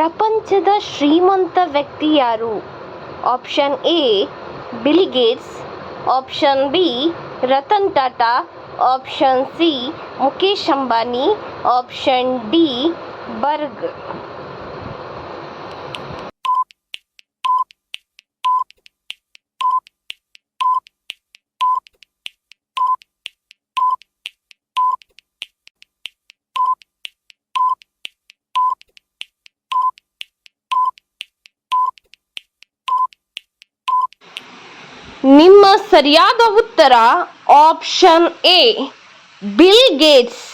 ಪ್ರಪಂಚದ ಶ್ರೀಮಂತ ವ್ಯಕ್ತಿ ಯಾರು? Option A bill Gates, option B Ratan Tata, option C Mukesh Ambani, option D burg. ನಿಮ್ಮ ಸರಿಯಾದ ಉತ್ತರ ಆಪ್ಷನ್ ಎ ಬಿಲ್ ಗೇಟ್ಸ್.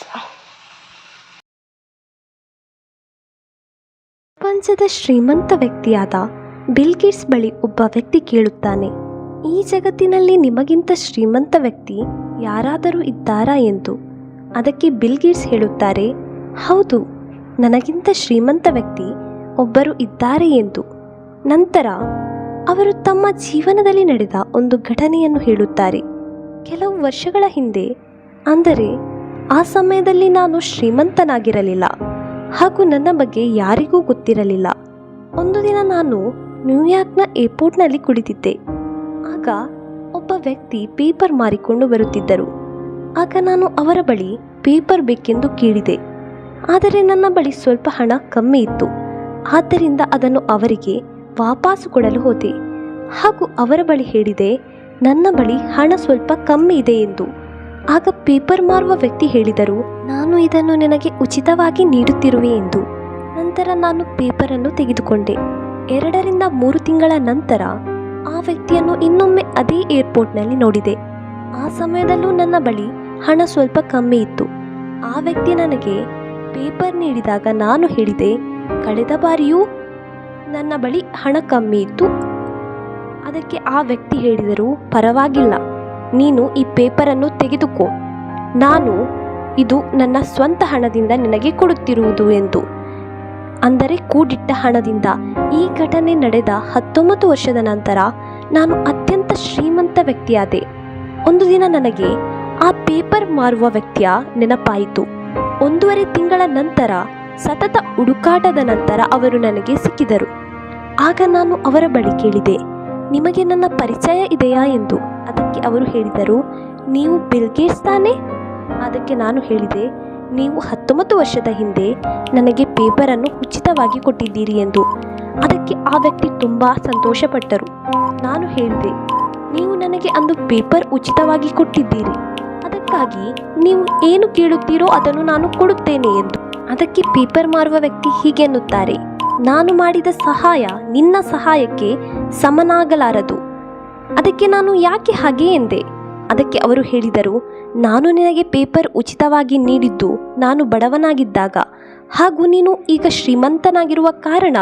ಪ್ರಪಂಚದ ಶ್ರೀಮಂತ ವ್ಯಕ್ತಿಯಾದ ಬಿಲ್ ಗೇಟ್ಸ್ ಬಳಿ ಒಬ್ಬ ವ್ಯಕ್ತಿ ಕೇಳುತ್ತಾನೆ, ಈ ಜಗತ್ತಿನಲ್ಲಿ ನಿಮಗಿಂತ ಶ್ರೀಮಂತ ವ್ಯಕ್ತಿ ಯಾರಾದರೂ ಇದ್ದಾರಾ ಎಂದು. ಅದಕ್ಕೆ ಬಿಲ್ ಗೇಟ್ಸ್ ಹೇಳುತ್ತಾರೆ, ಹೌದು, ನನಗಿಂತ ಶ್ರೀಮಂತ ವ್ಯಕ್ತಿ ಒಬ್ಬರು ಇದ್ದಾರೆ ಎಂದು. ನಂತರ ಅವರು ತಮ್ಮ ಜೀವನದಲ್ಲಿ ನಡೆದ ಒಂದು ಘಟನೆಯನ್ನು ಹೇಳುತ್ತಾರೆ. ಕೆಲವು ವರ್ಷಗಳ ಹಿಂದೆ, ಅಂದರೆ ಆ ಸಮಯದಲ್ಲಿ ನಾನು ಶ್ರೀಮಂತನಾಗಿರಲಿಲ್ಲ ಹಾಗೂ ನನ್ನ ಬಗ್ಗೆ ಯಾರಿಗೂ ಗೊತ್ತಿರಲಿಲ್ಲ. ಒಂದು ದಿನ ನಾನು ನ್ಯೂಯಾರ್ಕ್ನ ಏರ್ಪೋರ್ಟ್ನಲ್ಲಿ ಕುಳಿತಿದ್ದೆ. ಆಗ ಒಬ್ಬ ವ್ಯಕ್ತಿ ಪೇಪರ್ ಮಾರಿಕೊಂಡು ಬರುತ್ತಿದ್ದರು. ಆಗ ನಾನು ಅವರ ಬಳಿ ಪೇಪರ್ ಬೇಕೆಂದು ಕೇಳಿದೆ. ಆದರೆ ನನ್ನ ಬಳಿ ಸ್ವಲ್ಪ ಹಣ ಕಮ್ಮಿ ಇತ್ತು. ಆದ್ದರಿಂದ ಅದನ್ನು ಅವರಿಗೆ ವಾಪಸ್ಸು ಕೊಡಲು ಹೋದೆ ಹಾಗೂ ಅವರ ಬಳಿ ಹೇಳಿದೆ, ನನ್ನ ಬಳಿ ಹಣ ಸ್ವಲ್ಪ ಕಮ್ಮಿ ಇದೆ ಎಂದು. ಆಗ ಪೇಪರ್ ಮಾರುವ ವ್ಯಕ್ತಿ ಹೇಳಿದರು, ನಾನು ಇದನ್ನು ನಿನಗೆ ಉಚಿತವಾಗಿ ನೀಡುತ್ತಿರುವೆ ಎಂದು. ನಂತರ ನಾನು ಪೇಪರನ್ನು ತೆಗೆದುಕೊಂಡೆ. 2 ರಿಂದ 3 ತಿಂಗಳ ನಂತರ ಆ ವ್ಯಕ್ತಿಯನ್ನು ಇನ್ನೊಮ್ಮೆ ಅದೇ ಏರ್ಪೋರ್ಟ್ನಲ್ಲಿ ನೋಡಿದೆ. ಆ ಸಮಯದಲ್ಲೂ ನನ್ನ ಬಳಿ ಹಣ ಸ್ವಲ್ಪ ಕಮ್ಮಿ ಇತ್ತು. ಆ ವ್ಯಕ್ತಿ ನನಗೆ ಪೇಪರ್ ನೀಡಿದಾಗ ನಾನು ಹೇಳಿದೆ, ಕಳೆದ ಬಾರಿಯೂ ನನ್ನ ಬಳಿ ಹಣ ಕಮ್ಮಿ ಇತ್ತು. ಅದಕ್ಕೆ ಆ ವ್ಯಕ್ತಿ ಹೇಳಿದರು, ಪರವಾಗಿಲ್ಲ, ನೀನು ಈ ಪೇಪರನ್ನು ತೆಗೆದುಕೋ, ನಾನು ಇದು ನನ್ನ ಸ್ವಂತ ಹಣದಿಂದ ನಿನಗೆ ಕೊಡುತ್ತಿರುವುದು ಎಂದು. ಅಂದರೆ ಕೂಡಿಟ್ಟ ಹಣದಿಂದ. ಈ ಘಟನೆ ನಡೆದ 19 ವರ್ಷದ ನಂತರ ನಾನು ಅತ್ಯಂತ ಶ್ರೀಮಂತ ವ್ಯಕ್ತಿಯಾದೆ. ಒಂದು ದಿನ ನನಗೆ ಆ ಪೇಪರ್ ಮಾರುವ ವ್ಯಕ್ತಿಯ ನೆನಪಾಯಿತು. 1.5 ತಿಂಗಳ ನಂತರ ಸತತ ಹುಡುಕಾಟದ ನಂತರ ಅವರು ನನಗೆ ಸಿಕ್ಕಿದರು. ಆಗ ನಾನು ಅವರ ಬಳಿ ಕೇಳಿದೆ, ನಿಮಗೆ ನನ್ನ ಪರಿಚಯ ಇದೆಯಾ ಎಂದು. ಅದಕ್ಕೆ ಅವರು ಹೇಳಿದರು, ನೀವು ಬಿಲ್ ಗೇಟ್ಸ್ ತಾನೇ? ಅದಕ್ಕೆ ನಾನು ಹೇಳಿದೆ, ನೀವು 19 ವರ್ಷದ ಹಿಂದೆ ನನಗೆ ಪೇಪರನ್ನು ಉಚಿತವಾಗಿ ಕೊಟ್ಟಿದ್ದೀರಿ ಎಂದು. ಅದಕ್ಕೆ ಆ ವ್ಯಕ್ತಿ ತುಂಬ ಸಂತೋಷಪಟ್ಟರು. ನಾನು ಹೇಳಿದೆ, ನೀವು ನನಗೆ ಅಂದು ಪೇಪರ್ ಉಚಿತವಾಗಿ ಕೊಟ್ಟಿದ್ದೀರಿ, ಅದಕ್ಕಾಗಿ ನೀವು ಏನು ಕೇಳುತ್ತೀರೋ ಅದನ್ನು ನಾನು ಕೊಡುತ್ತೇನೆ ಎಂದು. ಅದಕ್ಕೆ ಪೇಪರ್ ಮಾರುವ ವ್ಯಕ್ತಿ ಹೀಗೆನ್ನುತ್ತಾರೆ, ನಾನು ಮಾಡಿದ ಸಹಾಯ ನಿನ್ನ ಸಹಾಯಕ್ಕೆ ಸಮನಾಗಲಾರದು. ಅದಕ್ಕೆ ನಾನು ಯಾಕೆ ಹಾಗೆ ಎಂದೆ. ಅದಕ್ಕೆ ಅವರು ಹೇಳಿದರು, ನಾನು ನಿನಗೆ ಪೇಪರ್ ಉಚಿತವಾಗಿ ನೀಡಿದ್ದು ನಾನು ಬಡವನಾಗಿದ್ದಾಗ, ಹಾಗೂ ನೀನು ಈಗ ಶ್ರೀಮಂತನಾಗಿರುವ ಕಾರಣ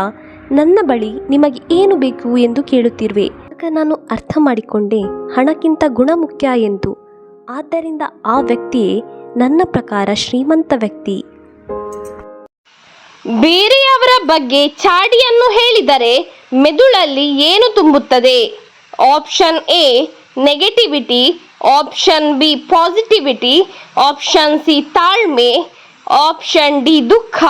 ನನ್ನ ಬಳಿ ನಿಮಗೆ ಏನು ಬೇಕು ಎಂದು ಕೇಳುತ್ತಿರುವೆ. ಆಗ ನಾನು ಅರ್ಥ ಮಾಡಿಕೊಂಡೆ, ಹಣಕ್ಕಿಂತ ಗುಣ ಮುಖ್ಯ ಎಂದು. ಆದ್ದರಿಂದ ಆ ವ್ಯಕ್ತಿಯೇ ನನ್ನ ಪ್ರಕಾರ ಶ್ರೀಮಂತ ವ್ಯಕ್ತಿ. ಬೇರೆಯವರ ಬಗ್ಗೆ ಚಾಡಿಯನ್ನು ಹೇಳಿದರೆ ಮೆದುಳಲ್ಲಿ ಏನು ತುಂಬುತ್ತದೆ? Option A negativity, option B positivity, option C ತಾಳ್ಮೆ, ಆಪ್ಷನ್ ಡಿ ದುಃಖ.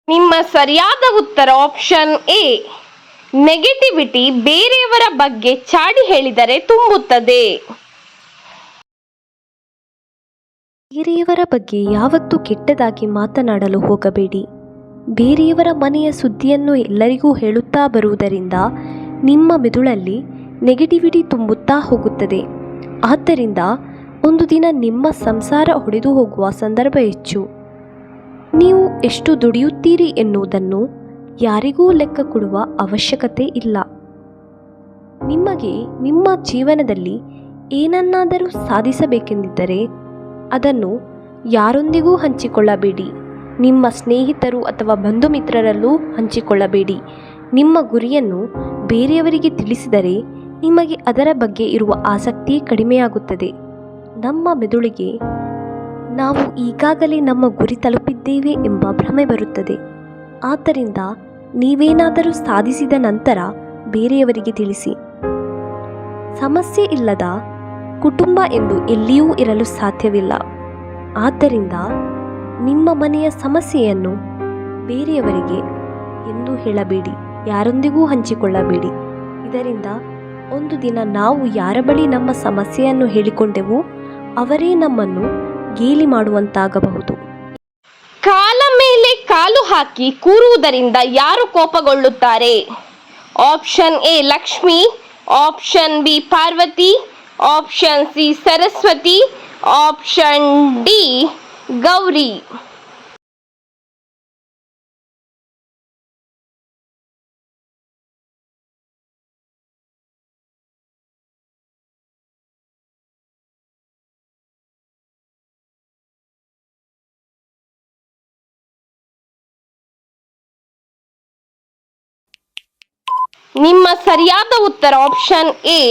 ನಿಮ್ಮ ಸರಿಯಾದ ಉತ್ತರ ಆಪ್ಷನ್ ಎ ನೆಗೆಟಿವಿಟಿ. ಬೇರೆಯವರ ಬಗ್ಗೆ ಚಾಡಿ ಹೇಳಿದರೆ ತುಂಬುತ್ತದೆ. ಬೇರೆಯವರ ಬಗ್ಗೆ ಯಾವತ್ತೂ ಕೆಟ್ಟದಾಗಿ ಮಾತನಾಡಲು ಹೋಗಬೇಡಿ. ಬೇರೆಯವರ ಮನೆಯ ಸುದ್ದಿಯನ್ನು ಎಲ್ಲರಿಗೂ ಹೇಳುತ್ತಾ ಬರುವುದರಿಂದ ನಿಮ್ಮ ಮೆದುಳಲ್ಲಿ ನೆಗೆಟಿವಿಟಿ ತುಂಬುತ್ತಾ ಹೋಗುತ್ತದೆ. ಆದ್ದರಿಂದ ಒಂದು ದಿನ ನಿಮ್ಮ ಸಂಸಾರ ಹೊಡೆದು ಹೋಗುವ ಸಂದರ್ಭ ಹೆಚ್ಚು. ನೀವು ಎಷ್ಟು ದುಡಿಯುತ್ತೀರಿ ಎನ್ನುವುದನ್ನು ಯಾರಿಗೂ ಲೆಕ್ಕ ಕೊಡುವ ಅವಶ್ಯಕತೆ ಇಲ್ಲ. ನಿಮಗೆ ನಿಮ್ಮ ಜೀವನದಲ್ಲಿ ಏನನ್ನಾದರೂ ಸಾಧಿಸಬೇಕೆಂದಿದ್ದರೆ ಅದನ್ನು ಯಾರೊಂದಿಗೂ ಹಂಚಿಕೊಳ್ಳಬೇಡಿ. ನಿಮ್ಮ ಸ್ನೇಹಿತರು ಅಥವಾ ಬಂಧು ಮಿತ್ರರಲ್ಲೂ ಹಂಚಿಕೊಳ್ಳಬೇಡಿ. ನಿಮ್ಮ ಗುರಿಯನ್ನು ಬೇರೆಯವರಿಗೆ ತಿಳಿಸಿದರೆ ನಿಮಗೆ ಅದರ ಬಗ್ಗೆ ಇರುವ ಆಸಕ್ತಿ ಕಡಿಮೆಯಾಗುತ್ತದೆ. ನಮ್ಮ ಮೆದುಳಿಗೆ ನಾವು ಈಗಾಗಲೇ ನಮ್ಮ ಗುರಿ ತಲುಪಿದ್ದೇವೆ ಎಂಬ ಭ್ರಮೆ ಬರುತ್ತದೆ. ಆದ್ದರಿಂದ ನೀವೇನಾದರೂ ಸಾಧಿಸಿದ ನಂತರ ಬೇರೆಯವರಿಗೆ ತಿಳಿಸಿ. ಸಮಸ್ಯೆ ಇಲ್ಲದ ಕುಟುಂಬ ಎಂದು ಎಲ್ಲಿಯೂ ಇರಲು ಸಾಧ್ಯವಿಲ್ಲ. ಆದ್ದರಿಂದ ನಿಮ್ಮ ಮನೆಯ ಸಮಸ್ಯೆಯನ್ನು ಬೇರೆಯವರಿಗೆ ಎಂದೂ ಹೇಳಬೇಡಿ, ಯಾರೊಂದಿಗೂ ಹಂಚಿಕೊಳ್ಳಬೇಡಿ. ಇದರಿಂದ ಒಂದು ದಿನ ನಾವು ಯಾರ ಬಳಿ ನಮ್ಮ ಸಮಸ್ಯೆಯನ್ನು ಹೇಳಿಕೊಂಡೆವೋ ಅವರೇ ನಮ್ಮನ್ನು ಗೇಲಿ ಮಾಡುವಂತಾಗಬಹುದು. ಕಾಲ ಮೇಲೆ ಕಾಲು ಹಾಕಿ ಕೂರುವುದರಿಂದ ಯಾರು ಕೋಪಗೊಳ್ಳುತ್ತಾರೆ? Option A Lakshmi, option B Parvati, option C Saraswati, option D Gauri. ನಿಮ್ಮ ಸರಿಯಾದ ಉತ್ತರ ಆಪ್ಷನ್ ಎ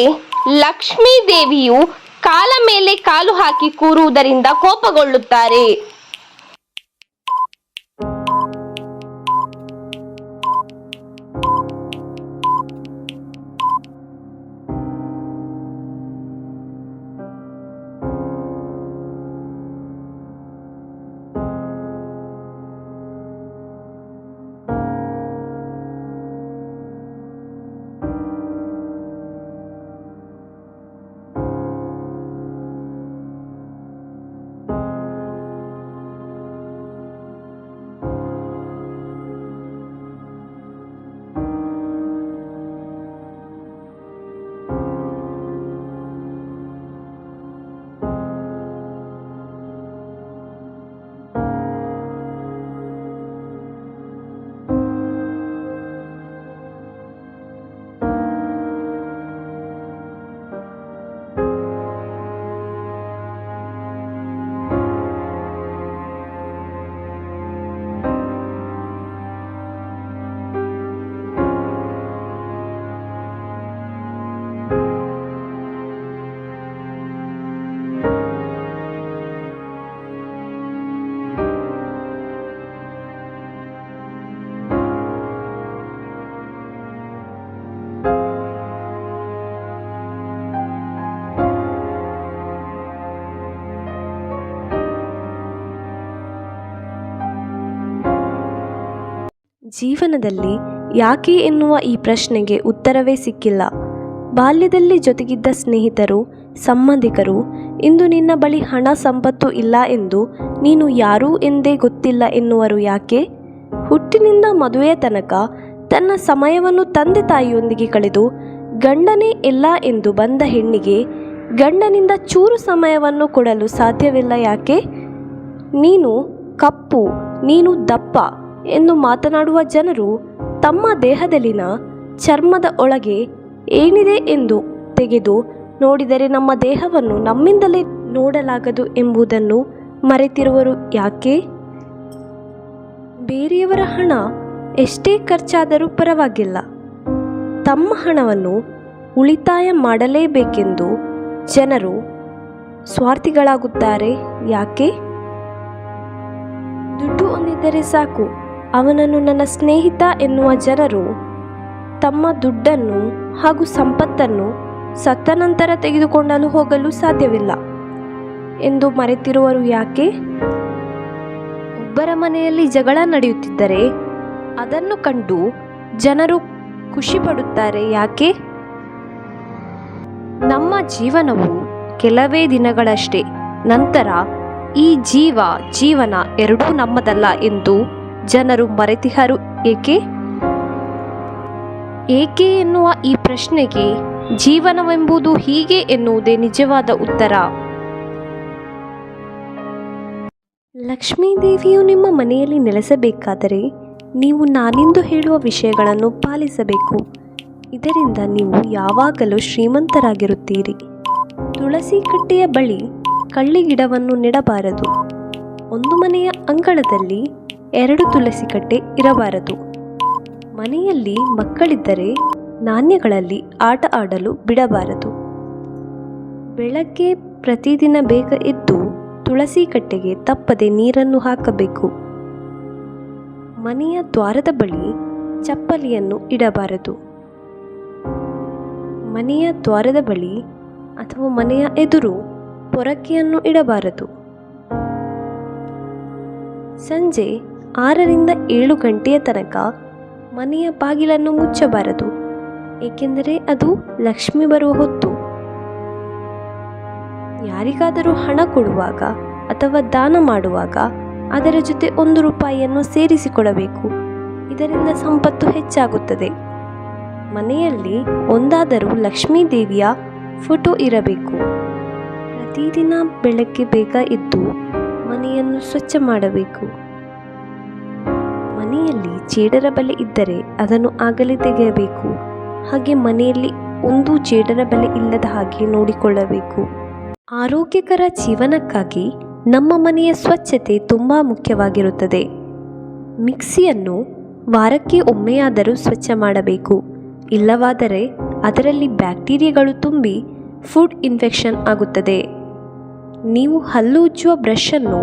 ಲಕ್ಷ್ಮೀ ದೇವಿಯು ಕಾಲ ಮೇಲೆ ಕಾಲು ಹಾಕಿ ಕೂರುವುದರಿಂದ ಕೋಪಗೊಳ್ಳುತ್ತಾರೆ. ಜೀವನದಲ್ಲಿ ಯಾಕೆ ಎನ್ನುವ ಈ ಪ್ರಶ್ನೆಗೆ ಉತ್ತರವೇ ಸಿಕ್ಕಿಲ್ಲ. ಬಾಲ್ಯದಲ್ಲಿ ಜೊತೆಗಿದ್ದ ಸ್ನೇಹಿತರು, ಸಂಬಂಧಿಕರು ಇಂದು ನಿನ್ನ ಬಳಿ ಹಣ ಸಂಪತ್ತು ಇಲ್ಲ ಎಂದು, ನೀನು ಯಾರೂ ಎಂದೇ ಗೊತ್ತಿಲ್ಲ ಎನ್ನುವರು ಯಾಕೆ? ಹುಟ್ಟಿನಿಂದ ಮದುವೆಯ ತನಕ ತನ್ನ ಸಮಯವನ್ನು ತಂದೆ ತಾಯಿಯೊಂದಿಗೆ ಕಳೆದು ಗಂಡನೇ ಎಲ್ಲ ಎಂದು ಬಂದ ಹೆಣ್ಣಿಗೆ ಗಂಡನಿಂದ ಚೂರು ಸಮಯವನ್ನು ಕೊಡಲು ಸಾಧ್ಯವಿಲ್ಲ ಯಾಕೆ? ನೀನು ಕಪ್ಪು, ನೀನು ದಪ್ಪ ಎಂದು ಮಾತನಾಡುವ ಜನರು ತಮ್ಮ ದೇಹದಲ್ಲಿನ ಚರ್ಮದ ಒಳಗೆ ಏನಿದೆ ಎಂದು ತೆಗೆದು ನೋಡಿದರೆ ನಮ್ಮ ದೇಹವನ್ನು ನಮ್ಮಿಂದಲೇ ನೋಡಲಾಗದು ಎಂಬುದನ್ನು ಮರೆತಿರುವರು ಯಾಕೆ? ಬೇರೆಯವರ ಹಣ ಎಷ್ಟೇ ಖರ್ಚಾದರೂ ಪರವಾಗಿಲ್ಲ, ತಮ್ಮ ಹಣವನ್ನು ಉಳಿತಾಯ ಮಾಡಲೇಬೇಕೆಂದು ಜನರು ಸ್ವಾರ್ಥಿಗಳಾಗುತ್ತಾರೆ ಯಾಕೆ? ದುಡ್ಡು ಹೊಂದಿದ್ದರೆ ಸಾಕು, ಅವನನ್ನು ನನ್ನ ಸ್ನೇಹಿತ ಎನ್ನುವ ಜನರು ತಮ್ಮ ದುಡ್ಡನ್ನು ಹಾಗೂ ಸಂಪತ್ತನ್ನು ಸತ್ತ ನಂತರ ತೆಗೆದುಕೊಂಡು ಹೋಗಲು ಸಾಧ್ಯವಿಲ್ಲ ಎಂದು ಮರೆತಿರುವರು ಯಾಕೆ? ಒಬ್ಬರ ಮನೆಯಲ್ಲಿ ಜಗಳ ನಡೆಯುತ್ತಿದ್ದರೆ ಅದನ್ನು ಕಂಡು ಜನರು ಖುಷಿ ಪಡುತ್ತಾರೆ ಯಾಕೆ? ನಮ್ಮ ಜೀವನವು ಕೆಲವೇ ದಿನಗಳಷ್ಟೇ, ನಂತರ ಈ ಜೀವನ ಎರಡೂ ನಮ್ಮದಲ್ಲ ಎಂದು ಜನರು ಮರೆತಿಹರು ಏಕೆ? ಏಕೆ ಎನ್ನುವ ಈ ಪ್ರಶ್ನೆಗೆ ಜೀವನವೆಂಬುದು ಹೀಗೆ ಎನ್ನುವುದೇ ನಿಜವಾದ ಉತ್ತರ. ಲಕ್ಷ್ಮೀದೇವಿಯು ನಿಮ್ಮ ಮನೆಯಲ್ಲಿ ನೆಲೆಸಬೇಕಾದರೆ ನೀವು ನಾನೆಂದು ಹೇಳುವ ವಿಷಯಗಳನ್ನು ಪಾಲಿಸಬೇಕು. ಇದರಿಂದ ನೀವು ಯಾವಾಗಲೂ ಶ್ರೀಮಂತರಾಗಿರುತ್ತೀರಿ. ತುಳಸಿ ಕಟ್ಟೆಯ ಬಳಿ ಕಳ್ಳಿ ಗಿಡವನ್ನು ನೆಡಬಾರದು. ಒಂದು ಮನೆಯ ಅಂಗಳದಲ್ಲಿ 2 ತುಳಸಿ ಕಟ್ಟೆ ಇರಬಾರದು. ಮನೆಯಲ್ಲಿ ಮಕ್ಕಳಿದ್ದರೆ ನಾಣ್ಯಗಳಲ್ಲಿ ಆಟ ಆಡಲು ಬಿಡಬಾರದು. ಬೆಳಗ್ಗೆ ಪ್ರತಿದಿನ ಬೇಗ ಎದ್ದು ತುಳಸಿ ಕಟ್ಟೆಗೆ ತಪ್ಪದೆ ನೀರನ್ನು ಹಾಕಬೇಕು. ಮನೆಯ ದ್ವಾರದ ಬಳಿ ಚಪ್ಪಲಿಯನ್ನು ಇಡಬಾರದು. ಮನೆಯ ದ್ವಾರದ ಬಳಿ ಅಥವಾ ಮನೆಯ ಎದುರು ಪೊರಕೆಯನ್ನು ಇಡಬಾರದು. ಸಂಜೆ 6ರಿಂದ 7 ಗಂಟೆಯ ತನಕ ಮನೆಯ ಬಾಗಿಲನ್ನು ಮುಚ್ಚಬಾರದು, ಏಕೆಂದರೆ ಅದು ಲಕ್ಷ್ಮಿ ಬರುವ ಹೊತ್ತು. ಯಾರಿಗಾದರೂ ಹಣ ಕೊಡುವಾಗ ಅಥವಾ ದಾನ ಮಾಡುವಾಗ ಅದರ ಜೊತೆ 1 ರೂಪಾಯಿಯನ್ನು ಸೇರಿಸಿಕೊಡಬೇಕು. ಇದರಿಂದ ಸಂಪತ್ತು ಹೆಚ್ಚಾಗುತ್ತದೆ. ಮನೆಯಲ್ಲಿ ಒಂದಾದರೂ ಲಕ್ಷ್ಮೀ ದೇವಿಯ ಫೋಟೋ ಇರಬೇಕು. ಪ್ರತಿದಿನ ಬೆಳಗ್ಗೆ ಬೇಗ ಎದ್ದು ಮನೆಯನ್ನು ಸ್ವಚ್ಛ ಮಾಡಬೇಕು. ಮನೆಯಲ್ಲಿ ಜೇಡರ ಬಲೆ ಇದ್ದರೆ ಅದನ್ನು ಆಗಲೇ ತೆಗೆಯಬೇಕು. ಹಾಗೆ ಮನೆಯಲ್ಲಿ ಒಂದು ಜೇಡರ ಬಲೆ ಇಲ್ಲದ ಹಾಗೆ ನೋಡಿಕೊಳ್ಳಬೇಕು. ಆರೋಗ್ಯಕರ ಜೀವನಕ್ಕಾಗಿ ನಮ್ಮ ಮನೆಯ ಸ್ವಚ್ಛತೆ ತುಂಬ ಮುಖ್ಯವಾಗಿರುತ್ತದೆ. ಮಿಕ್ಸಿಯನ್ನು ವಾರಕ್ಕೆ ಒಮ್ಮೆಯಾದರೂ ಸ್ವಚ್ಛ ಮಾಡಬೇಕು. ಇಲ್ಲವಾದರೆ ಅದರಲ್ಲಿ ಬ್ಯಾಕ್ಟೀರಿಯಾಗಳು ತುಂಬಿ ಫುಡ್ ಇನ್ಫೆಕ್ಷನ್ ಆಗುತ್ತದೆ. ನೀವು ಹಲ್ಲು ಉಜ್ಜುವ ಬ್ರಷನ್ನು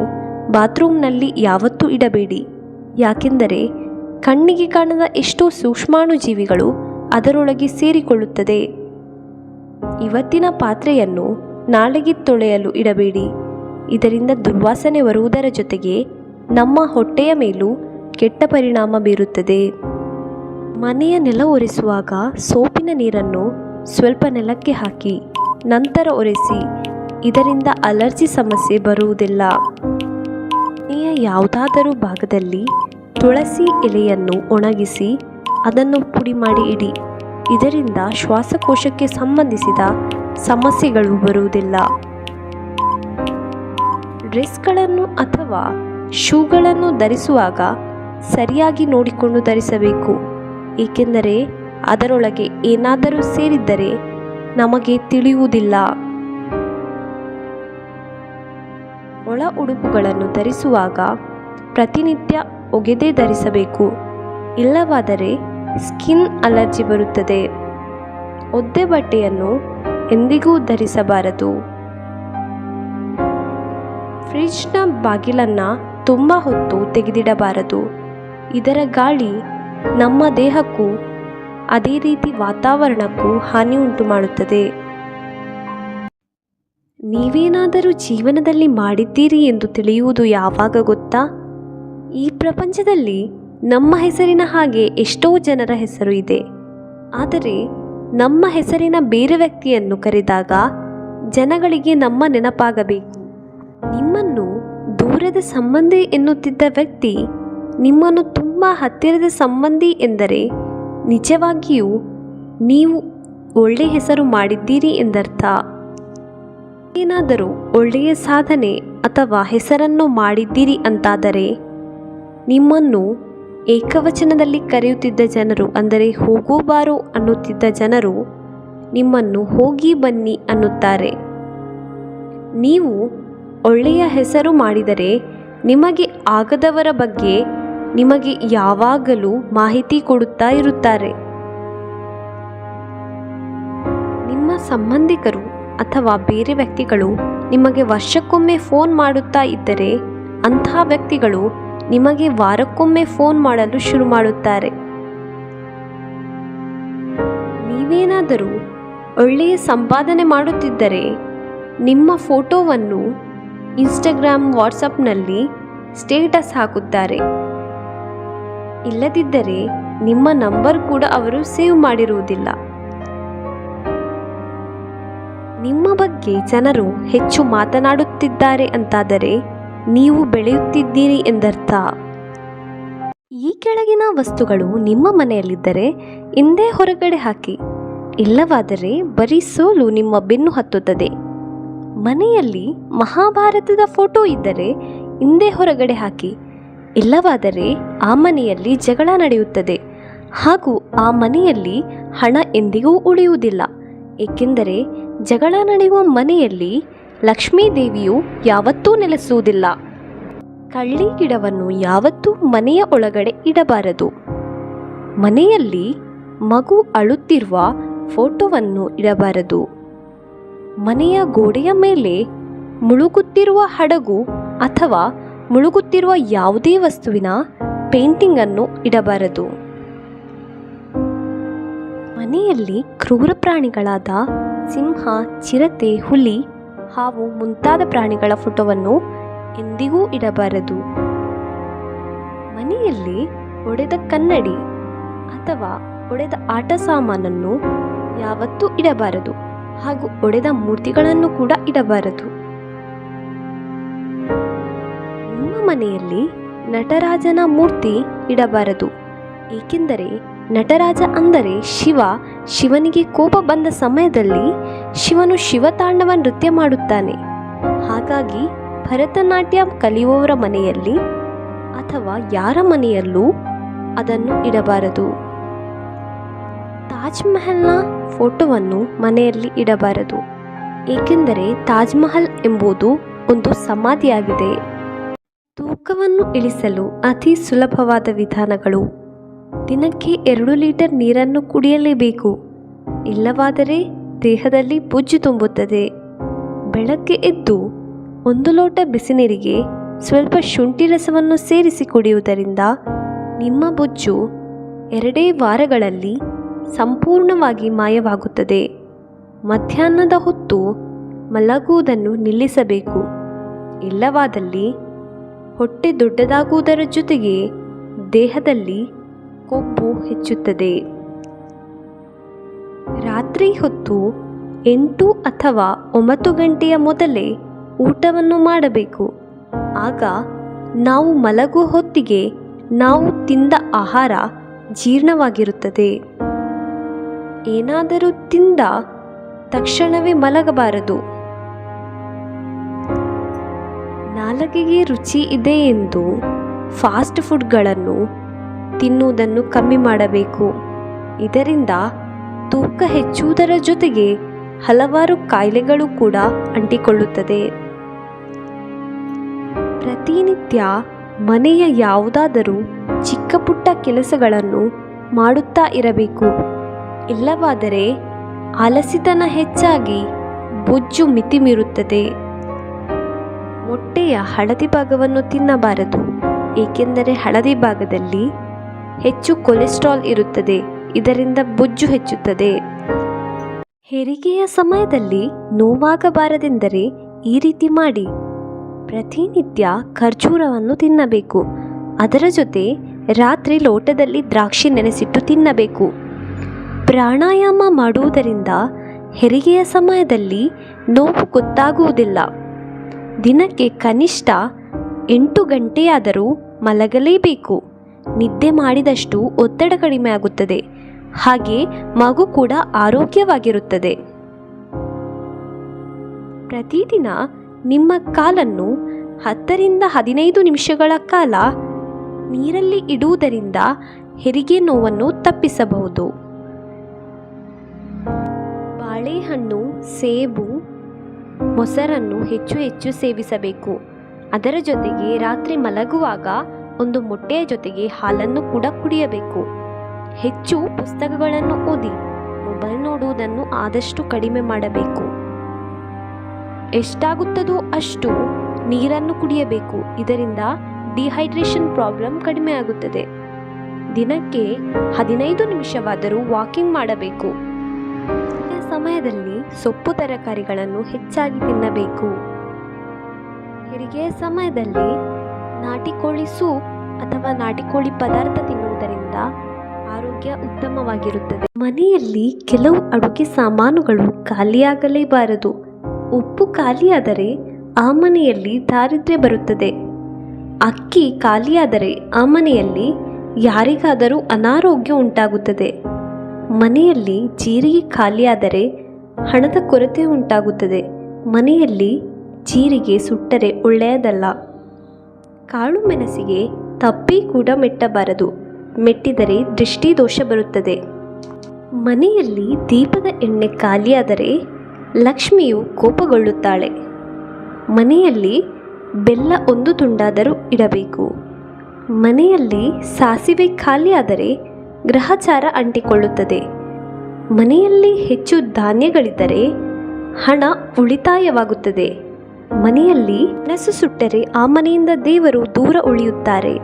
ಬಾತ್ರೂಮ್ನಲ್ಲಿ ಯಾವತ್ತೂ ಇಡಬೇಡಿ, ಯಾಕೆಂದರೆ ಕಣ್ಣಿಗೆ ಕಾಣದ ಎಷ್ಟೋ ಸೂಕ್ಷ್ಮಾಣುಜೀವಿಗಳು ಅದರೊಳಗೆ ಸೇರಿಕೊಳ್ಳುತ್ತದೆ. ಇವತ್ತಿನ ಪಾತ್ರೆಯನ್ನು ನಾಳೆಗೆ ತೊಳೆಯಲು ಇಡಬೇಡಿ. ಇದರಿಂದ ದುರ್ವಾಸನೆ ಬರುವುದರ ಜೊತೆಗೆ ನಮ್ಮ ಹೊಟ್ಟೆಯ ಮೇಲೂ ಕೆಟ್ಟ ಪರಿಣಾಮ ಬೀರುತ್ತದೆ. ಮನೆಯ ನೆಲ ಒರೆಸುವಾಗ ಸೋಪಿನ ನೀರನ್ನು ಸ್ವಲ್ಪ ನೆಲಕ್ಕೆ ಹಾಕಿ ನಂತರ ಒರೆಸಿ. ಇದರಿಂದ ಅಲರ್ಜಿ ಸಮಸ್ಯೆ ಬರುವುದಿಲ್ಲ. ಮನೆಯ ಯಾವುದಾದರೂ ಭಾಗದಲ್ಲಿ ತುಳಸಿ ಎಲೆಯನ್ನು ಒಣಗಿಸಿ ಅದನ್ನು ಪುಡಿ ಮಾಡಿ ಇಡಿ. ಇದರಿಂದ ಶ್ವಾಸಕೋಶಕ್ಕೆ ಸಂಬಂಧಿಸಿದ ಸಮಸ್ಯೆಗಳು ಬರುವುದಿಲ್ಲ. ಡ್ರೆಸ್ಗಳನ್ನು ಅಥವಾ ಶೂಗಳನ್ನು ಧರಿಸುವಾಗ ಸರಿಯಾಗಿ ನೋಡಿಕೊಂಡು ಧರಿಸಬೇಕು, ಏಕೆಂದರೆ ಅದರೊಳಗೆ ಏನಾದರೂ ಸೇರಿದ್ದರೆ ನಮಗೆ ತಿಳಿಯುವುದಿಲ್ಲ. ಒಳ ಉಡುಪುಗಳನ್ನು ಧರಿಸುವಾಗ ಪ್ರತಿನಿತ್ಯ ಒಗೆದೇ ಧರಿಸಬೇಕು, ಇಲ್ಲವಾದರೆ ಸ್ಕಿನ್ ಅಲರ್ಜಿ ಬರುತ್ತದೆ. ಒದ್ದೆ ಬಟ್ಟೆಯನ್ನು ಎಂದಿಗೂ ಧರಿಸಬಾರದು. ಫ್ರಿಡ್ಜ್ನ ಬಾಗಿಲನ್ನು ತುಂಬ ಹೊತ್ತು ತೆಗೆದಿಡಬಾರದು. ಇದರ ಗಾಳಿ ನಮ್ಮ ದೇಹಕ್ಕೂ ಅದೇ ರೀತಿ ವಾತಾವರಣಕ್ಕೂ ಹಾನಿ ಉಂಟು ಮಾಡುತ್ತದೆ. ನೀವೇನಾದರೂ ಜೀವನದಲ್ಲಿ ಮಾಡಿದ್ದೀರಿ ಎಂದು ತಿಳಿಯುವುದು ಯಾವಾಗ ಗೊತ್ತಾ? ಈ ಪ್ರಪಂಚದಲ್ಲಿ ನಮ್ಮ ಹೆಸರಿನ ಹಾಗೆ ಎಷ್ಟೋ ಜನರ ಹೆಸರು ಇದೆ. ಆದರೆ ನಮ್ಮ ಹೆಸರಿನ ಬೇರೆ ವ್ಯಕ್ತಿಯನ್ನು ಕರೆದಾಗ ಜನಗಳಿಗೆ ನಮ್ಮ ನೆನಪಾಗಬೇಕು. ನಿಮ್ಮನ್ನು ದೂರದ ಸಂಬಂಧಿ ಎನ್ನುತ್ತಿದ್ದ ವ್ಯಕ್ತಿ ನಿಮ್ಮನ್ನು ತುಂಬ ಹತ್ತಿರದ ಸಂಬಂಧಿ ಎಂದರೆ ನಿಜವಾಗಿಯೂ ನೀವು ಒಳ್ಳೆಯ ಹೆಸರು ಮಾಡಿದ್ದೀರಿ ಎಂದರ್ಥ. ಏನಾದರೂ ಒಳ್ಳೆಯ ಸಾಧನೆ ಅಥವಾ ಹೆಸರನ್ನು ಮಾಡಿದ್ದೀರಿ ಅಂತಾದರೆ ನಿಮ್ಮನ್ನು ಏಕವಚನದಲ್ಲಿ ಕರೆಯುತ್ತಿದ್ದ ಜನರು, ಅಂದರೆ ಹೋಗೋ ಬಾರೋ ಅನ್ನುತ್ತಿದ್ದ ಜನರು ನಿಮ್ಮನ್ನು ಹೋಗಿ ಬನ್ನಿ ಅನ್ನುತ್ತಾರೆ. ನೀವು ಒಳ್ಳೆಯ ಹೆಸರು ಮಾಡಿದರೆ ನಿಮಗೆ ಆಗದವರ ಬಗ್ಗೆ ನಿಮಗೆ ಯಾವಾಗಲೂ ಮಾಹಿತಿ ಕೊಡುತ್ತಾ ಇರುತ್ತಾರೆ. ನಿಮ್ಮ ಸಂಬಂಧಿಕರು ಅಥವಾ ಬೇರೆ ವ್ಯಕ್ತಿಗಳು ನಿಮಗೆ ವರ್ಷಕ್ಕೊಮ್ಮೆ ಫೋನ್ ಮಾಡುತ್ತಾ ಇದ್ದರೆ ಅಂತಹ ವ್ಯಕ್ತಿಗಳು ನಿಮಗೆ ವಾರಕ್ಕೊಮ್ಮೆ ಫೋನ್ ಮಾಡಲು ಶುರು ಮಾಡುತ್ತಾರೆ. ನೀವೇನಾದರೂ ಒಳ್ಳೆಯ ಸಂಪಾದನೆ ಮಾಡುತ್ತಿದ್ದರೆ ನಿಮ್ಮ ಫೋಟೋವನ್ನು ಇನ್ಸ್ಟಾಗ್ರಾಮ್, ವಾಟ್ಸಪ್ನಲ್ಲಿ ಸ್ಟೇಟಸ್ ಹಾಕುತ್ತಾರೆ. ಇಲ್ಲದಿದ್ದರೆ ನಿಮ್ಮ ನಂಬರ್ ಕೂಡ ಅವರು ಸೇವ್ ಮಾಡಿರುವುದಿಲ್ಲ. ನಿಮ್ಮ ಬಗ್ಗೆ ಜನರು ಹೆಚ್ಚು ಮಾತನಾಡುತ್ತಿದ್ದಾರೆ ಅಂತಾದರೆ ನೀವು ಬೆಳೆಯುತ್ತಿದ್ದೀರಿ ಎಂದರ್ಥ. ಈ ಕೆಳಗಿನ ವಸ್ತುಗಳು ನಿಮ್ಮ ಮನೆಯಲ್ಲಿದ್ದರೆ ಹಿಂದೆ ಹೊರಗಡೆ ಹಾಕಿ, ಇಲ್ಲವಾದರೆ ಬರೀ ಸೋಲು ನಿಮ್ಮ ಬೆನ್ನು ಹತ್ತುತ್ತದೆ. ಮನೆಯಲ್ಲಿ ಮಹಾಭಾರತದ ಫೋಟೋ ಇದ್ದರೆ ಹಿಂದೆ ಹೊರಗಡೆ ಹಾಕಿ, ಇಲ್ಲವಾದರೆ ಆ ಮನೆಯಲ್ಲಿ ಜಗಳ ನಡೆಯುತ್ತದೆ ಹಾಗೂ ಆ ಮನೆಯಲ್ಲಿ ಹಣ ಎಂದಿಗೂ ಉಳಿಯುವುದಿಲ್ಲ. ಏಕೆಂದರೆ ಜಗಳ ನಡೆಯುವ ಮನೆಯಲ್ಲಿ ಲಕ್ಷ್ಮೀ ದೇವಿಯು ಯಾವತ್ತೂ ನೆಲೆಸುವುದಿಲ್ಲ. ಕಳ್ಳಿ ಗಿಡವನ್ನು ಯಾವತ್ತೂ ಮನೆಯ ಒಳಗಡೆ ಇಡಬಾರದು. ಮನೆಯಲ್ಲಿ ಮಗು ಅಳುತ್ತಿರುವ ಫೋಟೋವನ್ನು ಇಡಬಾರದು. ಮನೆಯ ಗೋಡೆಯ ಮೇಲೆ ಮುಳುಗುತ್ತಿರುವ ಹಡಗು ಅಥವಾ ಮುಳುಗುತ್ತಿರುವ ಯಾವುದೇ ವಸ್ತುವಿನ ಪೇಂಟಿಂಗ್ ಅನ್ನು ಇಡಬಾರದು. ಮನೆಯಲ್ಲಿ ಕ್ರೂರ ಪ್ರಾಣಿಗಳಾದ ಸಿಂಹ, ಚಿರತೆ, ಹುಲಿ, ಹಾವು ಮುಂತಾದ ಪ್ರಾಣಿಗಳ ಫೋಟೋವನ್ನು ಎಂದಿಗೂ ಇಡಬಾರದು. ಮನೆಯಲ್ಲಿ ಒಡೆದ ಕನ್ನಡಿ ಅಥವಾ ಒಡೆದ ಆಟ ಸಾಮಾನನ್ನು ಯಾವತ್ತೂ ಇಡಬಾರದು ಹಾಗೂ ಒಡೆದ ಮೂರ್ತಿಗಳನ್ನು ಕೂಡ ಇಡಬಾರದು. ನಿಮ್ಮ ಮನೆಯಲ್ಲಿ ನಟರಾಜನ ಮೂರ್ತಿ ಇಡಬಾರದು. ಏಕೆಂದರೆ ನಟರಾಜ ಅಂದರೆ ಶಿವನಿಗೆ ಕೋಪ ಬಂದ ಸಮಯದಲ್ಲಿ ಶಿವನು ಶಿವತಾಂಡವ ನೃತ್ಯ ಮಾಡುತ್ತಾನೆ. ಹಾಗಾಗಿ ಭರತನಾಟ್ಯ ಕಲಿಯುವವರ ಮನೆಯಲ್ಲಿ ಅಥವಾ ಯಾರ ಮನೆಯಲ್ಲೂ ಅದನ್ನು ಇಡಬಾರದು. ತಾಜ್ ಮಹಲ್ನ ಫೋಟೋವನ್ನು ಮನೆಯಲ್ಲಿ ಇಡಬಾರದು. ಏಕೆಂದರೆ ತಾಜ್ ಮಹಲ್ ಎಂಬುದು ಒಂದು ಸಮಾಧಿಯಾಗಿದೆ. ತೂಕವನ್ನು ಇಳಿಸಲು ಅತಿ ಸುಲಭವಾದ ವಿಧಾನಗಳು: ದಿನಕ್ಕೆ 2 ಲೀಟರ್ ನೀರನ್ನು ಕುಡಿಯಲೇಬೇಕು. ಇಲ್ಲವಾದರೆ ದೇಹದಲ್ಲಿ ಬೊಜ್ಜು ತುಂಬುತ್ತದೆ. ಬೆಳಗ್ಗೆ ಎದ್ದು 1 ಲೋಟ ಬಿಸಿನೀರಿಗೆ ಸ್ವಲ್ಪ ಶುಂಠಿ ರಸವನ್ನು ಸೇರಿಸಿ ಕುಡಿಯುವುದರಿಂದ ನಿಮ್ಮ ಬೊಜ್ಜು 2 ವಾರಗಳಲ್ಲಿ ಸಂಪೂರ್ಣವಾಗಿ ಮಾಯವಾಗುತ್ತದೆ. ಮಧ್ಯಾಹ್ನದ ಹೊತ್ತು ಮಲಗುವುದನ್ನು ನಿಲ್ಲಿಸಬೇಕು. ಇಲ್ಲವಾದಲ್ಲಿ ಹೊಟ್ಟೆ ದೊಡ್ಡದಾಗುವುದರ ಜೊತೆಗೆ ದೇಹದಲ್ಲಿ ಕೊಬ್ಬು ಹೆಚ್ಚುತ್ತದೆ. ರಾತ್ರಿ ಹೊತ್ತು 8 ಅಥವಾ 9 ಗಂಟೆಯ ಮೊದಲೇ ಊಟವನ್ನು ಮಾಡಬೇಕು. ಆಗ ನಾವು ಮಲಗುವ ಹೊತ್ತಿಗೆ ನಾವು ತಿಂದ ಆಹಾರ ಜೀರ್ಣವಾಗಿರುತ್ತದೆ. ಏನಾದರೂ ತಿಂದ ತಕ್ಷಣವೇ ಮಲಗಬಾರದು. ನಾಲಿಗೆಗೆ ರುಚಿ ಇದೆ ಎಂದು ಫಾಸ್ಟ್ ಫುಡ್ಗಳನ್ನು ತಿನ್ನುವುದನ್ನು ಕಮ್ಮಿ ಮಾಡಬೇಕು. ಇದರಿಂದ ತೂಕ ಹೆಚ್ಚುವುದರ ಜೊತೆಗೆ ಹಲವಾರು ಕಾಯಿಲೆಗಳು ಕೂಡ ಅಂಟಿಕೊಳ್ಳುತ್ತದೆ. ಪ್ರತಿನಿತ್ಯ ಮನೆಯ ಯಾವುದಾದರೂ ಚಿಕ್ಕ ಪುಟ್ಟ ಕೆಲಸಗಳನ್ನು ಮಾಡುತ್ತಾ ಇರಬೇಕು. ಇಲ್ಲವಾದರೆ ಆಲಸಿತನ ಹೆಚ್ಚಾಗಿ ಬೊಜ್ಜು ಮಿತಿಮೀರುತ್ತದೆ. ಮೊಟ್ಟೆಯ ಹಳದಿ ಭಾಗವನ್ನು ತಿನ್ನಬಾರದು. ಏಕೆಂದರೆ ಹಳದಿ ಭಾಗದಲ್ಲಿ ಹೆಚ್ಚು ಕೊಲೆಸ್ಟ್ರಾಲ್ ಇರುತ್ತದೆ. ಇದರಿಂದ ಬೊಜ್ಜು ಹೆಚ್ಚುತ್ತದೆ. ಹೆರಿಗೆಯ ಸಮಯದಲ್ಲಿ ನೋವಾಗಬಾರದೆಂದರೆ ಈ ರೀತಿ ಮಾಡಿ: ಪ್ರತಿನಿತ್ಯ ಖರ್ಜೂರವನ್ನು ತಿನ್ನಬೇಕು. ಅದರ ಜೊತೆ ರಾತ್ರಿ ಲೋಟದಲ್ಲಿ ದ್ರಾಕ್ಷಿ ನೆನೆಸಿಟ್ಟು ತಿನ್ನಬೇಕು. ಪ್ರಾಣಾಯಾಮ ಮಾಡುವುದರಿಂದ ಹೆರಿಗೆಯ ಸಮಯದಲ್ಲಿ ನೋವು ಗೊತ್ತಾಗುವುದಿಲ್ಲ. ದಿನಕ್ಕೆ ಕನಿಷ್ಠ 8 ಗಂಟೆಯಾದರೂ ಮಲಗಲೇಬೇಕು. ನಿದ್ದೆ ಮಾಡಿದಷ್ಟು ಒತ್ತಡ ಕಡಿಮೆ ಆಗುತ್ತದೆ. ಹಾಗೆ ಮಗು ಕೂಡ ಆರೋಗ್ಯವಾಗಿರುತ್ತದೆ. ಪ್ರತಿದಿನ ನಿಮ್ಮ ಕಾಲನ್ನು 10 ರಿಂದ 15 ನಿಮಿಷಗಳ ಕಾಲ ನೀರಲ್ಲಿ ಇಡುವುದರಿಂದ ಹೆರಿಗೆ ನೋವನ್ನು ತಪ್ಪಿಸಬಹುದು. ಬಾಳೆಹಣ್ಣು, ಸೇಬು, ಮೊಸರನ್ನು ಹೆಚ್ಚು ಸೇವಿಸಬೇಕು. ಅದರ ಜೊತೆಗೆ ರಾತ್ರಿ ಮಲಗುವಾಗ ಒಂದು ಮೊಟ್ಟೆಯ ಜೊತೆಗೆ ಹಾಲನ್ನು ಕೂಡ ಕುಡಿಯಬೇಕು. ಹೆಚ್ಚು ಪುಸ್ತಕಗಳನ್ನು ಓದಿ. ಮೊಬೈಲ್ ನೋಡುವುದನ್ನು ಆದಷ್ಟು ಕಡಿಮೆ ಮಾಡಬೇಕು. ಎಷ್ಟಾಗುತ್ತದೋ ಅಷ್ಟು ನೀರನ್ನು ಕುಡಿಯಬೇಕು. ಇದರಿಂದ ಡಿಹೈಡ್ರೇಷನ್ ಪ್ರಾಬ್ಲಮ್ ಕಡಿಮೆ ಆಗುತ್ತದೆ. ದಿನಕ್ಕೆ 15 ನಿಮಿಷವಾದರೂ ವಾಕಿಂಗ್ ಮಾಡಬೇಕು. ಈ ಸಮಯದಲ್ಲಿ ಸೊಪ್ಪು ತರಕಾರಿಗಳನ್ನು ಹೆಚ್ಚಾಗಿ ತಿನ್ನಬೇಕು. ಹೆರಿಗೆಯ ಸಮಯದಲ್ಲಿ ನಾಟಿ ಕೋಳಿ ಸೂಪ್ ಅಥವಾ ನಾಟಿ ಕೋಳಿ ಪದಾರ್ಥ ತಿನ್ನುವುದರಿಂದ ಆರೋಗ್ಯ ಉತ್ತಮವಾಗಿರುತ್ತದೆ. ಮನೆಯಲ್ಲಿ ಕೆಲವು ಅಡುಗೆ ಸಾಮಾನುಗಳು ಖಾಲಿಯಾಗಲೇಬಾರದು. ಉಪ್ಪು ಖಾಲಿಯಾದರೆ ಆ ಮನೆಯಲ್ಲಿ ದಾರಿದ್ರ್ಯ ಬರುತ್ತದೆ. ಅಕ್ಕಿ ಖಾಲಿಯಾದರೆ ಆ ಮನೆಯಲ್ಲಿ ಯಾರಿಗಾದರೂ ಅನಾರೋಗ್ಯ ಉಂಟಾಗುತ್ತದೆ. ಮನೆಯಲ್ಲಿ ಜೀರಿಗೆ ಖಾಲಿಯಾದರೆ ಹಣದ ಕೊರತೆ ಉಂಟಾಗುತ್ತದೆ. ಮನೆಯಲ್ಲಿ ಜೀರಿಗೆ ಸುಟ್ಟರೆ ಒಳ್ಳೆಯದಲ್ಲ. ಕಾಳು ಮೆಣಸಿಗೆ ತಪ್ಪಿ ಕೂಡ ಮೆಟ್ಟಬಾರದು. ಮೆಟ್ಟಿದರೆ ದೃಷ್ಟಿ ದೋಷ ಬರುತ್ತದೆ. ಮನೆಯಲ್ಲಿ ದೀಪದ ಎಣ್ಣೆ ಖಾಲಿಯಾದರೆ ಲಕ್ಷ್ಮಿಯು ಕೋಪಗೊಳ್ಳುತ್ತಾಳೆ. ಮನೆಯಲ್ಲಿ ಬೆಲ್ಲ 1 ತುಂಡಾದರೂ ಇಡಬೇಕು. ಮನೆಯಲ್ಲಿ ಸಾಸಿವೆ ಖಾಲಿಯಾದರೆ ಗ್ರಹಚಾರ ಅಂಟಿಕೊಳ್ಳುತ್ತದೆ. ಮನೆಯಲ್ಲಿ ಹೆಚ್ಚು ಧಾನ್ಯಗಳಿದ್ದರೆ ಹಣ ಉಳಿತಾಯವಾಗುತ್ತದೆ. ಮನೆಯಲ್ಲಿ ಮೆಣಸು ಸುಟ್ಟರೆ ಆ ಮನೆಯಿಂದ ದೇವರು ದೂರ ಉಳಿಯುತ್ತಾರೆ.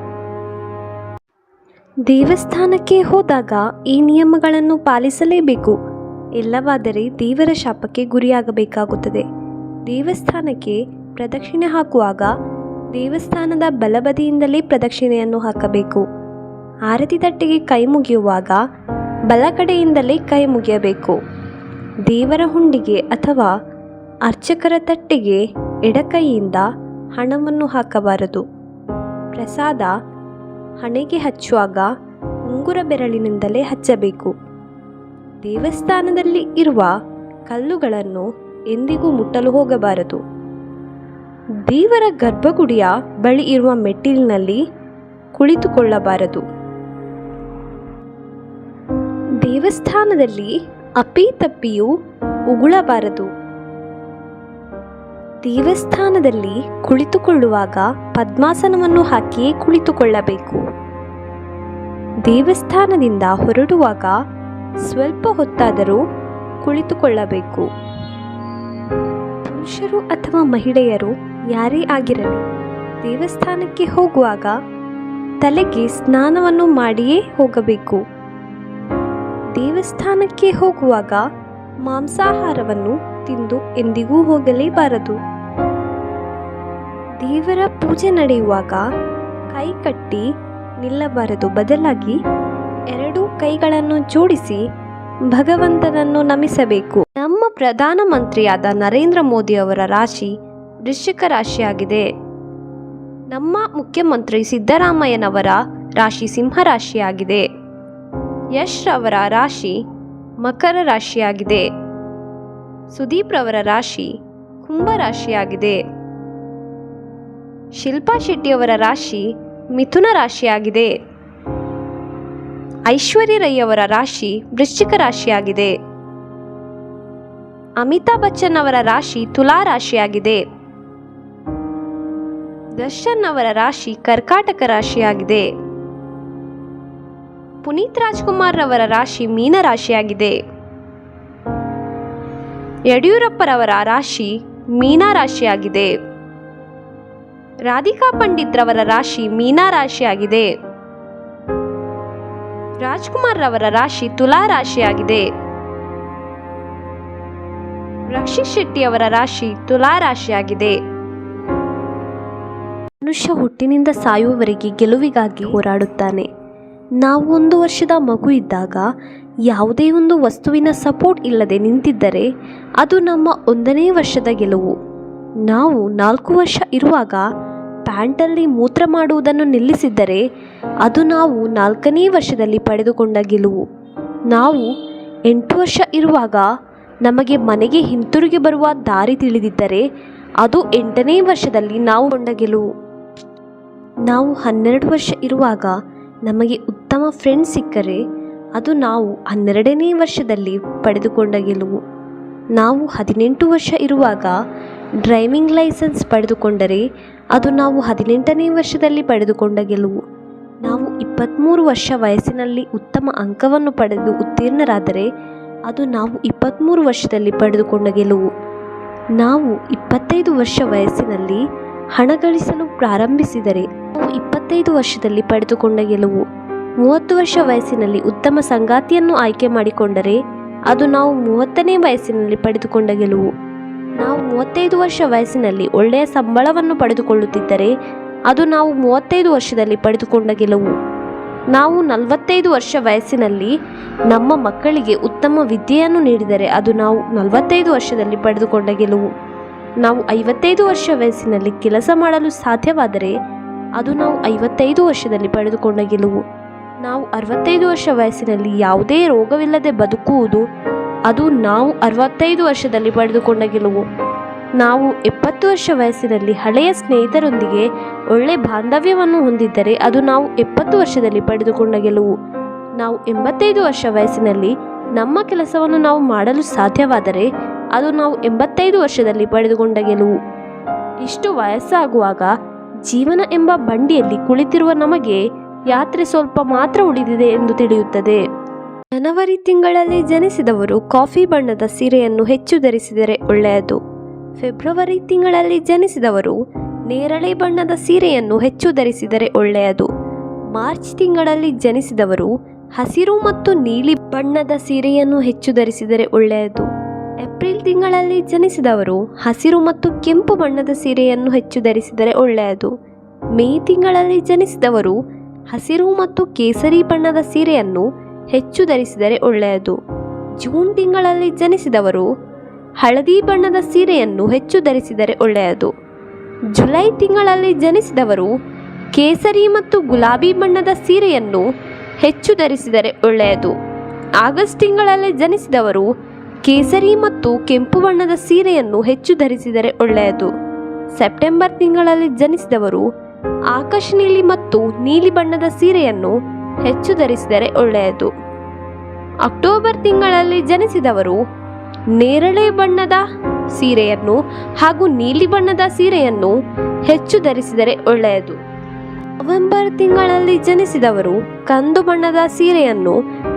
ದೇವಸ್ಥಾನಕ್ಕೆ ಹೋದಾಗ ಈ ನಿಯಮಗಳನ್ನು ಪಾಲಿಸಲೇಬೇಕು. ಇಲ್ಲವಾದರೆ ದೇವರ ಶಾಪಕ್ಕೆ ಗುರಿಯಾಗಬೇಕಾಗುತ್ತದೆ. ದೇವಸ್ಥಾನಕ್ಕೆ ಪ್ರದಕ್ಷಿಣೆ ಹಾಕುವಾಗ ದೇವಸ್ಥಾನದ ಬಲಬದಿಯಿಂದಲೇ ಪ್ರದಕ್ಷಿಣೆಯನ್ನು ಹಾಕಬೇಕು. ಆರತಿ ತಟ್ಟೆಗೆ ಕೈ ಮುಗಿಯುವಾಗ ಬಲ ಕಡೆಯಿಂದಲೇ ಕೈ ಮುಗಿಯಬೇಕು. ದೇವರ ಹುಂಡಿಗೆ ಅಥವಾ ಅರ್ಚಕರ ತಟ್ಟೆಗೆ ಎಡಕೈಯಿಂದ ಹಣವನ್ನು ಹಾಕಬಾರದು. ಪ್ರಸಾದ ಹಣೆಗೆ ಹಚ್ಚುವಾಗ ಉಂಗುರ ಬೆರಳಿನಿಂದಲೇ ಹಚ್ಚಬೇಕು. ದೇವಸ್ಥಾನದಲ್ಲಿ ಇರುವ ಕಲ್ಲುಗಳನ್ನು ಎಂದಿಗೂ ಮುಟ್ಟಲು ಹೋಗಬಾರದು. ದೇವರ ಗರ್ಭಗುಡಿಯ ಬಳಿ ಇರುವ ಮೆಟ್ಟಿಲಿನಲ್ಲಿ ಕುಳಿತುಕೊಳ್ಳಬಾರದು. ದೇವಸ್ಥಾನದಲ್ಲಿ ಅಪ್ಪಿತಪ್ಪಿಯೂ ಉಗುಳಬಾರದು. ದೇವಸ್ಥಾನದಲ್ಲಿ ಕುಳಿತುಕೊಳ್ಳುವಾಗ ಪದ್ಮಾಸನವನ್ನು ಹಾಕಿಯೇ ಕುಳಿತುಕೊಳ್ಳಬೇಕು. ದೇವಸ್ಥಾನದಿಂದ ಹೊರಡುವಾಗ ಸ್ವಲ್ಪ ಹೊತ್ತಾದರೂ ಕುಳಿತುಕೊಳ್ಳಬೇಕು. ಪುರುಷರು ಅಥವಾ ಮಹಿಳೆಯರು ಯಾರೇ ಆಗಿರಲಿ ದೇವಸ್ಥಾನಕ್ಕೆ ಹೋಗುವಾಗ ತಲೆಗೆ ಸ್ನಾನವನ್ನು ಮಾಡಿಯೇ ಹೋಗಬೇಕು. ದೇವಸ್ಥಾನಕ್ಕೆ ಹೋಗುವಾಗ ಮಾಂಸಾಹಾರವನ್ನು ತಿಂದು ಎಂದಿಗೂ ಹೋಗಲೇಬಾರದು. ದೇವರ ಪೂಜೆ ನಡೆಯುವಾಗ ಕೈ ಕಟ್ಟಿ ನಿಲ್ಲಬಾರದು. ಬದಲಾಗಿ ಎರಡೂ ಕೈಗಳನ್ನು ಜೋಡಿಸಿ ಭಗವಂತನನ್ನು ನಮಿಸಬೇಕು. ನಮ್ಮ ಪ್ರಧಾನಮಂತ್ರಿಯಾದ ನರೇಂದ್ರ ಮೋದಿ ಅವರ ರಾಶಿ ವೃಶ್ಚಿಕ ರಾಶಿಯಾಗಿದೆ. ನಮ್ಮ ಮುಖ್ಯಮಂತ್ರಿ ಸಿದ್ದರಾಮಯ್ಯನವರ ರಾಶಿ ಸಿಂಹ ರಾಶಿಯಾಗಿದೆ. ಯಶ್ ಅವರ ರಾಶಿ ಮಕರ ರಾಶಿಯಾಗಿದೆ. ಸುದೀಪ್ ರವರ ರಾಶಿ ಕುಂಭ ರಾಶಿಯಾಗಿದೆ. ಶಿಲ್ಪಾ ಶೆಟ್ಟಿಯವರ ರಾಶಿ ಮಿಥುನ ರಾಶಿಯಾಗಿದೆ. ಐಶ್ವರ್ಯ ರೈ ಅವರ ರಾಶಿ ವೃಶ್ಚಿಕ ರಾಶಿಯಾಗಿದೆ. ಅಮಿತಾಬ್ ಬಚ್ಚನ್ ಅವರ ರಾಶಿ ತುಲಾ ರಾಶಿಯಾಗಿದೆ. ದರ್ಶನ್ ಅವರ ರಾಶಿ ಕರ್ಕಾಟಕ ರಾಶಿಯಾಗಿದೆ. ಪುನೀತ್ ರಾಜ್ಕುಮಾರ್ ಅವರ ರಾಶಿ ಮೀನ ರಾಶಿಯಾಗಿದೆ. ಯಡಿಯೂರಪ್ಪರವರ ರಾಶಿ ಮೀನಾ ರಾಶಿಯಾಗಿದೆ. ರಾಧಿಕಾ ಪಂಡಿತ್ ರವರ ರಾಶಿ ಮೀನಾ ರಾಶಿಯಾಗಿದೆ. ರಾಜ್ಕುಮಾರ್ ರವರ ರಾಶಿ ತುಲಾ ರಾಶಿಯಾಗಿದೆ. ರಕ್ಷಿತ್ ಶೆಟ್ಟಿ ಅವರ ರಾಶಿ ತುಲಾ ರಾಶಿಯಾಗಿದೆ. ಮನುಷ್ಯ ಹುಟ್ಟಿನಿಂದ ಸಾಯುವವರೆಗೆ ಗೆಲುವಿಗಾಗಿ ಹೋರಾಡುತ್ತಾನೆ. ನಾವು 1 ವರ್ಷದ ಮಗು ಇದ್ದಾಗ ಯಾವುದೇ ಒಂದು ವಸ್ತುವಿನ ಸಪೋರ್ಟ್ ಇಲ್ಲದೆ ನಿಂತಿದ್ದರೆ ಅದು ನಮ್ಮ 1ನೇ ವರ್ಷದ ಗೆಲುವು. ನಾವು 4 ವರ್ಷ ಇರುವಾಗ ಪ್ಯಾಂಟಲ್ಲಿ ಮೂತ್ರ ಮಾಡುವುದನ್ನು ನಿಲ್ಲಿಸಿದ್ದರೆ ಅದು ನಾವು 4ನೇ ವರ್ಷದಲ್ಲಿ ಪಡೆದುಕೊಂಡ ಗೆಲುವು. ನಾವು 8 ವರ್ಷ ಇರುವಾಗ ನಮಗೆ ಮನೆಗೆ ಹಿಂತಿರುಗಿ ಬರುವ ದಾರಿ ತಿಳಿದಿದ್ದರೆ ಅದು 8ನೇ ವರ್ಷದಲ್ಲಿ ನಾವು ಕೊಂಡ ಗೆಲುವು. ನಾವು 12 ವರ್ಷ ಇರುವಾಗ ನಮಗೆ ಉತ್ತಮ ಫ್ರೆಂಡ್ ಸಿಕ್ಕರೆ ಅದು ನಾವು 12ನೇ ವರ್ಷದಲ್ಲಿ ಪಡೆದುಕೊಂಡ ಗೆಲುವು. ನಾವು 18 ವರ್ಷ ಇರುವಾಗ ಡ್ರೈವಿಂಗ್ ಲೈಸೆನ್ಸ್ ಪಡೆದುಕೊಂಡರೆ ಅದು ನಾವು 18ನೇ ವರ್ಷದಲ್ಲಿ ಪಡೆದುಕೊಂಡ ಗೆಲುವು. ನಾವು 23 ವರ್ಷ ವಯಸ್ಸಿನಲ್ಲಿ ಉತ್ತಮ ಅಂಕವನ್ನು ಪಡೆದು ಉತ್ತೀರ್ಣರಾದರೆ ಅದು ನಾವು 23 ವರ್ಷದಲ್ಲಿ ಪಡೆದುಕೊಂಡ ಗೆಲುವು. ನಾವು 25 ವರ್ಷ ವಯಸ್ಸಿನಲ್ಲಿ ಹಣ ಗಳಿಸಲು ಪ್ರಾರಂಭಿಸಿದರೆ ನಾವು 25 ವರ್ಷದಲ್ಲಿ ಪಡೆದುಕೊಂಡ ಗೆಲುವು. 30 ವರ್ಷ ವಯಸ್ಸಿನಲ್ಲಿ ಉತ್ತಮ ಸಂಗಾತಿಯನ್ನು ಆಯ್ಕೆ ಮಾಡಿಕೊಂಡರೆ ಅದು ನಾವು 30ನೇ ವಯಸ್ಸಿನಲ್ಲಿ ಪಡೆದುಕೊಂಡ ಗೆಲುವು. ನಾವು 35 ವರ್ಷ ವಯಸ್ಸಿನಲ್ಲಿ ಒಳ್ಳೆಯ ಸಂಬಳವನ್ನು ಪಡೆದುಕೊಳ್ಳುತ್ತಿದ್ದರೆ ಅದು ನಾವು 35 ವರ್ಷದಲ್ಲಿ ಪಡೆದುಕೊಂಡ ಗೆಲುವು. ನಾವು 45 ವರ್ಷ ವಯಸ್ಸಿನಲ್ಲಿ ನಮ್ಮ ಮಕ್ಕಳಿಗೆ ಉತ್ತಮ ವಿದ್ಯೆಯನ್ನು ನೀಡಿದರೆ ಅದು ನಾವು 45 ವರ್ಷದಲ್ಲಿ ಪಡೆದುಕೊಂಡ ಗೆಲುವು. ನಾವು 55 ವರ್ಷ ವಯಸ್ಸಿನಲ್ಲಿ ಕೆಲಸ ಮಾಡಲು ಸಾಧ್ಯವಾದರೆ ಅದು ನಾವು 55 ವರ್ಷದಲ್ಲಿ ಪಡೆದುಕೊಂಡ ಗೆಲುವು. ನಾವು 65 ವರ್ಷ ವಯಸ್ಸಿನಲ್ಲಿ ಯಾವುದೇ ರೋಗವಿಲ್ಲದೆ ಬದುಕುವುದು ಅದು ನಾವು 65 ವರ್ಷದಲ್ಲಿ ಪಡೆದುಕೊಂಡ ಗೆಲುವು. ನಾವು 70 ವರ್ಷ ವಯಸ್ಸಿನಲ್ಲಿ ಹಳೆಯ ಸ್ನೇಹಿತರೊಂದಿಗೆ ಒಳ್ಳೆ ಬಾಂಧವ್ಯವನ್ನು ಹೊಂದಿದ್ದರೆ ಅದು ನಾವು 70 ವರ್ಷದಲ್ಲಿ ಪಡೆದುಕೊಂಡ ಗೆಲುವು. ನಾವು 85 ವರ್ಷ ವಯಸ್ಸಿನಲ್ಲಿ ನಮ್ಮ ಕೆಲಸವನ್ನು ನಾವು ಮಾಡಲು ಸಾಧ್ಯವಾದರೆ ಅದು ನಾವು 85 ವರ್ಷದಲ್ಲಿ ಪಡೆದುಕೊಂಡ ಗೆಲುವು. ಇಷ್ಟು ವಯಸ್ಸಾಗುವಾಗ ಜೀವನ ಎಂಬ ಬಂಡಿಯಲ್ಲಿ ಕುಳಿತಿರುವ ನಮಗೆ ಯಾತ್ರೆ ಸ್ವಲ್ಪ ಮಾತ್ರ ಉಳಿದಿದೆ ಎಂದು ತಿಳಿಯುತ್ತದೆ. ಜನವರಿ ತಿಂಗಳಲ್ಲಿ ಜನಿಸಿದವರು ಕಾಫಿ ಬಣ್ಣದ ಸೀರೆಯನ್ನು ಹೆಚ್ಚು ಧರಿಸಿದರೆ ಒಳ್ಳೆಯದು. ಫೆಬ್ರವರಿ ತಿಂಗಳಲ್ಲಿ ಜನಿಸಿದವರು ನೇರಳೆ ಬಣ್ಣದ ಸೀರೆಯನ್ನು ಹೆಚ್ಚು ಧರಿಸಿದರೆ ಒಳ್ಳೆಯದು. ಮಾರ್ಚ್ ತಿಂಗಳಲ್ಲಿ ಜನಿಸಿದವರು ಹಸಿರು ಮತ್ತು ನೀಲಿ ಬಣ್ಣದ ಸೀರೆಯನ್ನು ಹೆಚ್ಚು ಧರಿಸಿದರೆ ಒಳ್ಳೆಯದು. ಏಪ್ರಿಲ್ ತಿಂಗಳಲ್ಲಿ ಜನಿಸಿದವರು ಹಸಿರು ಮತ್ತು ಕೆಂಪು ಬಣ್ಣದ ಸೀರೆಯನ್ನು ಹೆಚ್ಚು ಧರಿಸಿದರೆ ಒಳ್ಳೆಯದು. ಮೇ ತಿಂಗಳಲ್ಲಿ ಜನಿಸಿದವರು ಹಸಿರು ಮತ್ತು ಕೇಸರಿ ಬಣ್ಣದ ಸೀರೆಯನ್ನು ಹೆಚ್ಚು ಧರಿಸಿದರೆ ಒಳ್ಳೆಯದು. ಜೂನ್ ತಿಂಗಳಲ್ಲಿ ಜನಿಸಿದವರು ಹಳದಿ ಬಣ್ಣದ ಸೀರೆಯನ್ನು ಹೆಚ್ಚು ಧರಿಸಿದರೆ ಒಳ್ಳೆಯದು. ಜುಲೈ ತಿಂಗಳಲ್ಲಿ ಜನಿಸಿದವರು ಕೇಸರಿ ಮತ್ತು ಗುಲಾಬಿ ಬಣ್ಣದ ಸೀರೆಯನ್ನು ಹೆಚ್ಚು ಧರಿಸಿದರೆ ಒಳ್ಳೆಯದು. ಆಗಸ್ಟ್ ತಿಂಗಳಲ್ಲಿ ಜನಿಸಿದವರು ಕೇಸರಿ ಮತ್ತು ಕೆಂಪು ಬಣ್ಣದ ಸೀರೆಯನ್ನು ಹೆಚ್ಚು ಧರಿಸಿದರೆ ಒಳ್ಳೆಯದು. ಸೆಪ್ಟೆಂಬರ್ ತಿಂಗಳಲ್ಲಿ ಜನಿಸಿದವರು ಆಕಾಶ ನೀಲಿ ಮತ್ತು ನೀಲಿ ಬಣ್ಣದ ಸೀರೆಯನ್ನು ಹೆಚ್ಚು ಧರಿಸಿದರೆ ಒಳ್ಳೆಯದು. ಅಕ್ಟೋಬರ್ ತಿಂಗಳಲ್ಲಿ ಜನಿಸಿದವರು ನೇರಳೆ ಬಣ್ಣದ ಸೀರೆಯನ್ನು ಹಾಗೂ ನೀಲಿ ಬಣ್ಣದ ಸೀರೆಯನ್ನು ಹೆಚ್ಚು ಧರಿಸಿದರೆ ಒಳ್ಳೆಯದು. ನವೆಂಬರ್ ತಿಂಗಳಲ್ಲಿ ಜನಿಸಿದವರು ಕಂದು ಬಣ್ಣದ ಸೀರೆಯನ್ನು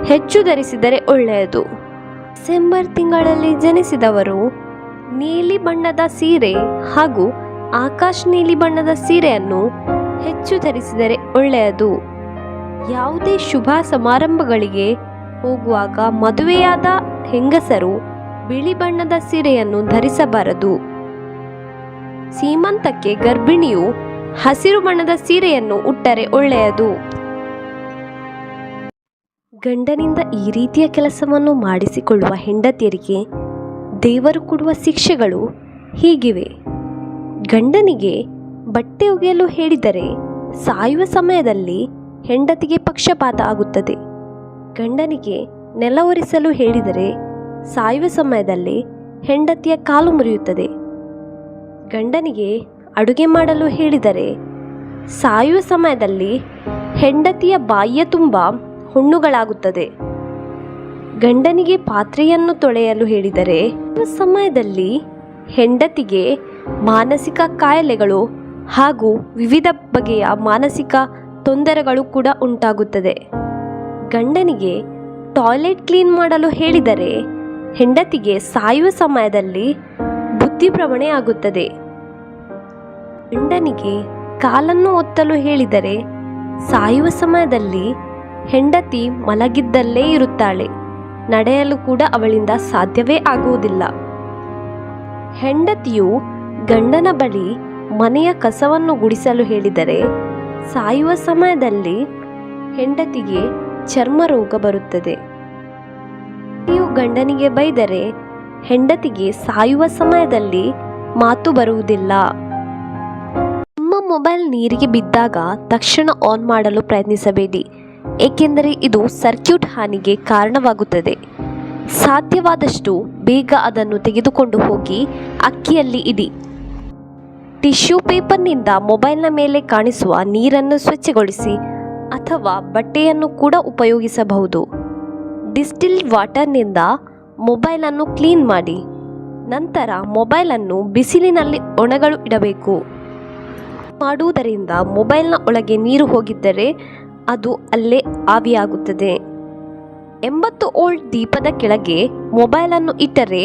ಹೆಚ್ಚು ಧರಿಸಿದರೆ ಒಳ್ಳೆಯದು. ಡಿಸೆಂಬರ್ ತಿಂಗಳಲ್ಲಿ ಜನಿಸಿದವರು ನೀಲಿ ಬಣ್ಣದ ಸೀರೆ ಹಾಗೂ ಆಕಾಶ ನೀಲಿ ಬಣ್ಣದ ಸೀರೆಯನ್ನು ಹೆಚ್ಚು ಧರಿಸಿದರೆ ಒಳ್ಳೆಯದು. ಯಾವುದೇ ಶುಭ ಸಮಾರಂಭಗಳಿಗೆ ಹೋಗುವಾಗ ಮದುವೆಯಾದ ಹೆಂಗಸರು ಬಿಳಿ ಬಣ್ಣದ ಸೀರೆಯನ್ನು ಧರಿಸಬಾರದು. ಸೀಮಂತಕ್ಕೆ ಗರ್ಭಿಣಿಯು ಹಸಿರು ಬಣ್ಣದ ಸೀರೆಯನ್ನು ಉಟ್ಟರೆ ಒಳ್ಳೆಯದು. ಗಂಡನಿಂದ ಈ ರೀತಿಯ ಕೆಲಸವನ್ನು ಮಾಡಿಸಿಕೊಳ್ಳುವ ಹೆಂಡತಿಯರಿಗೆ ದೇವರು ಕೊಡುವ ಶಿಕ್ಷೆಗಳು ಹೀಗಿವೆ. ಗಂಡನಿಗೆ ಬಟ್ಟೆ ಒಗೆಯಲು ಹೇಳಿದರೆ ಸಾಯುವ ಸಮಯದಲ್ಲಿ ಹೆಂಡತಿಗೆ ಪಕ್ಷಪಾತ ಆಗುತ್ತದೆ. ಗಂಡನಿಗೆ ನೆಲ ಒರೆಸಲು ಹೇಳಿದರೆ ಸಾಯುವ ಸಮಯದಲ್ಲಿ ಹೆಂಡತಿಯ ಕಾಲು ಮುರಿಯುತ್ತದೆ. ಗಂಡನಿಗೆ ಅಡುಗೆ ಮಾಡಲು ಹೇಳಿದರೆ ಸಾಯುವ ಸಮಯದಲ್ಲಿ ಹೆಂಡತಿಯ ಬಾಯಿಯ ತುಂಬ ಹುಣ್ಣುಗಳಾಗುತ್ತದೆ. ಗಂಡನಿಗೆ ಪಾತ್ರೆಯನ್ನು ತೊಳೆಯಲು ಹೇಳಿದರೆ ಆ ಸಮಯದಲ್ಲಿ ಹೆಂಡತಿಗೆ ಮಾನಸಿಕ ಕಾಯಿಲೆಗಳು ಹಾಗೂ ವಿವಿಧ ಬಗೆಯ ಮಾನಸಿಕ ತೊಂದರೆಗಳು ಕೂಡ ಉಂಟಾಗುತ್ತದೆ. ಗಂಡನಿಗೆ ಟಾಯ್ಲೆಟ್ ಕ್ಲೀನ್ ಮಾಡಲು ಹೇಳಿದರೆ ಹೆಂಡತಿಗೆ ಸಾಯುವ ಸಮಯದಲ್ಲಿ ಬುದ್ಧಿಭ್ರಮಣೆ ಆಗುತ್ತದೆ. ಗಂಡನಿಗೆ ಕಾಲನ್ನು ಒತ್ತಲು ಹೇಳಿದರೆ ಸಾಯುವ ಸಮಯದಲ್ಲಿ ಹೆಂಡತಿ ಮಲಗಿದ್ದಲ್ಲೇ ಇರುತ್ತಾಳೆ. ನಡೆಯಲು ಕೂಡ ಅವಳಿಂದ ಸಾಧ್ಯವೇ ಆಗುವುದಿಲ್ಲ. ಹೆಂಡತಿಯು ಗಂಡನ ಬಳಿ ಮನೆಯ ಕಸವನ್ನು ಗುಡಿಸಲು ಹೇಳಿದರೆ ಸಾಯುವ ಸಮಯದಲ್ಲಿ ಹೆಂಡತಿಗೆ ಚರ್ಮ ರೋಗ ಬರುತ್ತದೆ. ನೀವು ಗಂಡನಿಗೆ ಬೈದರೆ ಹೆಂಡತಿಗೆ ಸಾಯುವ ಸಮಯದಲ್ಲಿ ಮಾತು ಬರುವುದಿಲ್ಲ. ನಿಮ್ಮ ಮೊಬೈಲ್ ನೀರಿಗೆ ಬಿದ್ದಾಗ ತಕ್ಷಣ ಆನ್ ಮಾಡಲು ಪ್ರಯತ್ನಿಸಬೇಡಿ, ಏಕೆಂದರೆ ಇದು ಸರ್ಕ್ಯೂಟ್ ಹಾನಿಗೆ ಕಾರಣವಾಗುತ್ತದೆ. ಸಾಧ್ಯವಾದಷ್ಟು ಬೇಗ ಅದನ್ನು ತೆಗೆದುಕೊಂಡು ಹೋಗಿ ಅಕ್ಕಿಯಲ್ಲಿ ಇಡಿ. ಟಿಶ್ಯೂ ಪೇಪರ್ನಿಂದ ಮೊಬೈಲ್ನ ಮೇಲೆ ಕಾಣಿಸುವ ನೀರನ್ನು ಸ್ವಚ್ಛಗೊಳಿಸಿ ಅಥವಾ ಬಟ್ಟೆಯನ್ನು ಕೂಡ ಉಪಯೋಗಿಸಬಹುದು. ಡಿಸ್ಟಿಲ್ಡ್ ವಾಟರ್ನಿಂದ ಮೊಬೈಲನ್ನು ಕ್ಲೀನ್ ಮಾಡಿ. ನಂತರ ಮೊಬೈಲನ್ನು ಬಿಸಿಲಿನಲ್ಲಿ ಒಣಗಲು ಇಡಬೇಕು. ಮಾಡುವುದರಿಂದ ಮೊಬೈಲ್ನ ಒಳಗೆ ನೀರು ಹೋಗಿದ್ದರೆ ಅದು ಅಲ್ಲೇ ಆವಿಯಾಗುತ್ತದೆ. 80 ವೋಲ್ಟ್ ದೀಪದ ಕೆಳಗೆ ಮೊಬೈಲನ್ನು ಇಟ್ಟರೆ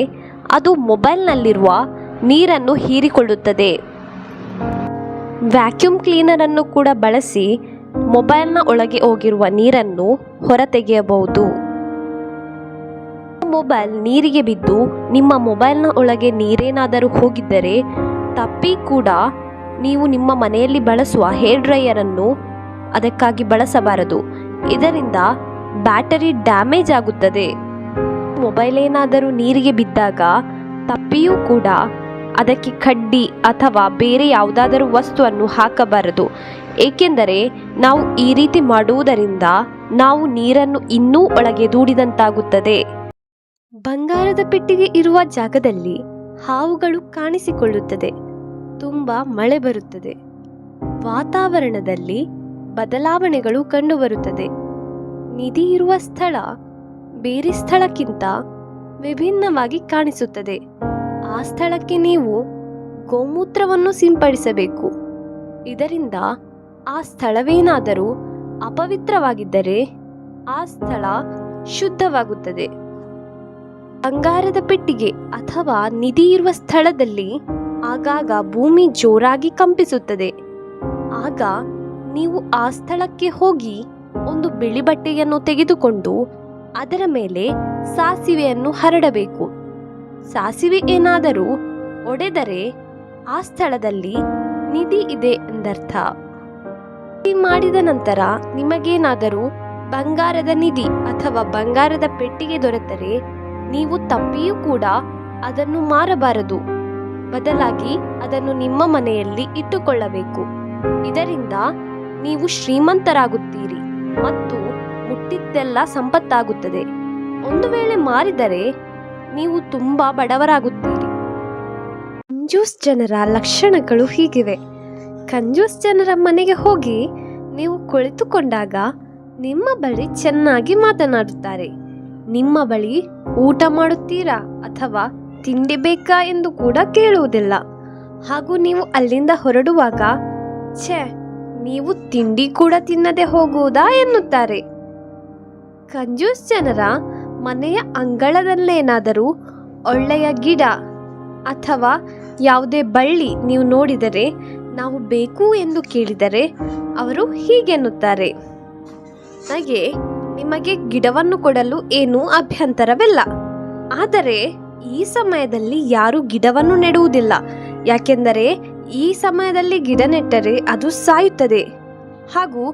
ಅದು ಮೊಬೈಲ್ನಲ್ಲಿರುವ ನೀರನ್ನು ಹೀರಿಕೊಳ್ಳುತ್ತದೆ. ವ್ಯಾಕ್ಯೂಮ್ ಕ್ಲೀನರನ್ನು ಕೂಡ ಬಳಸಿ ಮೊಬೈಲ್ನ ಒಳಗೆ ಹೋಗಿರುವ ನೀರನ್ನು ಹೊರತೆಗೆಯಬಹುದು. ಮೊಬೈಲ್ ನೀರಿಗೆ ಬಿದ್ದು ನಿಮ್ಮ ಮೊಬೈಲ್ನ ಒಳಗೆ ನೀರೇನಾದರೂ ಹೋಗಿದ್ದರೆ ತಪ್ಪಿ ಕೂಡ ನೀವು ನಿಮ್ಮ ಮನೆಯಲ್ಲಿ ಬಳಸುವ ಹೇರ್ ಡ್ರೈಯರನ್ನು ಅದಕ್ಕಾಗಿ ಬಳಸಬಾರದು. ಇದರಿಂದ ಬ್ಯಾಟರಿ ಡ್ಯಾಮೇಜ್ ಆಗುತ್ತದೆ. ಮೊಬೈಲ್ ಏನಾದರೂ ನೀರಿಗೆ ಬಿದ್ದಾಗ ತಪ್ಪಿಯೂ ಕೂಡ ಅದಕ್ಕೆ ಕಡ್ಡಿ ಅಥವಾ ಬೇರೆ ಯಾವುದಾದರೂ ವಸ್ತುವನ್ನು ಹಾಕಬಾರದು. ಏಕೆಂದರೆ ನಾವು ಈ ರೀತಿ ಮಾಡುವುದರಿಂದ ನಾವು ನೀರನ್ನು ಇನ್ನೂ ಒಳಗೆ ದೂಡಿದಂತಾಗುತ್ತದೆ. ಬಂಗಾರದ ಪೆಟ್ಟಿಗೆ ಇರುವ ಜಾಗದಲ್ಲಿ ಹಾವುಗಳು ಕಾಣಿಸಿಕೊಳ್ಳುತ್ತದೆ. ತುಂಬ ಮಳೆ ಬರುತ್ತದೆ. ವಾತಾವರಣದಲ್ಲಿ ಬದಲಾವಣೆಗಳು ಕಂಡುಬರುತ್ತದೆ. ನಿಧಿ ಇರುವ ಸ್ಥಳ ಬೇರೆ ಸ್ಥಳಕ್ಕಿಂತ ವಿಭಿನ್ನವಾಗಿ ಕಾಣಿಸುತ್ತದೆ. ಆ ಸ್ಥಳಕ್ಕೆ ನೀವು ಗೋಮೂತ್ರವನ್ನು ಸಿಂಪಡಿಸಬೇಕು. ಇದರಿಂದ ಆ ಸ್ಥಳವೇನಾದರೂ ಅಪವಿತ್ರವಾಗಿದ್ದರೆ ಆ ಸ್ಥಳ ಶುದ್ಧವಾಗುತ್ತದೆ. ಬಂಗಾರದ ಪೆಟ್ಟಿಗೆ ಅಥವಾ ನಿಧಿ ಇರುವ ಸ್ಥಳದಲ್ಲಿ ಆಗಾಗ ಭೂಮಿ ಜೋರಾಗಿ ಕಂಪಿಸುತ್ತದೆ. ಆಗ ನೀವು ಆ ಸ್ಥಳಕ್ಕೆ ಹೋಗಿ ಒಂದು ಬಿಳಿ ಬಟ್ಟೆಯನ್ನು ತೆಗೆದುಕೊಂಡು ಅದರ ಮೇಲೆ ಸಾಸಿವೆಯನ್ನು ಹರಡಬೇಕು. ಸಾಸಿವೆ ಏನಾದರೂ ಒಡೆದರೆ ಆ ಸ್ಥಳದಲ್ಲಿ ನಿಧಿ ಇದೆ ಎಂದರ್ಥ. ಮಾಡಿದ ನಂತರ ನಿಮಗೇನಾದರೂ ಬಂಗಾರದ ನಿಧಿ ಅಥವಾ ಬಂಗಾರದ ಪೆಟ್ಟಿಗೆ ದೊರೆತರೆ ನೀವು ತಪ್ಪಿಯೂ ಕೂಡ ಅದನ್ನು ಮಾರಬಾರದು. ಬದಲಾಗಿ ಅದನ್ನು ನಿಮ್ಮ ಮನೆಯಲ್ಲಿ ಇಟ್ಟುಕೊಳ್ಳಬೇಕು. ಇದರಿಂದ ನೀವು ಶ್ರೀಮಂತರಾಗುತ್ತೀರಿ ಮತ್ತು ಮುಟ್ಟಿದ್ದೆಲ್ಲ ಸಂಪತ್ತಾಗುತ್ತದೆ. ಒಂದು ವೇಳೆ ಮಾರಿದರೆ ನೀವು ತುಂಬಾ ಬಡವರಾಗುತ್ತೀರಿ. ಕಂಜೂಸ್ ಜನರ ಲಕ್ಷಣಗಳು ಹೀಗಿವೆ. ಕಂಜೂಸ್ ಜನರ ಮನೆಗೆ ಹೋಗಿ ನೀವು ಕುಳಿತುಕೊಂಡಾಗ ನಿಮ್ಮ ಬಳಿ ಚೆನ್ನಾಗಿ ಮಾತನಾಡುತ್ತಾರೆ. ನಿಮ್ಮ ಬಳಿ ಊಟ ಮಾಡುತ್ತೀರಾ ಅಥವಾ ತಿಂಡಿ ಬೇಕಾ ಎಂದು ಕೂಡ ಕೇಳುವುದಿಲ್ಲ. ಹಾಗೂ ನೀವು ಅಲ್ಲಿಂದ ಹೊರಡುವಾಗ ಛೇ, ನೀವು ತಿಂಡಿ ಕೂಡ ತಿನ್ನದೆ ಹೋಗುವುದಾ ಎನ್ನುತ್ತಾರೆ. ಕಂಜೂಸ್ ಜನರ ಮನೆಯ ಅಂಗಳದಲ್ಲೇನಾದರೂ ಒಳ್ಳೆಯ ಗಿಡ ಅಥವಾ ಯಾವುದೇ ಬಳ್ಳಿ ನೀವು ನೋಡಿದರೆ ನಾವು ಬೇಕು ಎಂದು ಕೇಳಿದರೆ ಅವರು ಹೀಗೆನ್ನುತ್ತಾರೆ, ನಿಮಗೆ ಗಿಡವನ್ನು ಕೊಡಲು ಏನೂ ಅಭ್ಯಂತರವಿಲ್ಲ. ಆದರೆ ಈ ಸಮಯದಲ್ಲಿ ಯಾರು ಗಿಡವನ್ನು ನೆಡುವುದಿಲ್ಲ. ಯಾಕೆಂದರೆ ಈ ಸಮಯದಲ್ಲಿ ಗಿಡ ನೆಟ್ಟರೆ ಅದು ಸಾಯುತ್ತದೆ. ಹಾಗೂ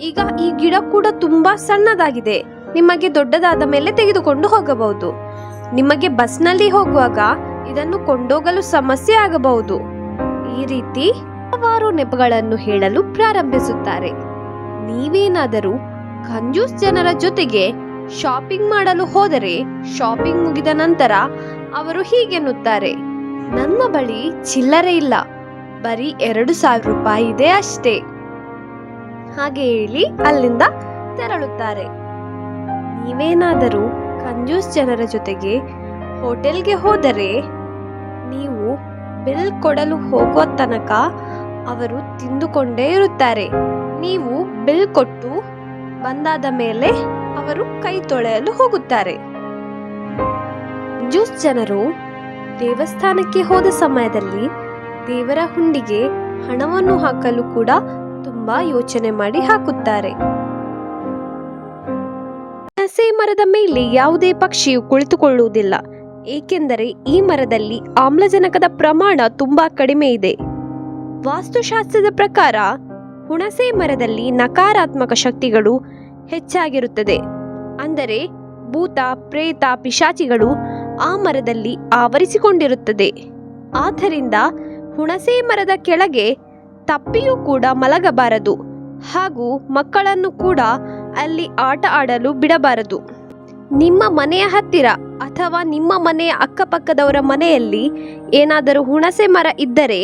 ಈಗ ಈ ಗಿಡ ಕೂಡ ತುಂಬಾ ಸಣ್ಣದಾಗಿದೆ. ನಿಮಗೆ ದೊಡ್ಡದಾದ ಮೇಲೆ ತೆಗೆದುಕೊಂಡು ಹೋಗಬಹುದು. ನಿಮಗೆ ಬಸ್ನಲ್ಲಿ ಹೋಗುವಾಗ ಇದನ್ನು ಕೊಂಡೋಗಲು ಸಮಸ್ಯೆ ಆಗಬಹುದು. ಈ ರೀತಿ ಹಲವಾರು ನೆಪಗಳನ್ನು ಹೇಳಲು ಪ್ರಾರಂಭಿಸುತ್ತಾರೆ. ನೀವೇನಾದರೂ ಕಂಜೂಸ್ ಜನರ ಜೊತೆಗೆ ಶಾಪಿಂಗ್ ಮಾಡಲು ಹೋದರೆ ಶಾಪಿಂಗ್ ಮುಗಿದ ನಂತರ ಅವರು ಹೀಗೆನ್ನುತ್ತಾರೆ, ನನ್ನ ಬಳಿ ಚಿಲ್ಲರೆ ಇಲ್ಲ, ಬರೀ 2,000 ರೂಪಾಯಿ ಇದೆ ಅಷ್ಟೇ. ಹಾಗೆ ಹೇಳಿ ಅಲ್ಲಿಂದ ತೆರಳುತ್ತಾರೆ. ನೀವೇನಾದರೂ ಕಂಜೂಸ್ ಜನರ ಜೊತೆಗೆ ಹೋಟೆಲ್ಗೆ ಹೋದರೆ ನೀವು ಬಿಲ್ ಕೊಡಲು ಹೋಗುವ ತನಕ ಅವರು ತಿಂದುಕೊಂಡೇ ಇರುತ್ತಾರೆ. ನೀವು ಬಿಲ್ ಕೊಟ್ಟು ಬಂದಾದ ಮೇಲೆ ಅವರು ಕೈ ತೊಳೆಯಲು ಹೋಗುತ್ತಾರೆ. ಕಂಜೂಸ್ ಜನರು ದೇವಸ್ಥಾನಕ್ಕೆ ಹೋದ ಸಮಯದಲ್ಲಿ ದೇವರ ಹುಂಡಿಗೆ ಹಣವನ್ನು ಹಾಕಲು ಕೂಡ ತುಂಬಾ ಯೋಚನೆ ಮಾಡಿ ಹಾಕುತ್ತಾರೆ. ಹುಣಸೆ ಮರದ ಮೇಲೆ ಯಾವುದೇ ಪಕ್ಷಿಯು ಕುಳಿತುಕೊಳ್ಳುವುದಿಲ್ಲ. ಏಕೆಂದರೆ ಈ ಮರದಲ್ಲಿ ಆಮ್ಲಜನಕದ ಪ್ರಮಾಣ ತುಂಬಾ ಕಡಿಮೆ ಇದೆ. ವಾಸ್ತುಶಾಸ್ತ್ರದ ಪ್ರಕಾರ ಹುಣಸೆ ಮರದಲ್ಲಿ ನಕಾರಾತ್ಮಕ ಶಕ್ತಿಗಳು ಹೆಚ್ಚಾಗಿರುತ್ತದೆ. ಅಂದರೆ ಭೂತ, ಪ್ರೇತ, ಪಿಶಾಚಿಗಳು ಆ ಮರದಲ್ಲಿ ಆವರಿಸಿಕೊಂಡಿರುತ್ತದೆ. ಆದ್ದರಿಂದ ಹುಣಸೆ ಮರದ ಕೆಳಗೆ ತಪ್ಪಿಯೂ ಕೂಡ ಮಲಗಬಾರದು. ಹಾಗೂ ಮಕ್ಕಳನ್ನು ಕೂಡ ಅಲ್ಲಿ ಆಟ ಆಡಲು ಬಿಡಬಾರದು. ನಿಮ್ಮ ಮನೆಯ ಹತ್ತಿರ ಅಥವಾ ನಿಮ್ಮ ಮನೆಯ ಅಕ್ಕಪಕ್ಕದವರ ಮನೆಯಲ್ಲಿ ಏನಾದರೂ ಹುಣಸೆ ಮರ ಇದ್ದರೆ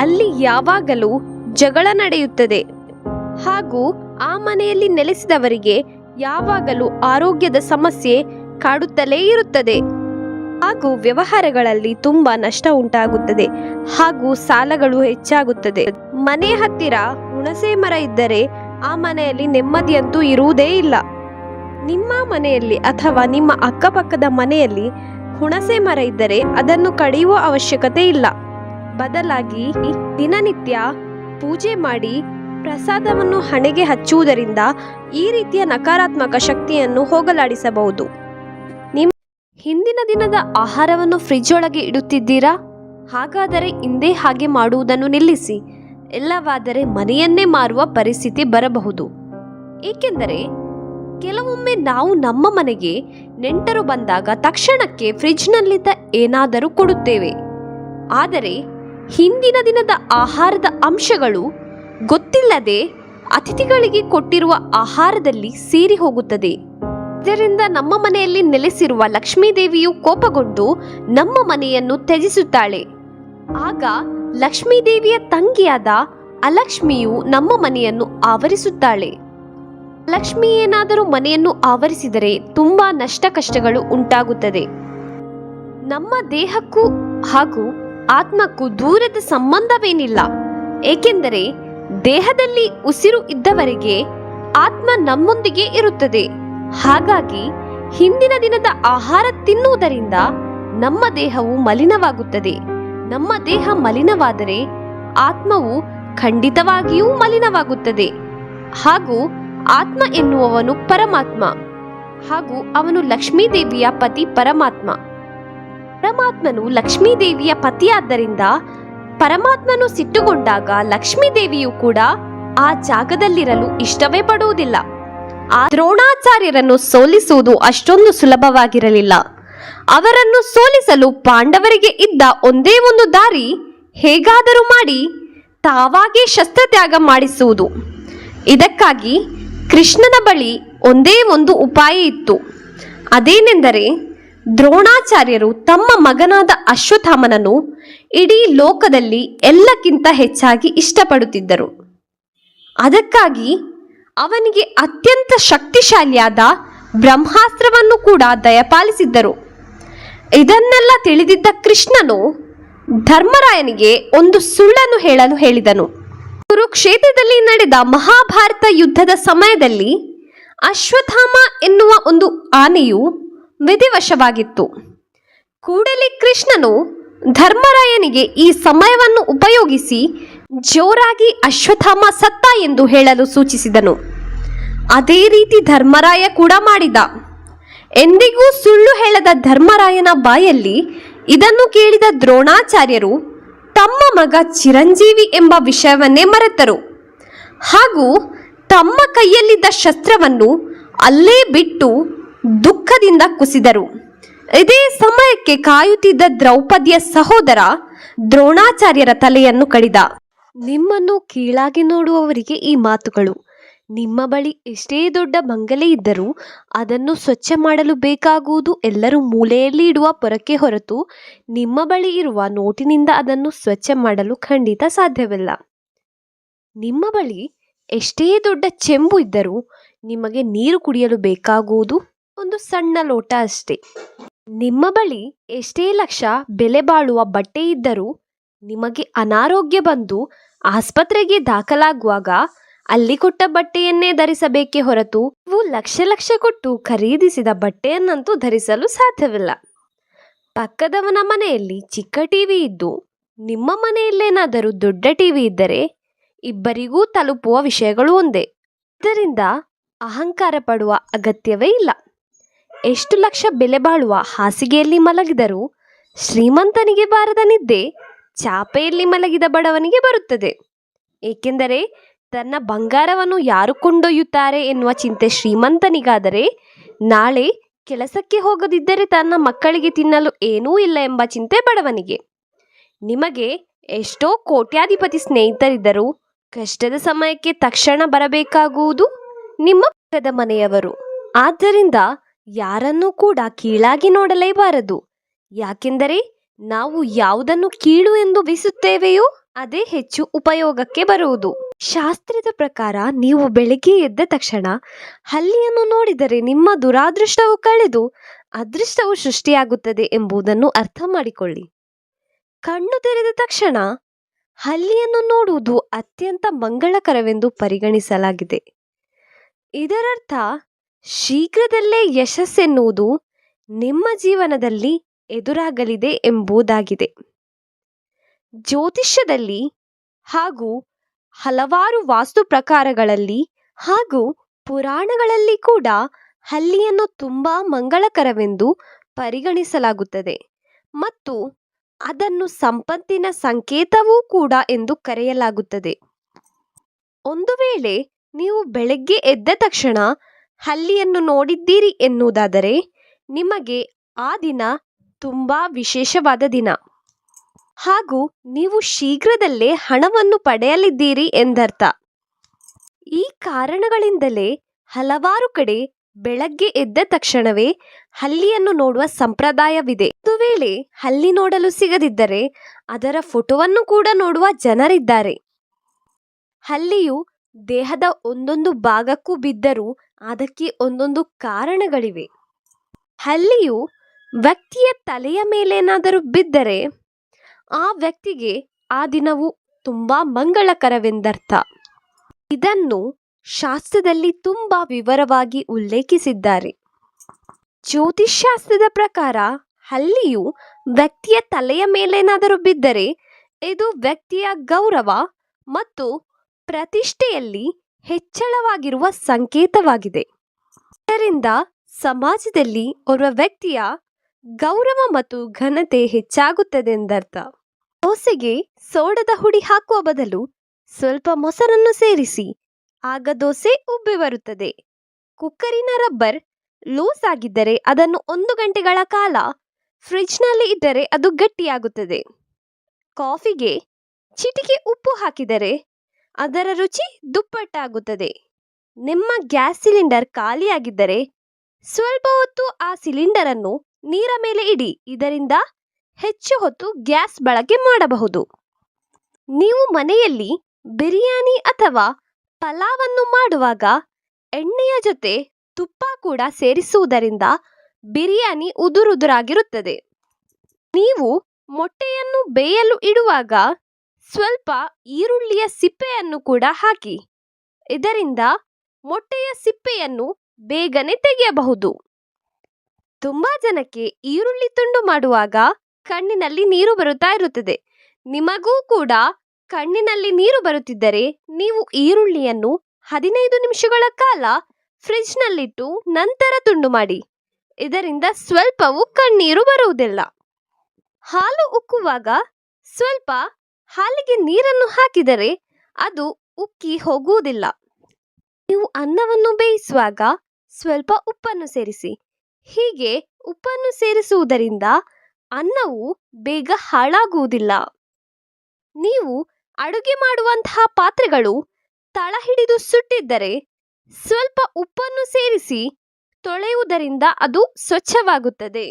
ಅಲ್ಲಿ ಯಾವಾಗಲೂ ಜಗಳ ನಡೆಯುತ್ತದೆ. ಹಾಗೂ ಆ ಮನೆಯಲ್ಲಿ ನೆಲೆಸಿದವರಿಗೆ ಯಾವಾಗಲೂ ಆರೋಗ್ಯದ ಸಮಸ್ಯೆ ಕಾಡುತ್ತಲೇ ಇರುತ್ತದೆ. ಹಾಗೂ ವ್ಯವಹಾರಗಳಲ್ಲಿ ತುಂಬಾ ನಷ್ಟ ಉಂಟಾಗುತ್ತದೆ. ಹಾಗೂ ಸಾಲಗಳು ಹೆಚ್ಚಾಗುತ್ತದೆ. ಮನೆ ಹತ್ತಿರ ಹುಣಸೆ ಮರ ಇದ್ದರೆ ಆ ಮನೆಯಲ್ಲಿ ನೆಮ್ಮದಿಯಂತೂ ಇರುವುದೇ ಇಲ್ಲ. ನಿಮ್ಮ ಮನೆಯಲ್ಲಿ ಅಥವಾ ನಿಮ್ಮ ಅಕ್ಕಪಕ್ಕದ ಮನೆಯಲ್ಲಿ ಹುಣಸೆ ಮರ ಇದ್ದರೆ ಅದನ್ನು ಕಡಿಯುವ ಅವಶ್ಯಕತೆ ಇಲ್ಲ. ಬದಲಾಗಿ ದಿನನಿತ್ಯ ಪೂಜೆ ಮಾಡಿ ಪ್ರಸಾದವನ್ನು ಹಣೆಗೆ ಹಚ್ಚುವುದರಿಂದ ಈ ರೀತಿಯ ನಕಾರಾತ್ಮಕ ಶಕ್ತಿಯನ್ನು ಹೋಗಲಾಡಿಸಬಹುದು. ನಿಮ್ಮ ಹಿಂದಿನ ದಿನದ ಆಹಾರವನ್ನು ಫ್ರಿಜ್ ಒಳಗೆ ಇಡುತ್ತಿದ್ದೀರಾ? ಹಾಗಾದರೆ ಇಂದೇ ಹಾಗೆ ಮಾಡುವುದನ್ನು ನಿಲ್ಲಿಸಿ. ಇಲ್ಲವಾದರೆ ಮನೆಯನ್ನೇ ಮಾರುವ ಪರಿಸ್ಥಿತಿ ಬರಬಹುದು. ಏಕೆಂದರೆ ಕೆಲವೊಮ್ಮೆ ನಾವು ನಮ್ಮ ಮನೆಗೆ ನೆಂಟರು ಬಂದಾಗ ತಕ್ಷಣಕ್ಕೆ ಫ್ರಿಜ್ನಲ್ಲಿದ್ದ ಏನಾದರೂ ಕೊಡುತ್ತೇವೆ. ಆದರೆ ಹಿಂದಿನ ದಿನದ ಆಹಾರದ ಅಂಶಗಳು ಗೊತ್ತಿಲ್ಲದೆ ಅತಿಥಿಗಳಿಗೆ ಕೊಟ್ಟಿರುವ ಆಹಾರದಲ್ಲಿ ಸೇರಿ ಹೋಗುತ್ತದೆ. ಇದರಿಂದ ನಮ್ಮ ಮನೆಯಲ್ಲಿ ನೆಲೆಸಿರುವ ಲಕ್ಷ್ಮೀ ದೇವಿಯು ಕೋಪಗೊಂಡು ನಮ್ಮ ಮನೆಯನ್ನು ತ್ಯಜಿಸುತ್ತಾಳೆ. ಆಗ ಲಕ್ಷ್ಮೀ ದೇವಿಯ ತಂಗಿಯಾದ ಅಲಕ್ಷ್ಮಿಯು ನಮ್ಮ ಮನೆಯನ್ನು ಆವರಿಸುತ್ತಾಳೆ. ಲಕ್ಷ್ಮಿ ಏನಾದರೂ ಮನೆಯನ್ನು ಆವರಿಸಿದರೆ ತುಂಬಾ ನಷ್ಟ ಕಷ್ಟಗಳು ಉಂಟಾಗುತ್ತದೆ. ನಮ್ಮ ದೇಹಕ್ಕೂ ಹಾಗೂ ಆತ್ಮಕ್ಕೂ ದೂರದ ಸಂಬಂಧವೇನಿಲ್ಲ. ಏಕೆಂದರೆ ದೇಹದಲ್ಲಿ ಉಸಿರು ಇದ್ದವರೆಗೆ ಆತ್ಮ ನಮ್ಮೊಂದಿಗೆ ಇರುತ್ತದೆ. ಹಾಗಾಗಿ ಹಿಂದಿನ ದಿನದ ಆಹಾರ ತಿನ್ನುವುದರಿಂದ ನಮ್ಮ ದೇಹವು ಮಲಿನವಾಗುತ್ತದೆ. ನಮ್ಮ ದೇಹ ಮಲಿನವಾದರೆ ಆತ್ಮವು ಖಂಡಿತವಾಗಿಯೂ ಮಲಿನವಾಗುತ್ತದೆ. ಹಾಗೂ ಆತ್ಮ ಎನ್ನುವವನು ಪರಮಾತ್ಮ, ಹಾಗೂ ಅವನು ಲಕ್ಷ್ಮೀದೇವಿಯ ಪತಿ ಪರಮಾತ್ಮ. ಪರಮಾತ್ಮನು ಲಕ್ಷ್ಮೀದೇವಿಯ ಪತಿಯಾದ್ದರಿಂದ ಪರಮಾತ್ಮನು ಸಿಟ್ಟುಗೊಂಡಾಗ ಲಕ್ಷ್ಮೀದೇವಿಯು ಕೂಡ ಆ ಜಾಗದಲ್ಲಿರಲು ಇಷ್ಟವೇ ಪಡುವುದಿಲ್ಲ. ಆ ದ್ರೋಣಾಚಾರ್ಯರನ್ನು ಸೋಲಿಸುವುದು ಅಷ್ಟೊಂದು ಸುಲಭವಾಗಿರಲಿಲ್ಲ. ಅವರನ್ನು ಸೋಲಿಸಲು ಪಾಂಡವರಿಗೆ ಇದ್ದ ಒಂದೇ ಒಂದು ದಾರಿ ಹೇಗಾದರೂ ಮಾಡಿ ತಾವಾಗೇ ಶಸ್ತ್ರತ್ಯಾಗ ಮಾಡಿಸುವುದು. ಇದಕ್ಕಾಗಿ ಕೃಷ್ಣನ ಬಳಿ ಒಂದೇ ಒಂದು ಉಪಾಯ ಇತ್ತು. ಅದೇನೆಂದರೆ ದ್ರೋಣಾಚಾರ್ಯರು ತಮ್ಮ ಮಗನಾದ ಅಶ್ವತ್ಥಾಮನನ್ನು ಇಡೀ ಲೋಕದಲ್ಲಿ ಎಲ್ಲಕ್ಕಿಂತ ಹೆಚ್ಚಾಗಿ ಇಷ್ಟಪಡುತ್ತಿದ್ದರು. ಅದಕ್ಕಾಗಿ ಅವನಿಗೆ ಅತ್ಯಂತ ಶಕ್ತಿಶಾಲಿಯಾದ ಬ್ರಹ್ಮಾಸ್ತ್ರವನ್ನು ಕೂಡ ದಯಪಾಲಿಸಿದ್ದರು. ಇದನ್ನೆಲ್ಲ ತಿಳಿದಿದ್ದ ಕೃಷ್ಣನು ಧರ್ಮರಾಯನಿಗೆ ಒಂದು ಸುಳ್ಳನ್ನು ಹೇಳಲು ಹೇಳಿದನು. ಕುರುಕ್ಷೇತ್ರದಲ್ಲಿ ನಡೆದ ಮಹಾಭಾರತ ಯುದ್ಧದ ಸಮಯದಲ್ಲಿ ಅಶ್ವತ್ಥಾಮ ಎನ್ನುವ ಒಂದು ಆನೆಯು ವಿಧಿವಶವಾಗಿತ್ತು. ಕೂಡಲೇ ಕೃಷ್ಣನು ಧರ್ಮರಾಯನಿಗೆ ಈ ಸಮಯವನ್ನು ಉಪಯೋಗಿಸಿ ಜೋರಾಗಿ ಅಶ್ವತ್ಥಾಮ ಸತ್ತ ಎಂದು ಹೇಳಲು ಸೂಚಿಸಿದನು. ಅದೇ ರೀತಿ ಧರ್ಮರಾಯ ಕೂಡ ಮಾಡಿದ. ಎಂದಿಗೂ ಸುಳ್ಳು ಹೇಳದ ಧರ್ಮರಾಯನ ಬಾಯಲ್ಲಿ ಇದನ್ನು ಕೇಳಿದ ದ್ರೋಣಾಚಾರ್ಯರು ತಮ್ಮ ಮಗ ಚಿರಂಜೀವಿ ಎಂಬ ವಿಷಯವನ್ನೇ ಮರೆತರು. ಹಾಗೂ ತಮ್ಮ ಕೈಯಲ್ಲಿದ್ದ ಶಸ್ತ್ರವನ್ನು ಅಲ್ಲೇ ಬಿಟ್ಟು ದುಃಖದಿಂದ ಕುಸಿದರು. ಇದೇ ಸಮಯಕ್ಕೆ ಕಾಯುತ್ತಿದ್ದ ದ್ರೌಪದಿಯ ಸಹೋದರ ದ್ರೋಣಾಚಾರ್ಯರ ತಲೆಯನ್ನು ಕಡಿದ. ನಿಮ್ಮನ್ನು ಕೀಳಾಗಿ ನೋಡುವವರಿಗೆ ಈ ಮಾತುಗಳು: ನಿಮ್ಮ ಬಳಿ ಎಷ್ಟೇ ದೊಡ್ಡ ಬಂಗಲೆ ಇದ್ದರೂ ಅದನ್ನು ಸ್ವಚ್ಛ ಮಾಡಲು ಬೇಕಾಗುವುದು ಎಲ್ಲರೂ ಮೂಲೆಯಲ್ಲಿ ಇಡುವ ಪೊರಕೆ ಹೊರತು ನಿಮ್ಮ ಬಳಿ ಇರುವ ನೋಟಿನಿಂದ ಅದನ್ನು ಸ್ವಚ್ಛ ಮಾಡಲು ಖಂಡಿತ ಸಾಧ್ಯವಿಲ್ಲ. ನಿಮ್ಮ ಬಳಿ ಎಷ್ಟೇ ದೊಡ್ಡ ಚೆಂಬು ಇದ್ದರೂ ನಿಮಗೆ ನೀರು ಕುಡಿಯಲು ಬೇಕಾಗುವುದು ಒಂದು ಸಣ್ಣ ಲೋಟ ಅಷ್ಟೇ. ನಿಮ್ಮ ಬಳಿ ಎಷ್ಟೇ ಲಕ್ಷ ಬೆಲೆ ಬಾಳುವ ಬಟ್ಟೆ ಇದ್ದರೂ ನಿಮಗೆ ಅನಾರೋಗ್ಯ ಬಂದು ಆಸ್ಪತ್ರೆಗೆ ದಾಖಲಾಗುವಾಗ ಅಲ್ಲಿ ಕೊಟ್ಟ ಬಟ್ಟೆಯನ್ನೇ ಧರಿಸಬೇಕೇ ಹೊರತು ನೀವು ಲಕ್ಷ ಕೊಟ್ಟು ಖರೀದಿಸಿದ ಬಟ್ಟೆಯನ್ನಂತೂ ಧರಿಸಲು ಸಾಧ್ಯವಿಲ್ಲ. ಪಕ್ಕದವನ ಮನೆಯಲ್ಲಿ ಚಿಕ್ಕ ಟಿವಿ ಇದ್ದು ನಿಮ್ಮ ಮನೆಯಲ್ಲೇನಾದರೂ ದೊಡ್ಡ ಟಿವಿ ಇದ್ದರೆ ಇಬ್ಬರಿಗೂ ತಲುಪುವ ವಿಷಯಗಳು ಒಂದೇ. ಇದರಿಂದ ಅಹಂಕಾರ ಪಡುವ ಅಗತ್ಯವೇ ಇಲ್ಲ. ಎಷ್ಟು ಲಕ್ಷ ಬೆಲೆ ಬಾಳುವ ಹಾಸಿಗೆಯಲ್ಲಿ ಮಲಗಿದರೂ ಶ್ರೀಮಂತನಿಗೆ ಬಾರದ ನಿದ್ದೆ ಚಾಪೆಯಲ್ಲಿ ಮಲಗಿದ ಬಡವನಿಗೆ ಬರುತ್ತದೆ. ಏಕೆಂದರೆ ತನ್ನ ಬಂಗಾರವನ್ನು ಯಾರು ಕೊಂಡೊಯ್ಯುತ್ತಾರೆ ಎನ್ನುವ ಚಿಂತೆ ಶ್ರೀಮಂತನಿಗಾದರೆ, ನಾಳೆ ಕೆಲಸಕ್ಕೆ ಹೋಗದಿದ್ದರೆ ತನ್ನ ಮಕ್ಕಳಿಗೆ ತಿನ್ನಲು ಏನೂ ಇಲ್ಲ ಎಂಬ ಚಿಂತೆ ಬಡವನಿಗೆ. ನಿಮಗೆ ಎಷ್ಟೋ ಕೋಟ್ಯಾಧಿಪತಿ ಸ್ನೇಹಿತರಿದ್ದರೂ ಕಷ್ಟದ ಸಮಯಕ್ಕೆ ತಕ್ಷಣ ಬರಬೇಕಾಗುವುದು ನಿಮ್ಮ ಪಕ್ಕದ ಮನೆಯವರು. ಆದ್ದರಿಂದ ಯಾರನ್ನೂ ಕೂಡ ಕೀಳಾಗಿ ನೋಡಲೇಬಾರದು. ಯಾಕೆಂದರೆ ನಾವು ಯಾವುದನ್ನು ಕೀಳು ಎಂದು ಭಾವಿಸುತ್ತೇವೆಯೋ ಅದೇ ಹೆಚ್ಚು ಉಪಯೋಗಕ್ಕೆ ಬರುವುದು. ಶಾಸ್ತ್ರದ ಪ್ರಕಾರ ನೀವು ಬೆಳಗ್ಗೆ ಎದ್ದ ತಕ್ಷಣ ಹಲ್ಲಿಯನ್ನು ನೋಡಿದರೆ ನಿಮ್ಮ ದುರಾದೃಷ್ಟವು ಕಳೆದು ಅದೃಷ್ಟವು ಸೃಷ್ಟಿಯಾಗುತ್ತದೆ ಎಂಬುದನ್ನು ಅರ್ಥ ಮಾಡಿಕೊಳ್ಳಿ. ಕಣ್ಣು ತೆರೆದ ತಕ್ಷಣ ಹಲ್ಲಿಯನ್ನು ನೋಡುವುದು ಅತ್ಯಂತ ಮಂಗಳಕರವೆಂದು ಪರಿಗಣಿಸಲಾಗಿದೆ. ಇದರರ್ಥ ಶೀಘ್ರದಲ್ಲೇ ಯಶಸ್ಸೆನ್ನುವುದು ನಿಮ್ಮ ಜೀವನದಲ್ಲಿ ಎದುರಾಗಲಿದೆ ಎಂಬುದಾಗಿದೆ. ಜ್ಯೋತಿಷ್ಯದಲ್ಲಿ ಹಾಗೂ ಹಲವಾರು ವಾಸ್ತು ಪ್ರಕಾರಗಳಲ್ಲಿ ಹಾಗೂ ಪುರಾಣಗಳಲ್ಲಿ ಕೂಡ ಹಲ್ಲಿಯನ್ನು ತುಂಬಾ ಮಂಗಳಕರವೆಂದು ಪರಿಗಣಿಸಲಾಗುತ್ತದೆ ಮತ್ತು ಅದನ್ನು ಸಂಪತ್ತಿನ ಸಂಕೇತವೂ ಕೂಡ ಎಂದು ಕರೆಯಲಾಗುತ್ತದೆ. ಒಂದು ವೇಳೆ ನೀವು ಬೆಳಗ್ಗೆ ಎದ್ದ ತಕ್ಷಣ ಹಲ್ಲಿಯನ್ನು ನೋಡಿದ್ದೀರಿ ಎನ್ನುವುದಾದರೆ ನಿಮಗೆ ಆ ದಿನ ತುಂಬಾ ವಿಶೇಷವಾದ ದಿನ ಹಾಗೂ ನೀವು ಶೀಘ್ರದಲ್ಲೇ ಹಣವನ್ನು ಪಡೆಯಲಿದ್ದೀರಿ ಎಂದರ್ಥ. ಈ ಕಾರಣಗಳಿಂದಲೇ ಹಲವಾರು ಕಡೆ ಬೆಳಗ್ಗೆ ಎದ್ದ ತಕ್ಷಣವೇ ಹಲ್ಲಿಯನ್ನು ನೋಡುವ ಸಂಪ್ರದಾಯವಿದೆ. ಒಂದು ವೇಳೆ ಹಲ್ಲಿ ನೋಡಲು ಸಿಗದಿದ್ದರೆ ಅದರ ಫೋಟೋವನ್ನು ಕೂಡ ನೋಡುವ ಜನರಿದ್ದಾರೆ. ಹಲ್ಲಿಯು ದೇಹದ ಒಂದೊಂದು ಭಾಗಕ್ಕೂ ಬಿದ್ದರೂ ಅದಕ್ಕೆ ಒಂದೊಂದು ಕಾರಣಗಳಿವೆ. ಹಲ್ಲಿಯು ವ್ಯಕ್ತಿಯ ತಲೆಯ ಮೇಲೇನಾದರೂ ಬಿದ್ದರೆ ಆ ವ್ಯಕ್ತಿಗೆ ಆ ದಿನವು ತುಂಬಾ ಮಂಗಳಕರವೆಂದರ್ಥ. ಇದನ್ನು ಶಾಸ್ತ್ರದಲ್ಲಿ ತುಂಬಾ ವಿವರವಾಗಿ ಉಲ್ಲೇಖಿಸಿದ್ದಾರೆ. ಜ್ಯೋತಿಷ್ಶಾಸ್ತ್ರದ ಪ್ರಕಾರ ಹಲ್ಲಿಯು ವ್ಯಕ್ತಿಯ ತಲೆಯ ಮೇಲೇನಾದರೂ ಬಿದ್ದರೆ ಇದು ವ್ಯಕ್ತಿಯ ಗೌರವ ಮತ್ತು ಪ್ರತಿಷ್ಠೆಯಲ್ಲಿ ಹೆಚ್ಚಳವಾಗಿರುವ ಸಂಕೇತವಾಗಿದೆ. ಇದರಿಂದ ಸಮಾಜದಲ್ಲಿ ಓರ್ವ ವ್ಯಕ್ತಿಯ ಗೌರವ ಮತ್ತು ಘನತೆ ಹೆಚ್ಚಾಗುತ್ತದೆಂದರ್ಥ. ದೋಸೆಗೆ ಸೋಡದ ಹುಡಿ ಹಾಕುವ ಬದಲು ಸ್ವಲ್ಪ ಮೊಸರನ್ನು ಸೇರಿಸಿ, ಆಗ ದೋಸೆ ಉಬ್ಬಿ ಬರುತ್ತದೆ. ಕುಕ್ಕರಿನ ರಬ್ಬರ್ ಲೂಸ್ ಆಗಿದ್ದರೆ ಅದನ್ನು 1 ಗಂಟೆಗಳ ಕಾಲ ಫ್ರಿಡ್ಜ್ನಲ್ಲಿ ಇಟ್ಟರೆ ಅದು ಗಟ್ಟಿಯಾಗುತ್ತದೆ. ಕಾಫಿಗೆ ಚಿಟಿಕೆ ಉಪ್ಪು ಹಾಕಿದರೆ ಅದರ ರುಚಿ ದುಪ್ಪಟ್ಟಾಗುತ್ತದೆ. ನಿಮ್ಮ ಗ್ಯಾಸ್ ಸಿಲಿಂಡರ್ ಖಾಲಿಯಾಗಿದ್ದರೆ ಸ್ವಲ್ಪ ಹೊತ್ತು ಆ ಸಿಲಿಂಡರನ್ನು ನೀರ ಮೇಲೆ ಇಡಿ. ಇದರಿಂದ ಹೆಚ್ಚು ಹೊತ್ತು ಗ್ಯಾಸ್ ಬಳಕೆ ಮಾಡಬಹುದು. ನೀವು ಮನೆಯಲ್ಲಿ ಬಿರಿಯಾನಿ ಅಥವಾ ಪಲಾವನ್ನು ಮಾಡುವಾಗ ಎಣ್ಣೆಯ ಜೊತೆ ತುಪ್ಪ ಕೂಡ ಸೇರಿಸುವುದರಿಂದ ಬಿರಿಯಾನಿ ಉದುರುದುರಾಗಿರುತ್ತದೆ. ನೀವು ಮೊಟ್ಟೆಯನ್ನು ಬೇಯಲು ಇಡುವಾಗ ಸ್ವಲ್ಪ ಈರುಳ್ಳಿಯ ಸಿಪ್ಪೆಯನ್ನು ಕೂಡ ಹಾಕಿ. ಇದರಿಂದ ಮೊಟ್ಟೆಯ ಸಿಪ್ಪೆಯನ್ನು ಬೇಗನೆ ತೆಗೆಯಬಹುದು. ತುಂಬಾ ಜನಕ್ಕೆ ಈರುಳ್ಳಿ ತುಂಡು ಮಾಡುವಾಗ ಕಣ್ಣಿನಲ್ಲಿ ನೀರು ಬರುತ್ತಾ ಇರುತ್ತದೆ. ನಿಮಗೂ ಕೂಡ ಕಣ್ಣಿನಲ್ಲಿ ನೀರು ಬರುತ್ತಿದ್ದರೆ ನೀವು ಈರುಳ್ಳಿಯನ್ನು 15 ನಿಮಿಷಗಳ ಕಾಲ ಫ್ರಿಡ್ಜ್ನಲ್ಲಿಟ್ಟು ನಂತರ ತುಂಡು ಮಾಡಿ. ಇದರಿಂದ ಸ್ವಲ್ಪವೂ ಕಣ್ಣೀರು ಬರುವುದಿಲ್ಲ. ಹಾಲು ಉಕ್ಕುವಾಗ ಸ್ವಲ್ಪ ಹಾಲಿಗೆ ನೀರನ್ನು ಹಾಕಿದರೆ ಅದು ಉಕ್ಕಿ ಹೋಗುವುದಿಲ್ಲ. ನೀವು ಅನ್ನವನ್ನು ಬೇಯಿಸುವಾಗ ಸ್ವಲ್ಪ ಉಪ್ಪನ್ನು ಸೇರಿಸಿ. ಹೀಗೆ ಉಪ್ಪನ್ನು ಸೇರಿಸುವುದರಿಂದ ಅನ್ನವು ಬೇಗ ಹಾಳಾಗುವುದಿಲ್ಲ. ನೀವು ಅಡುಗೆ ಮಾಡುವಂತಹ ಪಾತ್ರೆಗಳು ತಳ ಹಿಡಿದು ಸುಟ್ಟಿದ್ದರೆ ಸ್ವಲ್ಪ ಉಪ್ಪನ್ನು ಸೇರಿಸಿ ತೊಳೆಯುವುದರಿಂದ ಅದು ಸ್ವಚ್ಛವಾಗುತ್ತದೆ.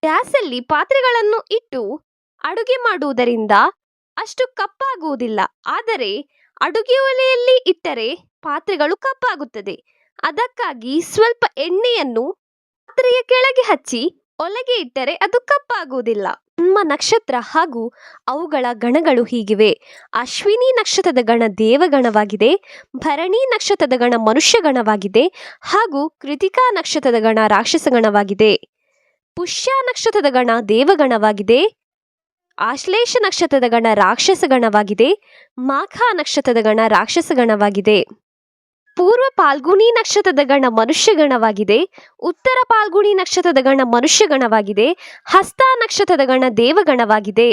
ಗ್ಯಾಸಲ್ಲಿ ಪಾತ್ರೆಗಳನ್ನು ಇಟ್ಟು ಅಡುಗೆ ಮಾಡುವುದರಿಂದ ಅಷ್ಟು ಕಪ್ಪಾಗುವುದಿಲ್ಲ. ಆದರೆ ಅಡುಗೆ ಒಲೆಯಲ್ಲಿ ಇಟ್ಟರೆ ಪಾತ್ರೆಗಳು ಕಪ್ಪಾಗುತ್ತದೆ. ಅದಕ್ಕಾಗಿ ಸ್ವಲ್ಪ ಎಣ್ಣೆಯನ್ನು ಪಾತ್ರೆಯ ಕೆಳಗೆ ಹಚ್ಚಿ ಒಲೆಗೆ ಇಟ್ಟರೆ ಅದು ಕಪ್ಪಾಗುವುದಿಲ್ಲ. ನಿಮ್ಮ ನಕ್ಷತ್ರ ಹಾಗೂ ಅವುಗಳ ಗಣಗಳು ಹೀಗಿವೆ. ಅಶ್ವಿನಿ ನಕ್ಷತ್ರದ ಗಣ ದೇವಗಣವಾಗಿದೆ, ಭರಣಿ ನಕ್ಷತ್ರದ ಗಣ ಮನುಷ್ಯ ಗಣವಾಗಿದೆ ಹಾಗೂ ಕೃತಿಕಾ ನಕ್ಷತ್ರದ ಗಣ ರಾಕ್ಷಸ ಗಣವಾಗಿದೆ. ಪುಷ್ಯ ನಕ್ಷತ್ರದ ಗಣ ದೇವಗಣವಾಗಿದೆ, ಆಶ್ಲೇಷ ನಕ್ಷತ್ರದ ಗಣ ರಾಕ್ಷಸ ಗಣವಾಗಿದೆ, ಮಾಘ ನಕ್ಷತ್ರದ ಗಣ ರಾಕ್ಷಸ ಗಣವಾಗಿದೆ. ಪೂರ್ವ ಪಾಲ್ಗುಣಿ ನಕ್ಷತ್ರದ ಗಣ ಮನುಷ್ಯ ಗಣವಾಗಿದೆ, ಉತ್ತರ ಪಾಲ್ಗುಣಿ ನಕ್ಷತ್ರದ ಗಣ ಮನುಷ್ಯ ಗಣವಾಗಿದೆ, ಹಸ್ತ ನಕ್ಷತ್ರದ ಗಣ ದೇವಗಣವಾಗಿದೆ,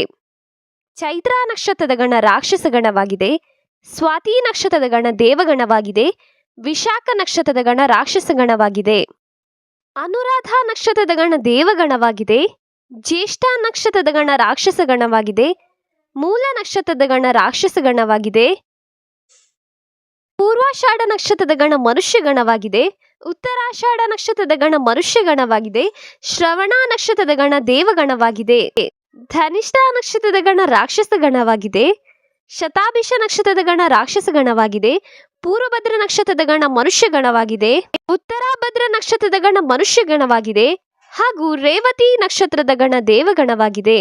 ಚೈತ್ರ ನಕ್ಷತ್ರದ ಗಣ ರಾಕ್ಷಸ ಗಣವಾಗಿದೆ, ಸ್ವಾತಿ ನಕ್ಷತ್ರದ ಗಣ ದೇವಗಣವಾಗಿದೆ, ವಿಶಾಖ ನಕ್ಷತ್ರದ ಗಣ ರಾಕ್ಷಸ ಗಣವಾಗಿದೆ, ಅನುರಾಧ ನಕ್ಷತ್ರದ ಗಣ ದೇವಗಣವಾಗಿದೆ, ಜ್ಯೇಷ್ಠ ನಕ್ಷತ್ರದ ಗಣ ರಾಕ್ಷಸ ಗಣವಾಗಿದೆ, ಮೂಲ ನಕ್ಷತ್ರದ ಗಣ ರಾಕ್ಷಸ ಗಣವಾಗಿದೆ, ಪೂರ್ವಾಷಾಢ ನಕ್ಷತ್ರದ ಗಣ ಮನುಷ್ಯ ಗಣವಾಗಿದೆ, ಉತ್ತರಾಷಾಢ ನಕ್ಷತ್ರದ ಗಣ ಮನುಷ್ಯ ಗಣವಾಗಿದೆ, ಶ್ರವಣ ನಕ್ಷತ್ರದ ಗಣ ದೇವಗಣವಾಗಿದೆ, ಧನಿಷ್ಠ ನಕ್ಷತ್ರದ ಗಣ ರಾಕ್ಷಸ ಗಣವಾಗಿದೆ, ಶತಾಭಿಷ ನಕ್ಷತ್ರದ ಗಣ ರಾಕ್ಷಸ ಗಣವಾಗಿದೆ, ಪೂರ್ವಭದ್ರ ನಕ್ಷತ್ರದ ಗಣ ಮನುಷ್ಯ ಗಣವಾಗಿದೆ, ಉತ್ತರಾಭದ್ರ ನಕ್ಷತ್ರದ ಗಣ ಮನುಷ್ಯ ಗಣವಾಗಿದೆ ಹಾಗೂ ರೇವತಿ ನಕ್ಷತ್ರದ ಗಣ ದೇವಗಣವಾಗಿದೆ.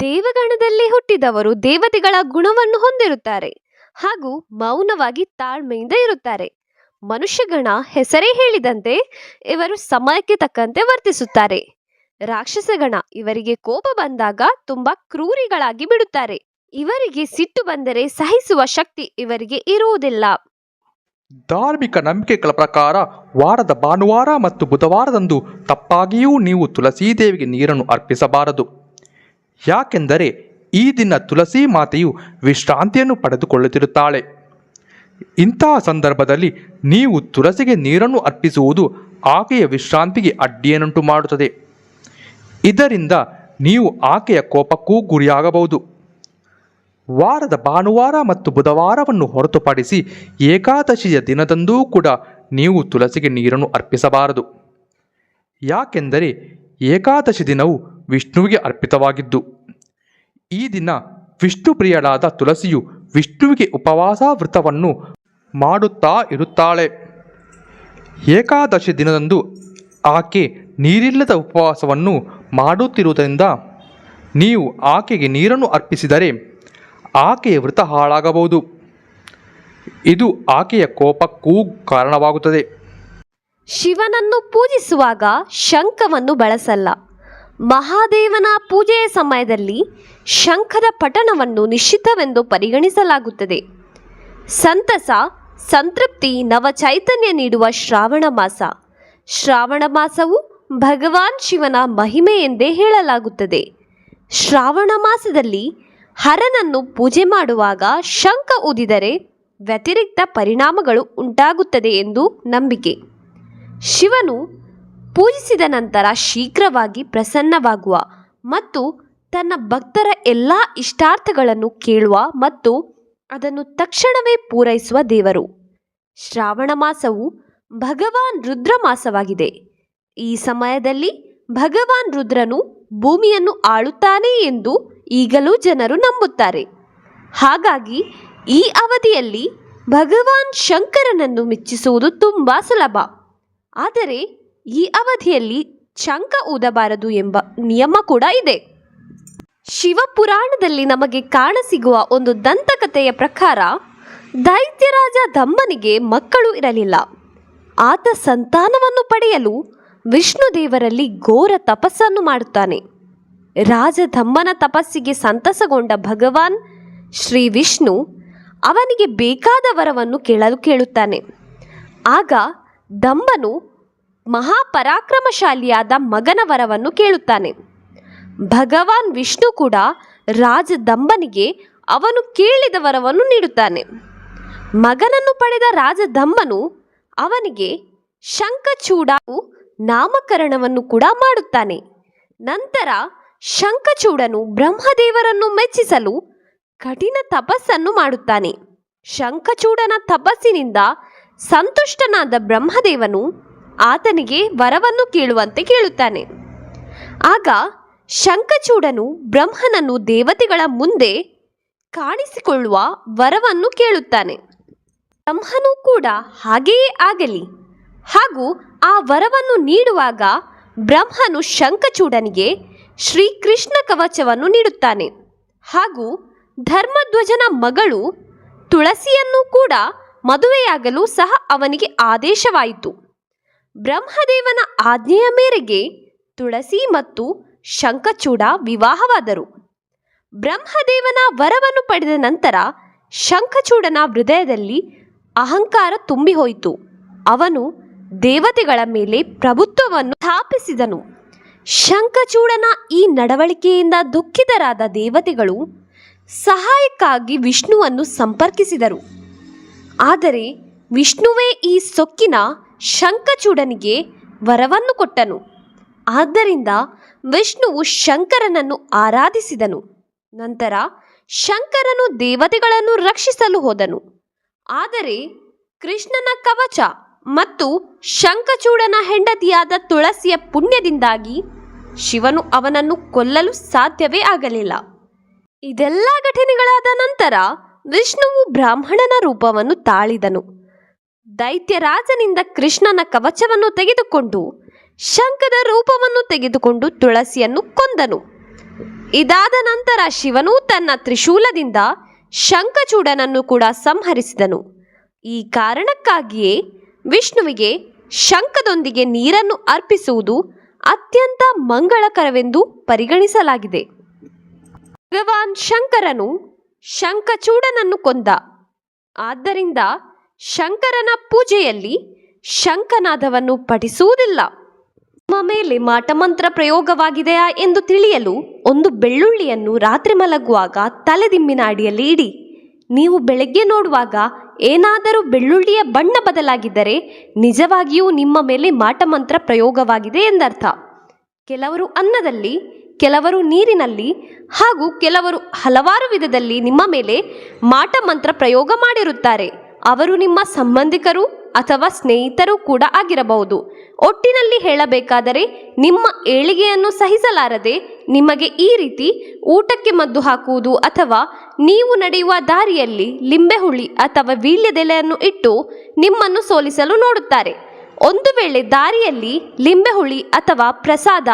ದೇವಗಣದಲ್ಲಿ ಹುಟ್ಟಿದವರು ದೇವತೆಗಳ ಗುಣವನ್ನು ಹೊಂದಿರುತ್ತಾರೆ ಹಾಗೂ ಮೌನವಾಗಿ ತಾಳ್ಮೆಯಿಂದ ಇರುತ್ತಾರೆ. ಮನುಷ್ಯಗಣ ಹೆಸರೇ ಹೇಳಿದಂತೆ ಇವರು ಸಮಯಕ್ಕೆ ತಕ್ಕಂತೆ ವರ್ತಿಸುತ್ತಾರೆ. ರಾಕ್ಷಸಗಣ ಇವರಿಗೆ ಕೋಪ ಬಂದಾಗ ತುಂಬಾ ಕ್ರೂರಿಗಳಾಗಿ ಬಿಡುತ್ತಾರೆ. ಇವರಿಗೆ ಸಿಟ್ಟು ಬಂದರೆ ಸಹಿಸುವ ಶಕ್ತಿ ಇವರಿಗೆ ಇರುವುದಿಲ್ಲ. ಧಾರ್ಮಿಕ ನಂಬಿಕೆಗಳ ಪ್ರಕಾರ ವಾರದ ಭಾನುವಾರ ಮತ್ತು ಬುಧವಾರದಂದು ತಪ್ಪಾಗಿಯೂ ನೀವು ತುಳಸೀದೇವಿಗೆ ನೀರನ್ನು ಅರ್ಪಿಸಬಾರದು. ಯಾಕೆಂದರೆ ಈ ದಿನ ತುಳಸಿ ಮಾತೆಯು ವಿಶ್ರಾಂತಿಯನ್ನು ಪಡೆದುಕೊಳ್ಳುತ್ತಿರುತ್ತಾಳೆ. ಇಂತಹ ಸಂದರ್ಭದಲ್ಲಿ ನೀವು ತುಳಸಿಗೆ ನೀರನ್ನು ಅರ್ಪಿಸುವುದು ಆಕೆಯ ವಿಶ್ರಾಂತಿಗೆ ಅಡ್ಡಿಯನ್ನುಂಟು ಮಾಡುತ್ತದೆ. ಇದರಿಂದ ನೀವು ಆಕೆಯ ಕೋಪಕ್ಕೂ ಗುರಿಯಾಗಬಹುದು. ವಾರದ ಭಾನುವಾರ ಮತ್ತು ಬುಧವಾರವನ್ನು ಹೊರತುಪಡಿಸಿ ಏಕಾದಶಿಯ ದಿನದಂದೂ ಕೂಡ ನೀವು ತುಳಸಿಗೆ ನೀರನ್ನು ಅರ್ಪಿಸಬಾರದು. ಯಾಕೆಂದರೆ ಏಕಾದಶಿ ದಿನವು ವಿಷ್ಣುವಿಗೆ ಅರ್ಪಿತವಾಗಿದ್ದು, ಈ ದಿನ ವಿಷ್ಣು ಪ್ರಿಯಳಾದ ತುಳಸಿಯು ವಿಷ್ಣುವಿಗೆ ಉಪವಾಸ ವ್ರತವನ್ನು ಮಾಡುತ್ತಾ ಇರುತ್ತಾಳೆ. ಏಕಾದಶಿ ದಿನದಂದು ಆಕೆ ನೀರಿಲ್ಲದ ಉಪವಾಸವನ್ನು ಮಾಡುತ್ತಿರುವುದರಿಂದ ನೀವು ಆಕೆಗೆ ನೀರನ್ನು ಅರ್ಪಿಸಿದರೆ ಆಕೆಯ ವ್ರತ ಹಾಳಾಗಬಹುದು. ಇದು ಆಕೆಯ ಕೋಪಕ್ಕೂ ಕಾರಣವಾಗುತ್ತದೆ. ಶಿವನನ್ನು ಪೂಜಿಸುವಾಗ ಶಂಖವನ್ನು ಬಳಸಲ್ಲ. ಮಹಾದೇವನ ಪೂಜೆಯ ಸಮಯದಲ್ಲಿ ಶಂಖದ ಪಠಣವನ್ನು ನಿಶ್ಚಿತವೆಂದು ಪರಿಗಣಿಸಲಾಗುತ್ತದೆ. ಸಂತಸ, ಸಂತೃಪ್ತಿ, ನವಚೈತನ್ಯ ನೀಡುವ ಶ್ರಾವಣ ಮಾಸ. ಶ್ರಾವಣ ಮಾಸವು ಭಗವಾನ್ ಶಿವನ ಮಹಿಮೆ ಎಂದೇ ಹೇಳಲಾಗುತ್ತದೆ. ಶ್ರಾವಣ ಮಾಸದಲ್ಲಿ ಹರನನ್ನು ಪೂಜೆ ಮಾಡುವಾಗ ಶಂಖ ಊದಿದರೆ ವ್ಯತಿರಿಕ್ತ ಪರಿಣಾಮಗಳು ಉಂಟಾಗುತ್ತದೆ ಎಂದು ನಂಬಿಕೆ. ಶಿವನು ಪೂಜಿಸಿದ ನಂತರ ಶೀಘ್ರವಾಗಿ ಪ್ರಸನ್ನವಾಗುವ ಮತ್ತು ತನ್ನ ಭಕ್ತರ ಎಲ್ಲ ಇಷ್ಟಾರ್ಥಗಳನ್ನು ಕೇಳುವ ಮತ್ತು ಅದನ್ನು ತಕ್ಷಣವೇ ಪೂರೈಸುವ ದೇವರು. ಶ್ರಾವಣ ಮಾಸವು ಭಗವಾನ್ ರುದ್ರ ಮಾಸವಾಗಿದೆ. ಈ ಸಮಯದಲ್ಲಿ ಭಗವಾನ್ ರುದ್ರನು ಭೂಮಿಯನ್ನು ಆಳುತ್ತಾನೆ ಎಂದು ಈಗಲೂ ಜನರು ನಂಬುತ್ತಾರೆ. ಹಾಗಾಗಿ ಈ ಅವಧಿಯಲ್ಲಿ ಭಗವಾನ್ ಶಂಕರನನ್ನು ಮೆಚ್ಚಿಸುವುದು ತುಂಬ ಸುಲಭ. ಆದರೆ ಈ ಅವಧಿಯಲ್ಲಿ ಶಂಖ ಊದಬಾರದು ಎಂಬ ನಿಯಮ ಕೂಡ ಇದೆ. ಶಿವಪುರಾಣದಲ್ಲಿ ನಮಗೆ ಕಾಣಸಿಗುವ ಒಂದು ದಂತಕಥೆಯ ಪ್ರಕಾರ ದೈತ್ಯರಾಜ ದಂಬನಿಗೆ ಮಕ್ಕಳು ಇರಲಿಲ್ಲ. ಆತ ಸಂತಾನವನ್ನು ಪಡೆಯಲು ವಿಷ್ಣು ದೇವರಲ್ಲಿ ಘೋರ ತಪಸ್ಸನ್ನು ಮಾಡುತ್ತಾನೆ. ರಾಜ ದಂಬನ ತಪಸ್ಸಿಗೆ ಸಂತಸಗೊಂಡ ಭಗವಾನ್ ಶ್ರೀ ವಿಷ್ಣು ಅವನಿಗೆ ಬೇಕಾದ ವರವನ್ನು ಕೇಳಲು ಕೇಳುತ್ತಾನೆ. ಆಗ ದಂಬನು ಮಹಾಪರಾಕ್ರಮಶಾಲಿಯಾದ ಮಗನ ವರವನ್ನು ಕೇಳುತ್ತಾನೆ. ಭಗವಾನ್ ವಿಷ್ಣು ಕೂಡ ರಾಜ ದಂಬನಿಗೆ ಅವನು ಕೇಳಿದ ವರವನ್ನು ನೀಡುತ್ತಾನೆ. ಮಗನನ್ನು ಪಡೆದ ರಾಜ ದಂಬನು ಅವನಿಗೆ ಶಂಖಚೂಡ ನಾಮಕರಣವನ್ನು ಕೂಡ ಮಾಡುತ್ತಾನೆ. ನಂತರ ಶಂಖಚೂಡನು ಬ್ರಹ್ಮದೇವರನ್ನು ಮೆಚ್ಚಿಸಲು ಕಠಿಣ ತಪಸ್ಸನ್ನು ಮಾಡುತ್ತಾನೆ. ಶಂಖಚೂಡನ ತಪಸ್ಸಿನಿಂದ ಸಂತುಷ್ಟನಾದ ಬ್ರಹ್ಮದೇವನು ಆತನಿಗೆ ವರವನ್ನು ಕೇಳುವಂತೆ ಕೇಳುತ್ತಾನೆ. ಆಗ ಶಂಖಚೂಡನು ಬ್ರಹ್ಮನನ್ನು ದೇವತೆಗಳ ಮುಂದೆ ಕಾಣಿಸಿಕೊಳ್ಳುವ ವರವನ್ನು ಕೇಳುತ್ತಾನೆ. ಬ್ರಹ್ಮನು ಕೂಡ ಹಾಗೆಯೇ ಆಗಲಿ ಹಾಗೂ ಆ ವರವನ್ನು ನೀಡುವಾಗ ಬ್ರಹ್ಮನು ಶಂಖಚೂಡನಿಗೆ ಶ್ರೀಕೃಷ್ಣ ಕವಚವನ್ನು ನೀಡುತ್ತಾನೆ ಹಾಗೂ ಧರ್ಮಧ್ವಜನ ಮಗಳು ತುಳಸಿಯನ್ನು ಕೂಡ ಮದುವೆಯಾಗಲು ಸಹ ಅವನಿಗೆ ಆದೇಶವಾಯಿತು. ಬ್ರಹ್ಮದೇವನ ಆಜ್ಞೆಯ ಮೇರೆಗೆ ತುಳಸಿ ಮತ್ತು ಶಂಖಚೂಡ ವಿವಾಹವಾದರು. ಬ್ರಹ್ಮದೇವನ ವರವನ್ನು ಪಡೆದ ನಂತರ ಶಂಖಚೂಡನ ಹೃದಯದಲ್ಲಿ ಅಹಂಕಾರ ತುಂಬಿ ಹೋಯಿತು. ಅವನು ದೇವತೆಗಳ ಮೇಲೆ ಪ್ರಭುತ್ವವನ್ನು ಸ್ಥಾಪಿಸಿದನು. ಶಂಖಚೂಡನ ಈ ನಡವಳಿಕೆಯಿಂದ ದುಃಖಿತರಾದ ದೇವತೆಗಳು ಸಹಾಯಕ್ಕಾಗಿ ವಿಷ್ಣುವನ್ನು ಸಂಪರ್ಕಿಸಿದರು. ಆದರೆ ವಿಷ್ಣುವೇ ಈ ಸೊಕ್ಕಿನ ಶಂಖಚೂಡನಿಗೆ ವರವನ್ನು ಕೊಟ್ಟನು. ಆದ್ದರಿಂದ ವಿಷ್ಣುವು ಶಂಕರನನ್ನು ಆರಾಧಿಸಿದನು. ನಂತರ ಶಂಕರನು ದೇವತೆಗಳನ್ನು ರಕ್ಷಿಸಲು ಹೋದನು. ಆದರೆ ಕೃಷ್ಣನ ಕವಚ ಮತ್ತು ಶಂಖಚೂಡನ ಹೆಂಡತಿಯಾದ ತುಳಸಿಯ ಪುಣ್ಯದಿಂದಾಗಿ ಶಿವನು ಅವನನ್ನು ಕೊಲ್ಲಲು ಸಾಧ್ಯವೇ ಆಗಲಿಲ್ಲ. ಇದೆಲ್ಲ ಘಟನೆಗಳಾದ ನಂತರ ವಿಷ್ಣುವು ಬ್ರಾಹ್ಮಣನ ರೂಪವನ್ನು ತಾಳಿದನು. ದೈತ್ಯರಾಜನಿಂದ ಕೃಷ್ಣನ ಕವಚವನ್ನು ತೆಗೆದುಕೊಂಡು ಶಂಖದ ರೂಪವನ್ನು ತೆಗೆದುಕೊಂಡು ತುಳಸಿಯನ್ನು ಕೊಂದನು. ಇದಾದ ನಂತರ ಶಿವನು ತನ್ನ ತ್ರಿಶೂಲದಿಂದ ಶಂಖಚೂಡನನ್ನು ಕೂಡ ಸಂಹರಿಸಿದನು. ಈ ಕಾರಣಕ್ಕಾಗಿಯೇ ವಿಷ್ಣುವಿಗೆ ಶಂಖದೊಂದಿಗೆ ನೀರನ್ನು ಅರ್ಪಿಸುವುದು ಅತ್ಯಂತ ಮಂಗಳಕರವೆಂದು ಪರಿಗಣಿಸಲಾಗಿದೆ. ಭಗವಾನ್ ಶಂಕರನು ಶಂಖಚೂಡನನ್ನು ಕೊಂದ. ಆದ್ದರಿಂದ ಶಂಕರನ ಪೂಜೆಯಲ್ಲಿ ಶಂಖನಾದವನ್ನು ಪಠಿಸುವುದಿಲ್ಲ. ನಿಮ್ಮ ಮೇಲೆ ಮಾಟಮಂತ್ರ ಪ್ರಯೋಗವಾಗಿದೆಯಾ ಎಂದು ತಿಳಿಯಲು ಒಂದು ಬೆಳ್ಳುಳ್ಳಿಯನ್ನು ರಾತ್ರಿ ಮಲಗುವಾಗ ತಲೆದಿಂಬಿನ ಅಡಿಯಲ್ಲಿ ಇಡಿ. ನೀವು ಬೆಳಗ್ಗೆ ನೋಡುವಾಗ ಏನಾದರೂ ಬೆಳ್ಳುಳ್ಳಿಯ ಬಣ್ಣ ಬದಲಾಗಿದ್ದರೆ ನಿಜವಾಗಿಯೂ ನಿಮ್ಮ ಮೇಲೆ ಮಾಟಮಂತ್ರ ಪ್ರಯೋಗವಾಗಿದೆ ಎಂದರ್ಥ. ಕೆಲವರು ಅನ್ನದಲ್ಲಿ, ಕೆಲವರು ನೀರಿನಲ್ಲಿ ಹಾಗೂ ಕೆಲವರು ಹಲವಾರು ವಿಧದಲ್ಲಿ ನಿಮ್ಮ ಮೇಲೆ ಮಾಟಮಂತ್ರ ಪ್ರಯೋಗ ಮಾಡಿರುತ್ತಾರೆ. ಅವರು ನಿಮ್ಮ ಸಂಬಂಧಿಕರು ಅಥವಾ ಸ್ನೇಹಿತರು ಕೂಡ ಆಗಿರಬಹುದು. ಒಟ್ಟಿನಲ್ಲಿ ಹೇಳಬೇಕಾದರೆ ನಿಮ್ಮ ಏಳಿಗೆಯನ್ನು ಸಹಿಸಲಾರದೆ ನಿಮಗೆ ಈ ರೀತಿ ಊಟಕ್ಕೆ ಮದ್ದು ಹಾಕುವುದು ಅಥವಾ ನೀವು ನಡೆಯುವ ದಾರಿಯಲ್ಲಿ ಲಿಂಬೆಹುಳಿ ಅಥವಾ ವೀಳ್ಯದೆಲೆಯನ್ನು ಇಟ್ಟು ನಿಮ್ಮನ್ನು ಸೋಲಿಸಲು ನೋಡುತ್ತಾರೆ. ಒಂದು ವೇಳೆ ದಾರಿಯಲ್ಲಿ ಲಿಂಬೆಹುಳಿ ಅಥವಾ ಪ್ರಸಾದ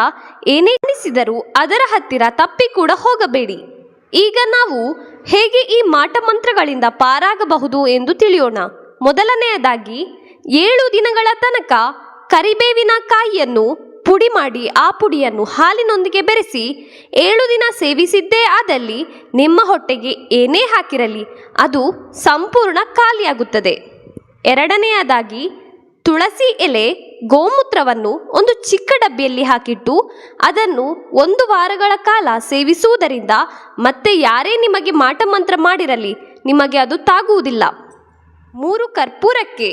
ಏನೇ ಕಾಣಿಸಿದರೂ ಅದರ ಹತ್ತಿರ ತಪ್ಪಿ ಕೂಡ ಹೋಗಬೇಡಿ. ಈಗ ನಾವು ಹೇಗೆ ಈ ಮಾಟಮಂತ್ರಗಳಿಂದ ಪಾರಾಗಬಹುದು ಎಂದು ತಿಳಿಯೋಣ. ಮೊದಲನೆಯದಾಗಿ 7 ದಿನಗಳ ತನಕ ಕರಿಬೇವಿನ ಕಾಯಿಯನ್ನು ಪುಡಿ ಮಾಡಿ ಆ ಪುಡಿಯನ್ನು ಹಾಲಿನೊಂದಿಗೆ ಬೆರೆಸಿ 7 ದಿನ ಸೇವಿಸಿದ್ದೇ ಆದಲ್ಲಿ ನಿಮ್ಮ ಹೊಟ್ಟೆಗೆ ಏನೇ ಹಾಕಿರಲಿ ಅದು ಸಂಪೂರ್ಣ ಖಾಲಿಯಾಗುತ್ತದೆ. ಎರಡನೆಯದಾಗಿ ತುಳಸಿ ಎಲೆ ಗೋಮೂತ್ರವನ್ನು ಒಂದು ಚಿಕ್ಕ ಡಬ್ಬಿಯಲ್ಲಿ ಹಾಕಿಟ್ಟು ಅದನ್ನು 1 ವಾರಗಳ ಕಾಲ ಸೇವಿಸುವುದರಿಂದ ಮತ್ತೆ ಯಾರೇ ನಿಮಗೆ ಮಾಟಮಂತ್ರ ಮಾಡಿರಲಿ ನಿಮಗೆ ಅದು ತಾಗುವುದಿಲ್ಲ. 3 ಕರ್ಪೂರಕ್ಕೆ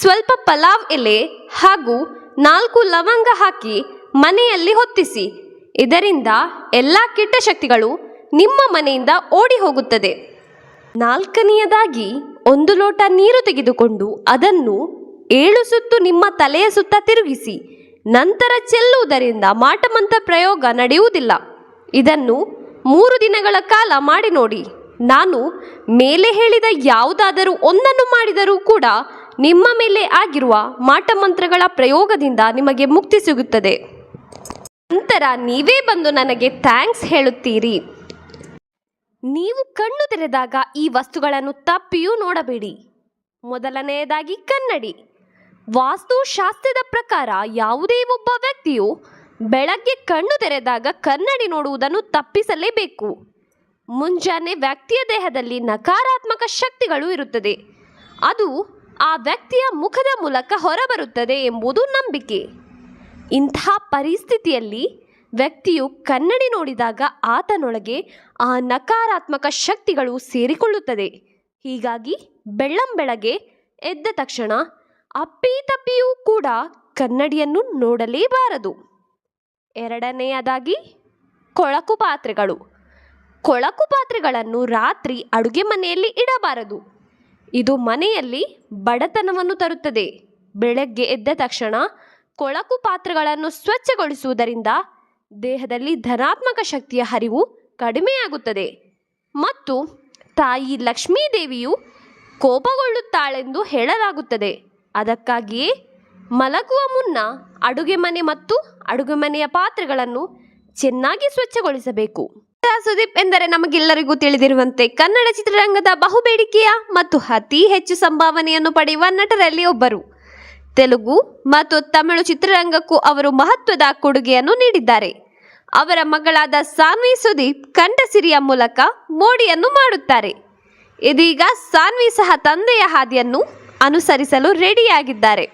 ಸ್ವಲ್ಪ ಪಲಾವ್ ಎಲೆ ಹಾಗೂ 4 ಲವಂಗ ಹಾಕಿ ಮನೆಯಲ್ಲಿ ಹೊತ್ತಿಸಿ. ಇದರಿಂದ ಎಲ್ಲ ಕೆಟ್ಟ ಶಕ್ತಿಗಳು ನಿಮ್ಮ ಮನೆಯಿಂದ ಓಡಿ ಹೋಗುತ್ತದೆ. 4ನೆಯದಾಗಿ 1 ಲೋಟ ನೀರು ತೆಗೆದುಕೊಂಡು ಅದನ್ನು 7 ಸುತ್ತು ನಿಮ್ಮ ತಲೆಯ ಸುತ್ತ ತಿರುಗಿಸಿ ನಂತರ ಚೆಲ್ಲುವುದರಿಂದ ಮಾಟಮಂತ್ರ ಪ್ರಯೋಗ ನಡೆಯುವುದಿಲ್ಲ. ಇದನ್ನು 3 ದಿನಗಳ ಕಾಲ ಮಾಡಿ ನೋಡಿ. ನಾನು ಮೇಲೆ ಹೇಳಿದ ಯಾವುದಾದರೂ ಒಂದನ್ನು ಮಾಡಿದರೂ ಕೂಡ ನಿಮ್ಮ ಮೇಲೆ ಆಗಿರುವ ಮಾಟಮಂತ್ರಗಳ ಪ್ರಯೋಗದಿಂದ ನಿಮಗೆ ಮುಕ್ತಿ ಸಿಗುತ್ತದೆ. ನಂತರ ನೀವೇ ಬಂದು ನನಗೆ ಥ್ಯಾಂಕ್ಸ್ ಹೇಳುತ್ತೀರಿ. ನೀವು ಕಣ್ಣು ತೆರೆದಾಗ ಈ ವಸ್ತುಗಳನ್ನು ತಪ್ಪಿಯೂ ನೋಡಬೇಡಿ. ಮೊದಲನೆಯದಾಗಿ ಕನ್ನಡಿ. ವಾಸ್ತುಶಾಸ್ತ್ರದ ಪ್ರಕಾರ ಯಾವುದೇ ಒಬ್ಬ ವ್ಯಕ್ತಿಯು ಬೆಳಗ್ಗೆ ಕಣ್ಣು ತೆರೆದಾಗ ಕನ್ನಡಿ ನೋಡುವುದನ್ನು ತಪ್ಪಿಸಲೇಬೇಕು. ಮುಂಜಾನೆ ವ್ಯಕ್ತಿಯ ದೇಹದಲ್ಲಿ ನಕಾರಾತ್ಮಕ ಶಕ್ತಿಗಳು ಇರುತ್ತದೆ. ಅದು ಆ ವ್ಯಕ್ತಿಯ ಮುಖದ ಮೂಲಕ ಹೊರಬರುತ್ತದೆ ಎಂಬುದು ನಂಬಿಕೆ. ಇಂತಹ ಪರಿಸ್ಥಿತಿಯಲ್ಲಿ ವ್ಯಕ್ತಿಯು ಕನ್ನಡಿ ನೋಡಿದಾಗ ಆತನೊಳಗೆ ಆ ನಕಾರಾತ್ಮಕ ಶಕ್ತಿಗಳು ಸೇರಿಕೊಳ್ಳುತ್ತದೆ. ಹೀಗಾಗಿ ಬೆಳ್ಳಂಬೆಳಗ್ಗೆ ಎದ್ದ ತಕ್ಷಣ ಅಪ್ಪಿತಪ್ಪಿಯೂ ಕೂಡ ಕನ್ನಡಿಯನ್ನು ನೋಡಲೇಬಾರದು. ಎರಡನೆಯದಾಗಿ ಕೊಳಕು ಪಾತ್ರೆಗಳು. ಕೊಳಕು ಪಾತ್ರೆಗಳನ್ನು ರಾತ್ರಿ ಅಡುಗೆ ಮನೆಯಲ್ಲಿ ಇಡಬಾರದು. ಇದು ಮನೆಯಲ್ಲಿ ಬಡತನವನ್ನು ತರುತ್ತದೆ. ಬೆಳಗ್ಗೆ ಎದ್ದ ತಕ್ಷಣ ಕೊಳಕು ಪಾತ್ರೆಗಳನ್ನು ಸ್ವಚ್ಛಗೊಳಿಸುವುದರಿಂದ ದೇಹದಲ್ಲಿ ಧನಾತ್ಮಕ ಶಕ್ತಿಯ ಹರಿವು ಕಡಿಮೆಯಾಗುತ್ತದೆ ಮತ್ತು ತಾಯಿ ಲಕ್ಷ್ಮೀ ದೇವಿಯು ಕೋಪಗೊಳ್ಳುತ್ತಾಳೆಂದು ಹೇಳಲಾಗುತ್ತದೆ. ಅದಕ್ಕಾಗಿಯೇ ಮಲಗುವ ಮುನ್ನ ಅಡುಗೆ ಮನೆ ಮತ್ತು ಅಡುಗೆ ಮನೆಯ ಪಾತ್ರೆಗಳನ್ನು ಚೆನ್ನಾಗಿ ಸ್ವಚ್ಛಗೊಳಿಸಬೇಕು. ಸುದೀಪ್ ಎಂದರೆ ನಮಗೆಲ್ಲರಿಗೂ ತಿಳಿದಿರುವಂತೆ ಕನ್ನಡ ಚಿತ್ರರಂಗದ ಬಹುಬೇಡಿಕೆಯ ಮತ್ತು ಅತಿ ಹೆಚ್ಚು ಸಂಭಾವನೆಯನ್ನು ಪಡೆಯುವ ನಟರಲ್ಲಿ ಒಬ್ಬರು. ತೆಲುಗು ಮತ್ತು ತಮಿಳು ಚಿತ್ರರಂಗಕ್ಕೂ ಅವರು ಮಹತ್ವದ ಕೊಡುಗೆಯನ್ನು ನೀಡಿದ್ದಾರೆ. ಅವರ ಮಗಳಾದ ಸಾನ್ವಿ ಸುದೀಪ್ ಕಂಠಸಿರಿಯ ಮೂಲಕ ಮೋಡಿಯನ್ನು ಮಾಡುತ್ತಾರೆ. ಇದೀಗ ಸಾನ್ವಿ ಸಹ ತಂದೆಯ ಹಾದಿಯನ್ನು ಅನುಸರಿಸಲು ರೆಡಿಯಾಗಿದ್ದಾರೆ.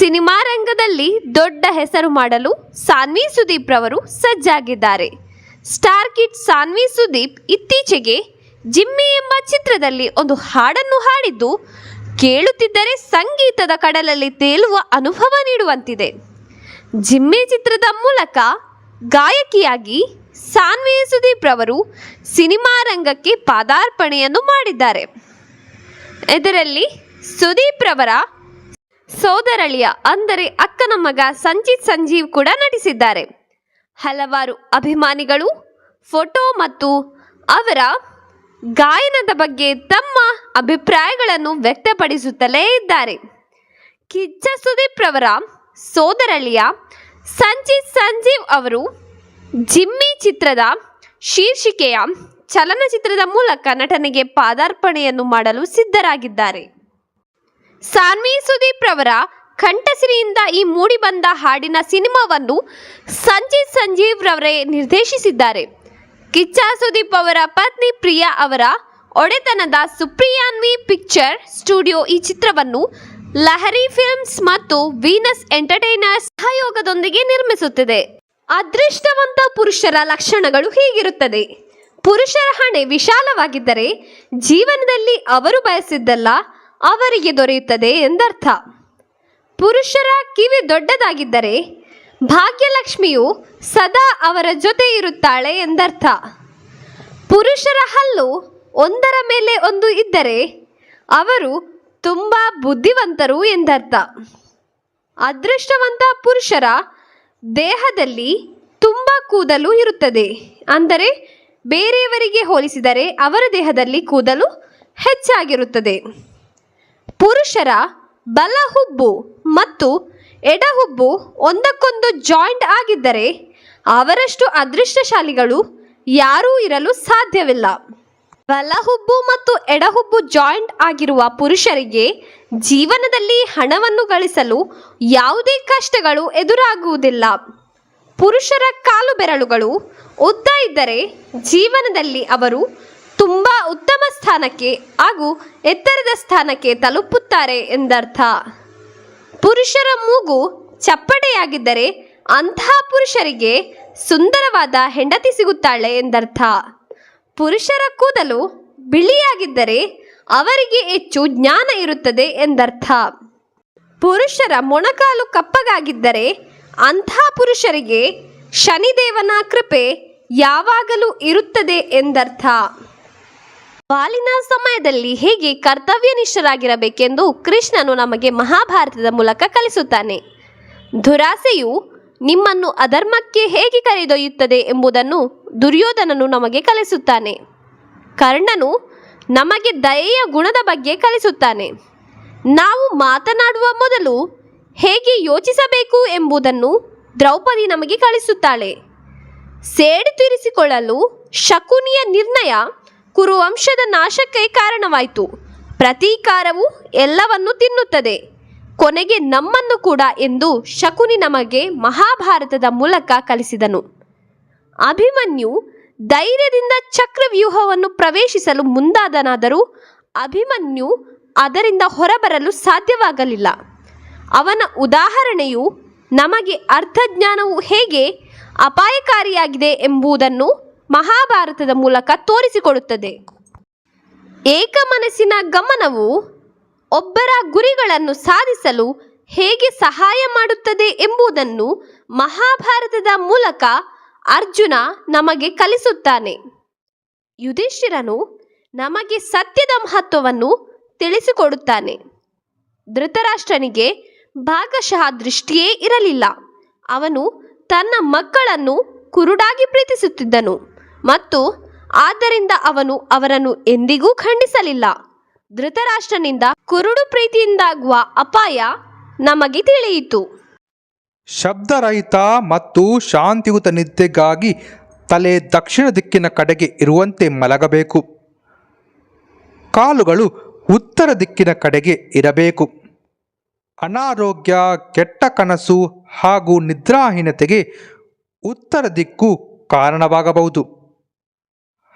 ಸಿನಿಮಾ ರಂಗದಲ್ಲಿ ದೊಡ್ಡ ಹೆಸರು ಮಾಡಲು ಸಾನ್ವಿ ಸುದೀಪ್ ರವರು ಸಜ್ಜಾಗಿದ್ದಾರೆ. ಸ್ಟಾರ್ ಕಿಡ್ ಸಾನ್ವಿ ಸುದೀಪ್ ಇತ್ತೀಚೆಗೆ ಜಿಮ್ಮಿ ಎಂಬ ಚಿತ್ರದಲ್ಲಿ ಒಂದು ಹಾಡನ್ನು ಹಾಡಿದ್ದು ಕೇಳುತ್ತಿದ್ದರೆ ಸಂಗೀತದ ಕಡಲಲ್ಲಿ ತೇಲುವ ಅನುಭವ ನೀಡುವಂತಿದೆ. ಜಿಮ್ಮಿ ಚಿತ್ರದ ಮೂಲಕ ಗಾಯಕಿಯಾಗಿ ಸಾನ್ವಿ ಸುದೀಪ್ ರವರು ಸಿನಿಮಾ ರಂಗಕ್ಕೆ ಪಾದಾರ್ಪಣೆಯನ್ನು ಮಾಡಿದ್ದಾರೆ. ಇದರಲ್ಲಿ ಸುದೀಪ್ ರವರ ಸೋದರಳಿಯ ಅಂದರೆ ಅಕ್ಕನ ಮಗ ಸಂಜಿತ್ ಸಂಜೀವ್ ಕೂಡ ನಟಿಸಿದ್ದಾರೆ. ಹಲವಾರು ಅಭಿಮಾನಿಗಳು ಫೋಟೋ ಮತ್ತು ಅವರ ಗಾಯನದ ಬಗ್ಗೆ ತಮ್ಮ ಅಭಿಪ್ರಾಯಗಳನ್ನು ವ್ಯಕ್ತಪಡಿಸುತ್ತಲೇ ಇದ್ದಾರೆ. ಕಿಚ್ಚ ಸುದೀಪ್ ರವರ ಸೋದರಳಿಯ ಸಂಜಿತ್ ಸಂಜೀವ್ ಅವರು ಜಿಮ್ಮಿ ಚಿತ್ರದ ಶೀರ್ಷಿಕೆಯ ಚಲನಚಿತ್ರದ ಮೂಲಕ ನಟನೆಗೆ ಪಾದಾರ್ಪಣೆಯನ್ನು ಮಾಡಲು ಸಿದ್ಧರಾಗಿದ್ದಾರೆ. ಸಾನ್ವಿ ಸುದೀಪ್ ರವರ ಕಂಠಸಿರಿಯಿಂದ ಈ ಮೂಡಿಬಂದ ಹಾಡಿನ ಸಿನಿಮಾವನ್ನು ಸಂಜಿತ್ ಸಂಜೀವ್ ರವರೇ ನಿರ್ದೇಶಿಸಿದ್ದಾರೆ. ಕಿಚ್ಚ ಸುದೀಪ್ ಅವರ ಪತ್ನಿ ಪ್ರಿಯಾ ಅವರ ಒಡೆತನದ ಸುಪ್ರಿಯಾನ್ವಿ ಪಿಕ್ಚರ್ ಸ್ಟುಡಿಯೋ ಈ ಚಿತ್ರವನ್ನು ಲಹರಿ ಫಿಲ್ಮ್ಸ್ ಮತ್ತು ವೀನಸ್ ಎಂಟರ್ಟೈನರ್ಸ್ ಸಹಯೋಗದೊಂದಿಗೆ ನಿರ್ಮಿಸುತ್ತಿದೆ. ಅದೃಷ್ಟವಂತ ಪುರುಷರ ಲಕ್ಷಣಗಳು ಹೀಗಿರುತ್ತದೆ. ಪುರುಷರ ಹಣೆ ವಿಶಾಲವಾಗಿದ್ದರೆ ಜೀವನದಲ್ಲಿ ಅವರು ಬಯಸಿದ್ದೆಲ್ಲ ಅವರಿಗೆ ದೊರೆಯುತ್ತದೆ ಎಂದರ್ಥ. ಪುರುಷರ ಕಿವಿ ದೊಡ್ಡದಾಗಿದ್ದರೆ ಭಾಗ್ಯಲಕ್ಷ್ಮಿಯು ಸದಾ ಅವರ ಜೊತೆ ಇರುತ್ತಾಳೆ ಎಂದರ್ಥ. ಪುರುಷರ ಹಲ್ಲು ಒಂದರ ಮೇಲೆ ಒಂದು ಇದ್ದರೆ ಅವರು ತುಂಬ ಬುದ್ಧಿವಂತರು ಎಂದರ್ಥ. ಅದೃಷ್ಟವಂತ ಪುರುಷರ ದೇಹದಲ್ಲಿ ತುಂಬ ಕೂದಲು ಇರುತ್ತದೆ. ಅಂದರೆ ಬೇರೆಯವರಿಗೆ ಹೋಲಿಸಿದರೆ ಅವರ ದೇಹದಲ್ಲಿ ಕೂದಲು ಹೆಚ್ಚಾಗಿರುತ್ತದೆ. ಪುರುಷರ ಬಲ ಹುಬ್ಬು ಮತ್ತು ಎಡಹುಬ್ಬು ಒಂದಕ್ಕೊಂದು ಜಾಯಿಂಟ್ ಆಗಿದ್ದರೆ ಅವರಷ್ಟು ಅದೃಷ್ಟಶಾಲಿಗಳು ಯಾರೂ ಇರಲು ಸಾಧ್ಯವಿಲ್ಲ. ಬಲ ಹುಬ್ಬು ಮತ್ತು ಎಡಹುಬ್ಬು ಜಾಯಿಂಟ್ ಆಗಿರುವ ಪುರುಷರಿಗೆ ಜೀವನದಲ್ಲಿ ಹಣವನ್ನು ಗಳಿಸಲು ಯಾವುದೇ ಕಷ್ಟಗಳು ಎದುರಾಗುವುದಿಲ್ಲ. ಪುರುಷರ ಕಾಲು ಬೆರಳುಗಳು ಉದ್ದ ಇದ್ದರೆ ಜೀವನದಲ್ಲಿ ಅವರು ತುಂಬ ಉತ್ತಮ ಸ್ಥಾನಕ್ಕೆ ಹಾಗೂ ಎತ್ತರದ ಸ್ಥಾನಕ್ಕೆ ತಲುಪುತ್ತಾರೆ ಎಂದರ್ಥ. ಪುರುಷರ ಮೂಗು ಚಪ್ಪಟೆಯಾಗಿದ್ದರೆ ಅಂತಹ ಪುರುಷರಿಗೆ ಸುಂದರವಾದ ಹೆಂಡತಿ ಸಿಗುತ್ತಾಳೆ ಎಂದರ್ಥ. ಪುರುಷರ ಕೂದಲು ಬಿಳಿಯಾಗಿದ್ದರೆ ಅವರಿಗೆ ಹೆಚ್ಚು ಜ್ಞಾನ ಇರುತ್ತದೆ ಎಂದರ್ಥ. ಪುರುಷರ ಮೊಣಕಾಲು ಕಪ್ಪಗಾಗಿದ್ದರೆ ಅಂತಹ ಪುರುಷರಿಗೆ ಶನಿದೇವನ ಕೃಪೆ ಯಾವಾಗಲೂ ಇರುತ್ತದೆ ಎಂದರ್ಥ. ಬಾಲಿನ ಸಮಯದಲ್ಲಿ ಹೇಗೆ ಕರ್ತವ್ಯನಿಷ್ಠರಾಗಿರಬೇಕೆಂದು ಕೃಷ್ಣನು ನಮಗೆ ಮಹಾಭಾರತದ ಮೂಲಕ ಕಲಿಸುತ್ತಾನೆ. ದುರಾಸೆಯು ನಿಮ್ಮನ್ನು ಅಧರ್ಮಕ್ಕೆ ಹೇಗೆ ಕರೆದೊಯ್ಯುತ್ತದೆ ಎಂಬುದನ್ನು ದುರ್ಯೋಧನನು ನಮಗೆ ಕಲಿಸುತ್ತಾನೆ. ಕರ್ಣನು ನಮಗೆ ದಯೆಯ ಗುಣದ ಬಗ್ಗೆ ಕಲಿಸುತ್ತಾನೆ. ನಾವು ಮಾತನಾಡುವ ಮೊದಲು ಹೇಗೆ ಯೋಚಿಸಬೇಕು ಎಂಬುದನ್ನು ದ್ರೌಪದಿ ನಮಗೆ ಕಲಿಸುತ್ತಾಳೆ. ಸೇಡು ತೀರಿಸಿಕೊಳ್ಳಲು ಶಕುನಿಯ ನಿರ್ಣಯ ಕುರುವಂಶದ ನಾಶಕ್ಕೆ ಕಾರಣವಾಯಿತು. ಪ್ರತೀಕಾರವು ಎಲ್ಲವನ್ನು ತಿನ್ನುತ್ತದೆ, ಕೊನೆಗೆ ನಮ್ಮನ್ನು ಕೂಡ ಎಂದು ಶಕುನಿ ನಮಗೆ ಮಹಾಭಾರತದ ಮೂಲಕ ಕಲಿಸಿದನು. ಅಭಿಮನ್ಯು ಧೈರ್ಯದಿಂದ ಚಕ್ರವ್ಯೂಹವನ್ನು ಪ್ರವೇಶಿಸಲು ಮುಂದಾದನಾದರೂ ಅಭಿಮನ್ಯು ಅದರಿಂದ ಹೊರಬರಲು ಸಾಧ್ಯವಾಗಲಿಲ್ಲ. ಅವನ ಉದಾಹರಣೆಯು ನಮಗೆ ಅರ್ಥಜ್ಞಾನವು ಹೇಗೆ ಅಪಾಯಕಾರಿಯಾಗಿದೆ ಎಂಬುದನ್ನು ಮಹಾಭಾರತದ ಮೂಲಕ ತೋರಿಸಿಕೊಡುತ್ತದೆ. ಏಕಮನಸ್ಸಿನ ಗಮನವು ಒಬ್ಬರ ಗುರಿಗಳನ್ನು ಸಾಧಿಸಲು ಹೇಗೆ ಸಹಾಯ ಮಾಡುತ್ತದೆ ಎಂಬುದನ್ನು ಮಹಾಭಾರತದ ಮೂಲಕ ಅರ್ಜುನ ನಮಗೆ ಕಲಿಸುತ್ತಾನೆ. ಯುಧಿಷ್ಠಿರನು ನಮಗೆ ಸತ್ಯದ ಮಹತ್ವವನ್ನು ತಿಳಿಸಿಕೊಡುತ್ತಾನೆ. ಧೃತರಾಷ್ಟ್ರನಿಗೆ ಭಾಗಶಃ ದೃಷ್ಟಿಯೇ ಇರಲಿಲ್ಲ. ಅವನು ತನ್ನ ಮಕ್ಕಳನ್ನು ಕುರುಡಾಗಿ ಪ್ರೀತಿಸುತ್ತಿದ್ದನು ಮತ್ತು ಆದ್ದರಿಂದ ಅವನು ಅವರನ್ನು ಎಂದಿಗೂ ಖಂಡಿಸಲಿಲ್ಲ. ಧೃತರಾಷ್ಟ್ರನಿಂದ ಕುರುಡು ಪ್ರೀತಿಯಿಂದಾಗುವ ಅಪಾಯ ನಮಗೆ ತಿಳಿಯಿತು. ಶಬ್ದರಹಿತ ಮತ್ತು ಶಾಂತಿಯುತ ನಿದ್ದೆಗಾಗಿ ತಲೆ ದಕ್ಷಿಣ ದಿಕ್ಕಿನ ಕಡೆಗೆ ಇರುವಂತೆ ಮಲಗಬೇಕು. ಕಾಲುಗಳು ಉತ್ತರ ದಿಕ್ಕಿನ ಕಡೆಗೆ ಇರಬೇಕು. ಅನಾರೋಗ್ಯ, ಕೆಟ್ಟ ಕನಸು ಹಾಗೂ ನಿದ್ರಾಹೀನತೆಗೆ ಉತ್ತರ ದಿಕ್ಕು ಕಾರಣವಾಗಬಹುದು.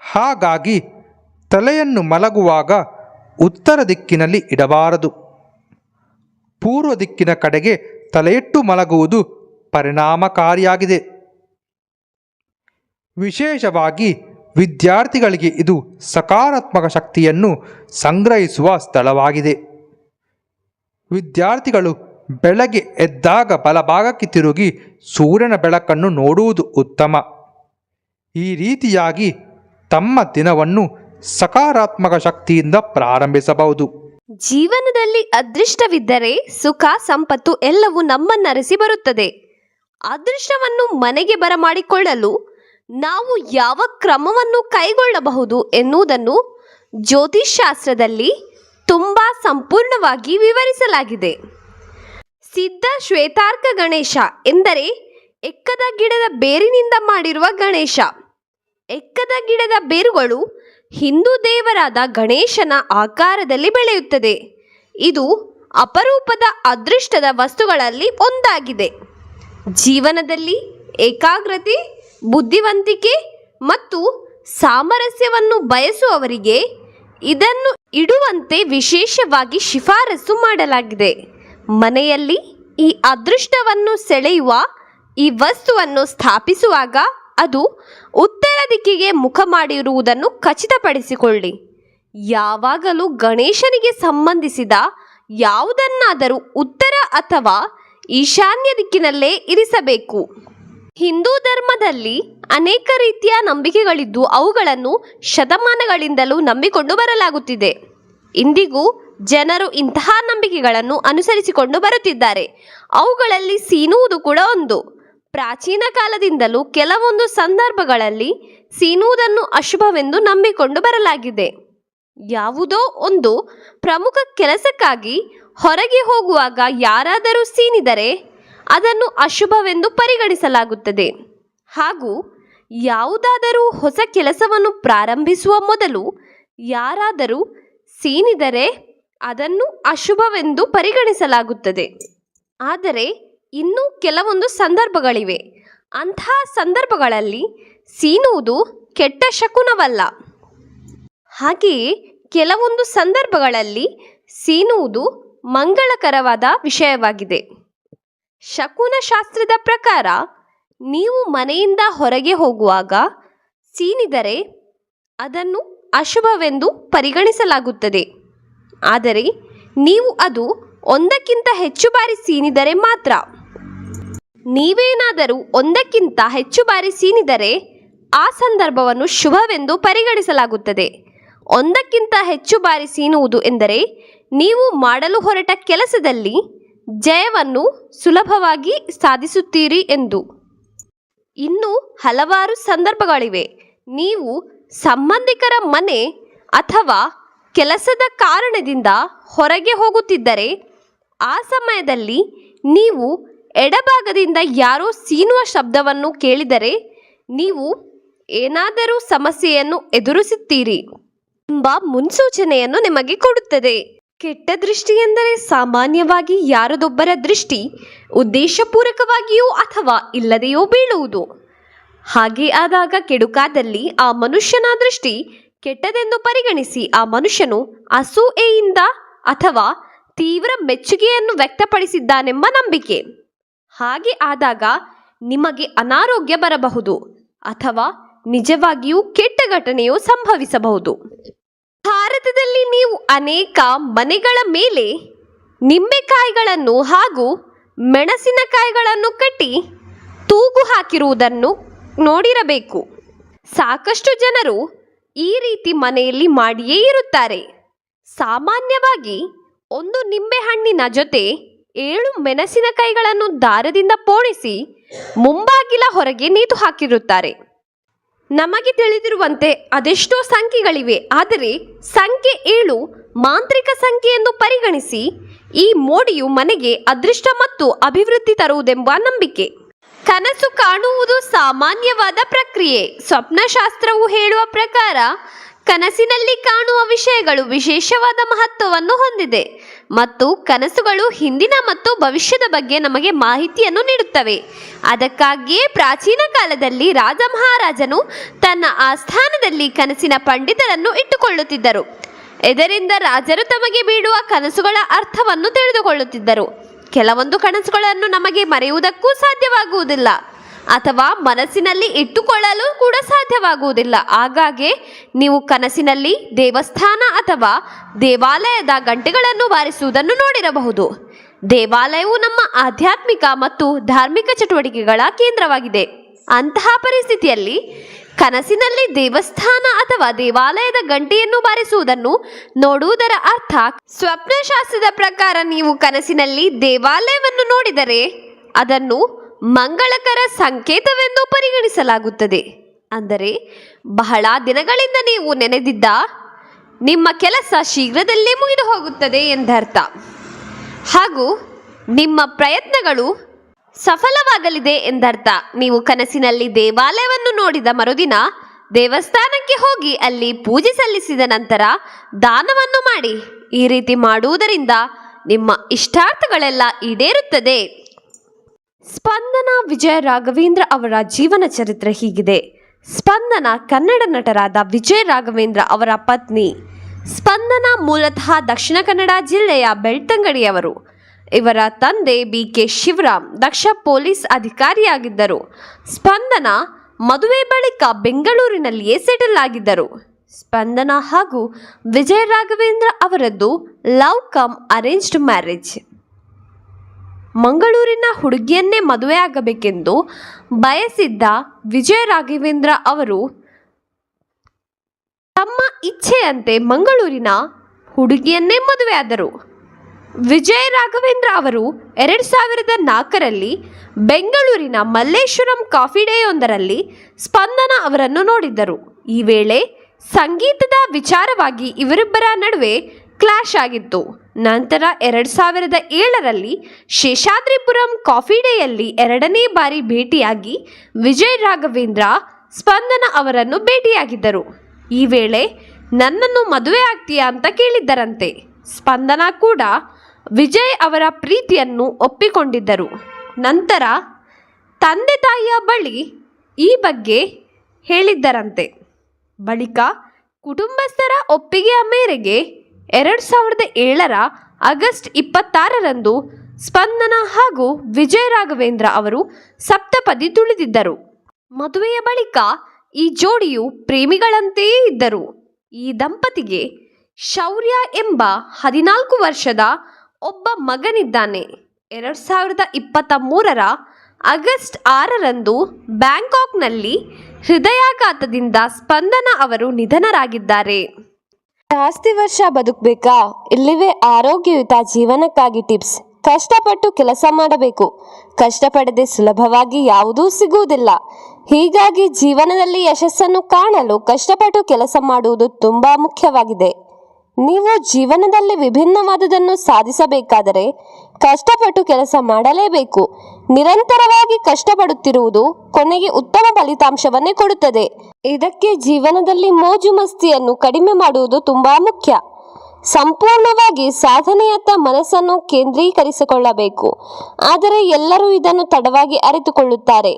ಹಾಗಾಗಿ ತಲೆಯನ್ನು ಮಲಗುವಾಗ ಉತ್ತರ ದಿಕ್ಕಿನಲ್ಲಿ ಇಡಬಾರದು. ಪೂರ್ವ ದಿಕ್ಕಿನ ಕಡೆಗೆ ತಲೆಯಿಟ್ಟು ಮಲಗುವುದು ಪರಿಣಾಮಕಾರಿಯಾಗಿದೆ. ವಿಶೇಷವಾಗಿ ವಿದ್ಯಾರ್ಥಿಗಳಿಗೆ ಇದು ಸಕಾರಾತ್ಮಕ ಶಕ್ತಿಯನ್ನು ಸಂಗ್ರಹಿಸುವ ಸ್ಥಳವಾಗಿದೆ. ವಿದ್ಯಾರ್ಥಿಗಳು ಬೆಳಗ್ಗೆ ಎದ್ದಾಗ ಬಲಭಾಗಕ್ಕೆ ತಿರುಗಿ ಸೂರ್ಯನ ಬೆಳಕನ್ನು ನೋಡುವುದು ಉತ್ತಮ. ಈ ರೀತಿಯಾಗಿ ತಮ್ಮ ದಿನವನ್ನು ಸಕಾರಾತ್ಮಕ ಶಕ್ತಿಯಿಂದ ಪ್ರಾರಂಭಿಸಬಹುದು. ಜೀವನದಲ್ಲಿ ಅದೃಷ್ಟವಿದ್ದರೆ ಸುಖ, ಸಂಪತ್ತು ಎಲ್ಲವೂ ನಮ್ಮನ್ನರಸಿ ಬರುತ್ತದೆ. ಅದೃಷ್ಟವನ್ನು ಮನೆಗೆ ಬರಮಾಡಿಕೊಳ್ಳಲು ನಾವು ಯಾವ ಕ್ರಮವನ್ನು ಕೈಗೊಳ್ಳಬಹುದು ಎನ್ನುವುದನ್ನು ಜ್ಯೋತಿಷ್ಶಾಸ್ತ್ರದಲ್ಲಿ ತುಂಬ ಸಂಪೂರ್ಣವಾಗಿ ವಿವರಿಸಲಾಗಿದೆ. ಸಿದ್ಧ ಶ್ವೇತಾರ್ಕ ಗಣೇಶ ಎಂದರೆ ಎಕ್ಕದ ಗಿಡದ ಬೇರಿನಿಂದ ಮಾಡಿರುವ ಗಣೇಶ. ಎಕ್ಕದ ಗಿಡದ ಬೇರುಗಳು ಹಿಂದೂ ದೇವರಾದ ಗಣೇಶನ ಆಕಾರದಲ್ಲಿ ಬೆಳೆಯುತ್ತದೆ. ಇದು ಅಪರೂಪದ ಅದೃಷ್ಟದ ವಸ್ತುಗಳಲ್ಲಿ ಒಂದಾಗಿದೆ. ಜೀವನದಲ್ಲಿ ಏಕಾಗ್ರತೆ, ಬುದ್ಧಿವಂತಿಕೆ ಮತ್ತು ಸಾಮರಸ್ಯವನ್ನು ಬಯಸುವವರಿಗೆ ಇದನ್ನು ಇಡುವಂತೆ ವಿಶೇಷವಾಗಿ ಶಿಫಾರಸು ಮಾಡಲಾಗಿದೆ. ಮನೆಯಲ್ಲಿ ಈ ಅದೃಷ್ಟವನ್ನು ಸೆಳೆಯುವ ಈ ವಸ್ತುವನ್ನು ಸ್ಥಾಪಿಸುವಾಗ ಅದು ಉತ್ತರ ದಿಕ್ಕಿಗೆ ಮುಖ ಮಾಡಿರುವುದನ್ನು ಖಚಿತಪಡಿಸಿಕೊಳ್ಳಿ. ಯಾವಾಗಲೂ ಗಣೇಶನಿಗೆ ಸಂಬಂಧಿಸಿದ ಯಾವುದನ್ನಾದರೂ ಉತ್ತರ ಅಥವಾ ಈಶಾನ್ಯ ದಿಕ್ಕಿನಲ್ಲೇ ಇರಿಸಬೇಕು. ಹಿಂದೂ ಧರ್ಮದಲ್ಲಿ ಅನೇಕ ರೀತಿಯ ನಂಬಿಕೆಗಳಿದ್ದು ಅವುಗಳನ್ನು ಶತಮಾನಗಳಿಂದಲೂ ನಂಬಿಕೊಂಡು ಬರಲಾಗುತ್ತಿದೆ. ಇಂದಿಗೂ ಜನರು ಇಂತಹ ನಂಬಿಕೆಗಳನ್ನು ಅನುಸರಿಸಿಕೊಂಡು ಬರುತ್ತಿದ್ದಾರೆ. ಅವುಗಳಲ್ಲಿ ಸೀನುವುದು ಕೂಡ ಒಂದು. ಪ್ರಾಚೀನ ಕಾಲದಿಂದಲೂ ಕೆಲವೊಂದು ಸಂದರ್ಭಗಳಲ್ಲಿ ಸೀನುವುದನ್ನು ಅಶುಭವೆಂದು ನಂಬಿಕೊಂಡು ಬರಲಾಗಿದೆ. ಯಾವುದೋ ಒಂದು ಪ್ರಮುಖ ಕೆಲಸಕ್ಕಾಗಿ ಹೊರಗೆ ಹೋಗುವಾಗ ಯಾರಾದರೂ ಸೀನಿದರೆ ಅದನ್ನು ಅಶುಭವೆಂದು ಪರಿಗಣಿಸಲಾಗುತ್ತದೆ. ಹಾಗೂ ಯಾವುದಾದರೂ ಹೊಸ ಕೆಲಸವನ್ನು ಪ್ರಾರಂಭಿಸುವ ಮೊದಲು ಯಾರಾದರೂ ಸೀನಿದರೆ ಅದನ್ನು ಅಶುಭವೆಂದು ಪರಿಗಣಿಸಲಾಗುತ್ತದೆ. ಆದರೆ ಇನ್ನೂ ಕೆಲವೊಂದು ಸಂದರ್ಭಗಳಿವೆ. ಅಂತಹ ಸಂದರ್ಭಗಳಲ್ಲಿ ಸೀನುವುದು ಕೆಟ್ಟ ಶಕುನವಲ್ಲ. ಹಾಗೆಯೇ ಕೆಲವೊಂದು ಸಂದರ್ಭಗಳಲ್ಲಿ ಸೀನುವುದು ಮಂಗಳಕರವಾದ ವಿಷಯವಾಗಿದೆ. ಶಕುನ ಶಾಸ್ತ್ರದ ಪ್ರಕಾರ ನೀವು ಮನೆಯಿಂದ ಹೊರಗೆ ಹೋಗುವಾಗ ಸೀನಿದರೆ ಅದನ್ನು ಅಶುಭವೆಂದು ಪರಿಗಣಿಸಲಾಗುತ್ತದೆ. ಆದರೆ ನೀವು ಅದು ಒಂದಕ್ಕಿಂತ ಹೆಚ್ಚು ಬಾರಿ ಸೀನಿದರೆ ಮಾತ್ರ. ನೀವೇನಾದರೂ ಒಂದಕ್ಕಿಂತ ಹೆಚ್ಚು ಬಾರಿ ಸೀನಿದರೆ ಆ ಸಂದರ್ಭವನ್ನು ಶುಭವೆಂದು ಪರಿಗಣಿಸಲಾಗುತ್ತದೆ. ಒಂದಕ್ಕಿಂತ ಹೆಚ್ಚು ಬಾರಿ ಸೀನುವುದು ಎಂದರೆ ನೀವು ಮಾಡಲು ಹೊರಟ ಕೆಲಸದಲ್ಲಿ ಜಯವನ್ನು ಸುಲಭವಾಗಿ ಸಾಧಿಸುತ್ತೀರಿ ಎಂದು. ಇನ್ನೂ ಹಲವಾರು ಸಂದರ್ಭಗಳಿವೆ. ನೀವು ಸಂಬಂಧಿಕರ ಮನೆ ಅಥವಾ ಕೆಲಸದ ಕಾರಣದಿಂದ ಹೊರಗೆ ಹೋಗುತ್ತಿದ್ದರೆ ಆ ಸಮಯದಲ್ಲಿ ನೀವು ಎಡಭಾಗದಿಂದ ಯಾರೋ ಸೀನುವ ಶಬ್ದವನ್ನು ಕೇಳಿದರೆ ನೀವು ಏನಾದರೂ ಸಮಸ್ಯೆಯನ್ನು ಎದುರಿಸುತ್ತೀರಿ ಎಂಬ ಮುನ್ಸೂಚನೆಯನ್ನು ನಿಮಗೆ ಕೊಡುತ್ತದೆ. ಕೆಟ್ಟ ದೃಷ್ಟಿ ಎಂದರೆ ಸಾಮಾನ್ಯವಾಗಿ ಯಾರದೊಬ್ಬರ ದೃಷ್ಟಿ ಉದ್ದೇಶಪೂರ್ವಕವಾಗಿಯೋ ಅಥವಾ ಇಲ್ಲದೆಯೋ ಬೀಳುವುದು. ಹಾಗೆ ಆದಾಗ ಕೆಡುಕಾದಲ್ಲಿ ಆ ಮನುಷ್ಯನ ದೃಷ್ಟಿ ಕೆಟ್ಟದೆಂದು ಪರಿಗಣಿಸಿ ಆ ಮನುಷ್ಯನು ಅಸೂಯೆಯಿಂದ ಅಥವಾ ತೀವ್ರ ಮೆಚ್ಚುಗೆಯನ್ನು ವ್ಯಕ್ತಪಡಿಸಿದ್ದಾನೆಂಬ ನಂಬಿಕೆ. ಹಾಗೆ ಆದಾಗ ನಿಮಗೆ ಅನಾರೋಗ್ಯ ಬರಬಹುದು ಅಥವಾ ನಿಜವಾಗಿಯೂ ಕೆಟ್ಟ ಘಟನೆಯು ಸಂಭವಿಸಬಹುದು. ಭಾರತದಲ್ಲಿ ನೀವು ಅನೇಕ ಮನೆಗಳ ಮೇಲೆ ನಿಂಬೆಕಾಯಿಗಳನ್ನು ಹಾಗೂ ಮೆಣಸಿನಕಾಯಿಗಳನ್ನು ಕಟ್ಟಿ ತೂಗು ಹಾಕಿರುವುದನ್ನು ನೋಡಿರಬೇಕು. ಸಾಕಷ್ಟು ಜನರು ಈ ರೀತಿ ಮನೆಯಲ್ಲಿ ಮಾಡಿಯೇ ಇರುತ್ತಾರೆ. ಸಾಮಾನ್ಯವಾಗಿ ಒಂದು ನಿಂಬೆಹಣ್ಣಿನ ಜೊತೆ 7 ಮೆಣಸಿನಕಾಯಿಗಳನ್ನು ದಾರದಿಂದ ಪೋಣಿಸಿ ಮುಂಬಾಗಿಲ ಹೊರಗೆ ನೇತು ಹಾಕಿರುತ್ತಾರೆ. ನಮಗೆ ತಿಳಿದಿರುವಂತೆ ಅದೆಷ್ಟೋ ಸಂಖ್ಯೆಗಳಿವೆ. ಆದರೆ ಸಂಖ್ಯೆ 7 ಮಾಂತ್ರಿಕ ಸಂಖ್ಯೆ ಎಂದು ಪರಿಗಣಿಸಿ ಈ ಮೋಡಿಯು ಮನೆಗೆ ಅದೃಷ್ಟ ಮತ್ತು ಅಭಿವೃದ್ಧಿ ತರುವುದೆಂಬ ನಂಬಿಕೆ. ಕನಸು ಕಾಣುವುದು ಸಾಮಾನ್ಯವಾದ ಪ್ರಕ್ರಿಯೆ. ಸ್ವಪ್ನಶಾಸ್ತ್ರವು ಹೇಳುವ ಪ್ರಕಾರ ಕನಸಿನಲ್ಲಿ ಕಾಣುವ ವಿಷಯಗಳು ವಿಶೇಷವಾದ ಮಹತ್ವವನ್ನು ಹೊಂದಿದೆ ಮತ್ತು ಕನಸುಗಳು ಹಿಂದಿನ ಮತ್ತು ಭವಿಷ್ಯದ ಬಗ್ಗೆ ನಮಗೆ ಮಾಹಿತಿಯನ್ನು ನೀಡುತ್ತವೆ. ಅದಕ್ಕಾಗಿಯೇ ಪ್ರಾಚೀನ ಕಾಲದಲ್ಲಿ ರಾಜ ಮಹಾರಾಜನು ತನ್ನ ಆಸ್ಥಾನದಲ್ಲಿ ಕನಸಿನ ಪಂಡಿತರನ್ನು ಇಟ್ಟುಕೊಳ್ಳುತ್ತಿದ್ದರು. ಇದರಿಂದ ರಾಜರು ತಮಗೆ ಬೀಳುವ ಕನಸುಗಳ ಅರ್ಥವನ್ನು ತಿಳಿದುಕೊಳ್ಳುತ್ತಿದ್ದರು. ಕೆಲವೊಂದು ಕನಸುಗಳನ್ನು ನಮಗೆ ಮರೆಯುವುದಕ್ಕೂ ಸಾಧ್ಯವಾಗುವುದಿಲ್ಲ ಅಥವಾ ಮನಸ್ಸಿನಲ್ಲಿ ಇಟ್ಟುಕೊಳ್ಳಲು ಕೂಡ ಸಾಧ್ಯವಾಗುವುದಿಲ್ಲ. ಆಗಾಗ್ಗೆ ನೀವು ಕನಸಿನಲ್ಲಿ ದೇವಸ್ಥಾನ ಅಥವಾ ದೇವಾಲಯದ ಗಂಟೆಗಳನ್ನು ಬಾರಿಸುವುದನ್ನು ನೋಡಿರಬಹುದು. ದೇವಾಲಯವು ನಮ್ಮ ಆಧ್ಯಾತ್ಮಿಕ ಮತ್ತು ಧಾರ್ಮಿಕ ಚಟುವಟಿಕೆಗಳ ಕೇಂದ್ರವಾಗಿದೆ. ಅಂತಹ ಪರಿಸ್ಥಿತಿಯಲ್ಲಿ ಕನಸಿನಲ್ಲಿ ದೇವಸ್ಥಾನ ಅಥವಾ ದೇವಾಲಯದ ಗಂಟೆಯನ್ನು ಬಾರಿಸುವುದನ್ನು ನೋಡುವುದರ ಅರ್ಥ, ಸ್ವಪ್ನಶಾಸ್ತ್ರದ ಪ್ರಕಾರ ನೀವು ಕನಸಿನಲ್ಲಿ ದೇವಾಲಯವನ್ನು ನೋಡಿದರೆ ಅದನ್ನು ಮಂಗಳಕರ ಸಂಕೇತವೆಂದು ಪರಿಗಣಿಸಲಾಗುತ್ತದೆ. ಅಂದರೆ ಬಹಳ ದಿನಗಳಿಂದ ನೀವು ನೆನೆದಿದ್ದ ನಿಮ್ಮ ಕೆಲಸ ಶೀಘ್ರದಲ್ಲೇ ಮುಗಿದು ಹೋಗುತ್ತದೆ ಎಂದರ್ಥ ಹಾಗೂ ನಿಮ್ಮ ಪ್ರಯತ್ನಗಳು ಸಫಲವಾಗಲಿದೆ ಎಂದರ್ಥ. ನೀವು ಕನಸಿನಲ್ಲಿ ದೇವಾಲಯವನ್ನು ನೋಡಿದ ಮರುದಿನ ದೇವಸ್ಥಾನಕ್ಕೆ ಹೋಗಿ ಅಲ್ಲಿ ಪೂಜೆ ಸಲ್ಲಿಸಿದ ನಂತರ ದಾನವನ್ನು ಮಾಡಿ. ಈ ರೀತಿ ಮಾಡುವುದರಿಂದ ನಿಮ್ಮ ಇಷ್ಟಾರ್ಥಗಳೆಲ್ಲ ಈಡೇರುತ್ತದೆ. ಸ್ಪಂದನ ವಿಜಯ ರಾಘವೇಂದ್ರ ಅವರ ಜೀವನ ಚರಿತ್ರೆ ಹೀಗಿದೆ. ಸ್ಪಂದನ ಕನ್ನಡ ನಟರಾದ ವಿಜಯ ರಾಘವೇಂದ್ರ ಅವರ ಪತ್ನಿ. ಸ್ಪಂದನ ಮೂಲತಃ ದಕ್ಷಿಣ ಕನ್ನಡ ಜಿಲ್ಲೆಯ ಬೆಳ್ತಂಗಡಿಯವರು. ಇವರ ತಂದೆ BK ಶಿವರಾಮ್ ದಕ್ಷ ಪೊಲೀಸ್ ಅಧಿಕಾರಿಯಾಗಿದ್ದರು. ಸ್ಪಂದನ ಮದುವೆ ಬಳಿಕ ಬೆಂಗಳೂರಿನಲ್ಲಿಯೇ ಸೆಟಲ್ ಆಗಿದ್ದರು. ಸ್ಪಂದನ ಹಾಗೂ ವಿಜಯ ರಾಘವೇಂದ್ರ ಅವರದ್ದು ಲವ್ ಕಮ್ ಅರೇಂಜ್ಡ್ ಮ್ಯಾರೇಜ್. ಮಂಗಳೂರಿನ ಹುಡುಗಿಯನ್ನೇ ಮದುವೆಯಾಗಬೇಕೆಂದು ಬಯಸಿದ್ದ ವಿಜಯ ರಾಘವೇಂದ್ರ ಅವರು ತಮ್ಮ ಇಚ್ಛೆಯಂತೆ ಮಂಗಳೂರಿನ ಹುಡುಗಿಯನ್ನೇ ಮದುವೆಯಾದರು. ವಿಜಯ ರಾಘವೇಂದ್ರ ಅವರು 2004ರಲ್ಲಿ ಬೆಂಗಳೂರಿನ ಮಲ್ಲೇಶ್ವರಂ ಕಾಫಿ ಡೇಯೊಂದರಲ್ಲಿ ಸ್ಪಂದನ ಅವರನ್ನು ನೋಡಿದ್ದರು. ಈ ವೇಳೆ ಸಂಗೀತದ ವಿಚಾರವಾಗಿ ಇವರಿಬ್ಬರ ನಡುವೆ ಕ್ಲಾಶ್ ಆಗಿತ್ತು. ನಂತರ 2007ರಲ್ಲಿ ಶೇಷಾದ್ರಿಪುರಂ ಕಾಫಿ ಡೇಯಲ್ಲಿ 2ನೇ ಬಾರಿ ಭೇಟಿಯಾಗಿ ವಿಜಯ ರಾಘವೇಂದ್ರ ಸ್ಪಂದನ ಅವರನ್ನು ಭೇಟಿಯಾಗಿದ್ದರು. ಈ ವೇಳೆ ನನ್ನನ್ನು ಮದುವೆ ಆಗ್ತೀಯಾ ಅಂತ ಕೇಳಿದ್ದರಂತೆ. ಸ್ಪಂದನ ಕೂಡ ವಿಜಯ್ ಅವರ ಪ್ರೀತಿಯನ್ನು ಒಪ್ಪಿಕೊಂಡಿದ್ದರು. ನಂತರ ತಂದೆ ತಾಯಿಯ ಬಳಿ ಈ ಬಗ್ಗೆ ಹೇಳಿದ್ದರಂತೆ. ಬಳಿಕ ಕುಟುಂಬಸ್ಥರ ಒಪ್ಪಿಗೆಯ ಮೇರೆಗೆ 2007 ಆಗಸ್ಟ್ 26 ಸ್ಪಂದನ ಹಾಗೂ ವಿಜಯ್ ರಾಘವೇಂದ್ರ ಅವರು ಸಪ್ತಪದಿ ತುಳಿದಿದ್ದರು. ಮದುವೆಯ ಬಳಿಕ ಈ ಜೋಡಿಯು ಪ್ರೇಮಿಗಳಂತೆಯೇ ಇದ್ದರು. ಈ ದಂಪತಿಗೆ ಶೌರ್ಯ ಎಂಬ 14 ವರ್ಷದ ಒಬ್ಬ ಮಗನಿದ್ದಾನೆ. 2023 ಆಗಸ್ಟ್ 6 ಬ್ಯಾಂಕಾಕ್ನಲ್ಲಿ ಹೃದಯಾಘಾತದಿಂದ ಸ್ಪಂದನ ಅವರು ನಿಧನರಾಗಿದ್ದಾರೆ. ಜಾಸ್ತಿ ವರ್ಷ ಬದುಕಬೇಕಾ? ಇಲ್ಲಿವೆ ಆರೋಗ್ಯಯುತ ಜೀವನಕ್ಕಾಗಿ ಟಿಪ್ಸ್. ಕಷ್ಟಪಟ್ಟು ಕೆಲಸ ಮಾಡಬೇಕು. ಕಷ್ಟಪಡದೆ ಸುಲಭವಾಗಿ ಯಾವುದೂ ಸಿಗುವುದಿಲ್ಲ. ಹೀಗಾಗಿ ಜೀವನದಲ್ಲಿ ಯಶಸ್ಸನ್ನು ಕಾಣಲು ಕಷ್ಟಪಟ್ಟು ಕೆಲಸ ಮಾಡುವುದು ತುಂಬಾ ಮುಖ್ಯವಾಗಿದೆ. ನೀವು ಜೀವನದಲ್ಲಿ ವಿಭಿನ್ನವಾದುದನ್ನು ಸಾಧಿಸಬೇಕಾದರೆ ಕಷ್ಟಪಟ್ಟು ಕೆಲಸ ಮಾಡಲೇಬೇಕು. ನಿರಂತರವಾಗಿ ಕಷ್ಟಪಡುತ್ತಿರುವುದು ಕೊನೆಗೆ ಉತ್ತಮ ಫಲಿತಾಂಶವನ್ನೇ ಕೊಡುತ್ತದೆ. ಇದಕ್ಕೆ ಜೀವನದಲ್ಲಿ ಮೋಜು ಮಸ್ತಿಯನ್ನು ಕಡಿಮೆ ಮಾಡುವುದು ತುಂಬಾ ಮುಖ್ಯ. ಸಂಪೂರ್ಣವಾಗಿ ಸಾಧನೆಯತ್ತ ಮನಸ್ಸನ್ನು ಕೇಂದ್ರೀಕರಿಸಿಕೊಳ್ಳಬೇಕು. ಆದರೆ ಎಲ್ಲರೂ ಇದನ್ನು ತಡವಾಗಿ ಅರಿತುಕೊಳ್ಳುತ್ತಾರೆ.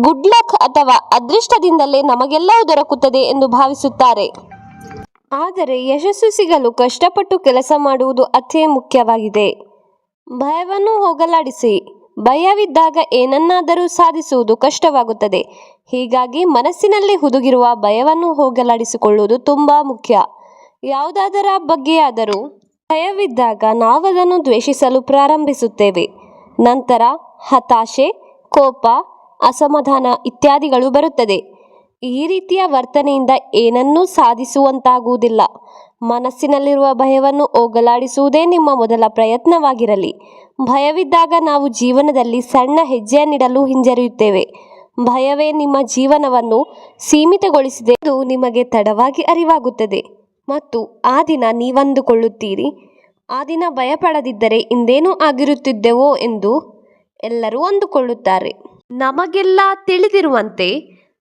ಗುಡ್ ಲಕ್ ಅಥವಾ ಅದೃಷ್ಟದಿಂದಲೇ ನಮಗೆಲ್ಲವೂ ದೊರಕುತ್ತದೆ ಎಂದು ಭಾವಿಸುತ್ತಾರೆ. ಆದರೆ ಯಶಸ್ಸು ಸಿಗಲು ಕಷ್ಟಪಟ್ಟು ಕೆಲಸ ಮಾಡುವುದು ಅತಿ ಮುಖ್ಯವಾಗಿದೆ. ಭಯವನ್ನು ಹೋಗಲಾಡಿಸಿ. ಭಯವಿದ್ದಾಗ ಏನನ್ನಾದರೂ ಸಾಧಿಸುವುದು ಕಷ್ಟವಾಗುತ್ತದೆ. ಹೀಗಾಗಿ ಮನಸ್ಸಿನಲ್ಲಿ ಹುದುಗಿರುವ ಭಯವನ್ನು ಹೋಗಲಾಡಿಸಿಕೊಳ್ಳುವುದು ತುಂಬಾ ಮುಖ್ಯ. ಯಾವುದಾದರ ಬಗ್ಗೆಯಾದರೂ ಭಯವಿದ್ದಾಗ ನಾವದನ್ನು ದ್ವೇಷಿಸಲು ಪ್ರಾರಂಭಿಸುತ್ತೇವೆ. ನಂತರ ಹತಾಶೆ, ಕೋಪ, ಅಸಮಾಧಾನ ಇತ್ಯಾದಿಗಳು ಬರುತ್ತದೆ. ಈ ರೀತಿಯ ವರ್ತನೆಯಿಂದ ಏನನ್ನೂ ಸಾಧಿಸುವಂತಾಗುವುದಿಲ್ಲ. ಮನಸ್ಸಿನಲ್ಲಿರುವ ಭಯವನ್ನು ಹೋಗಲಾಡಿಸುವುದೇ ನಿಮ್ಮ ಮೊದಲ ಪ್ರಯತ್ನವಾಗಿರಲಿ. ಭಯವಿದ್ದಾಗ ನಾವು ಜೀವನದಲ್ಲಿ ಸಣ್ಣ ಹೆಜ್ಜೆಯನ್ನಿಡಲು ಹಿಂಜರಿಯುತ್ತೇವೆ. ಭಯವೇ ನಿಮ್ಮ ಜೀವನವನ್ನು ಸೀಮಿತಗೊಳಿಸಿದೆ ಎಂದು ನಿಮಗೆ ತಡವಾಗಿ ಅರಿವಾಗುತ್ತದೆ ಮತ್ತು ಆ ದಿನ ನೀವಂದುಕೊಳ್ಳುತ್ತೀರಿ, ಆ ದಿನ ಭಯಪಡದಿದ್ದರೆ ಇಂದೇನೂ ಆಗಿರುತ್ತಿದ್ದೆವೋ ಎಂದು ಎಲ್ಲರೂ ಅಂದುಕೊಳ್ಳುತ್ತಾರೆ. ನಮಗೆಲ್ಲ ತಿಳಿದಿರುವಂತೆ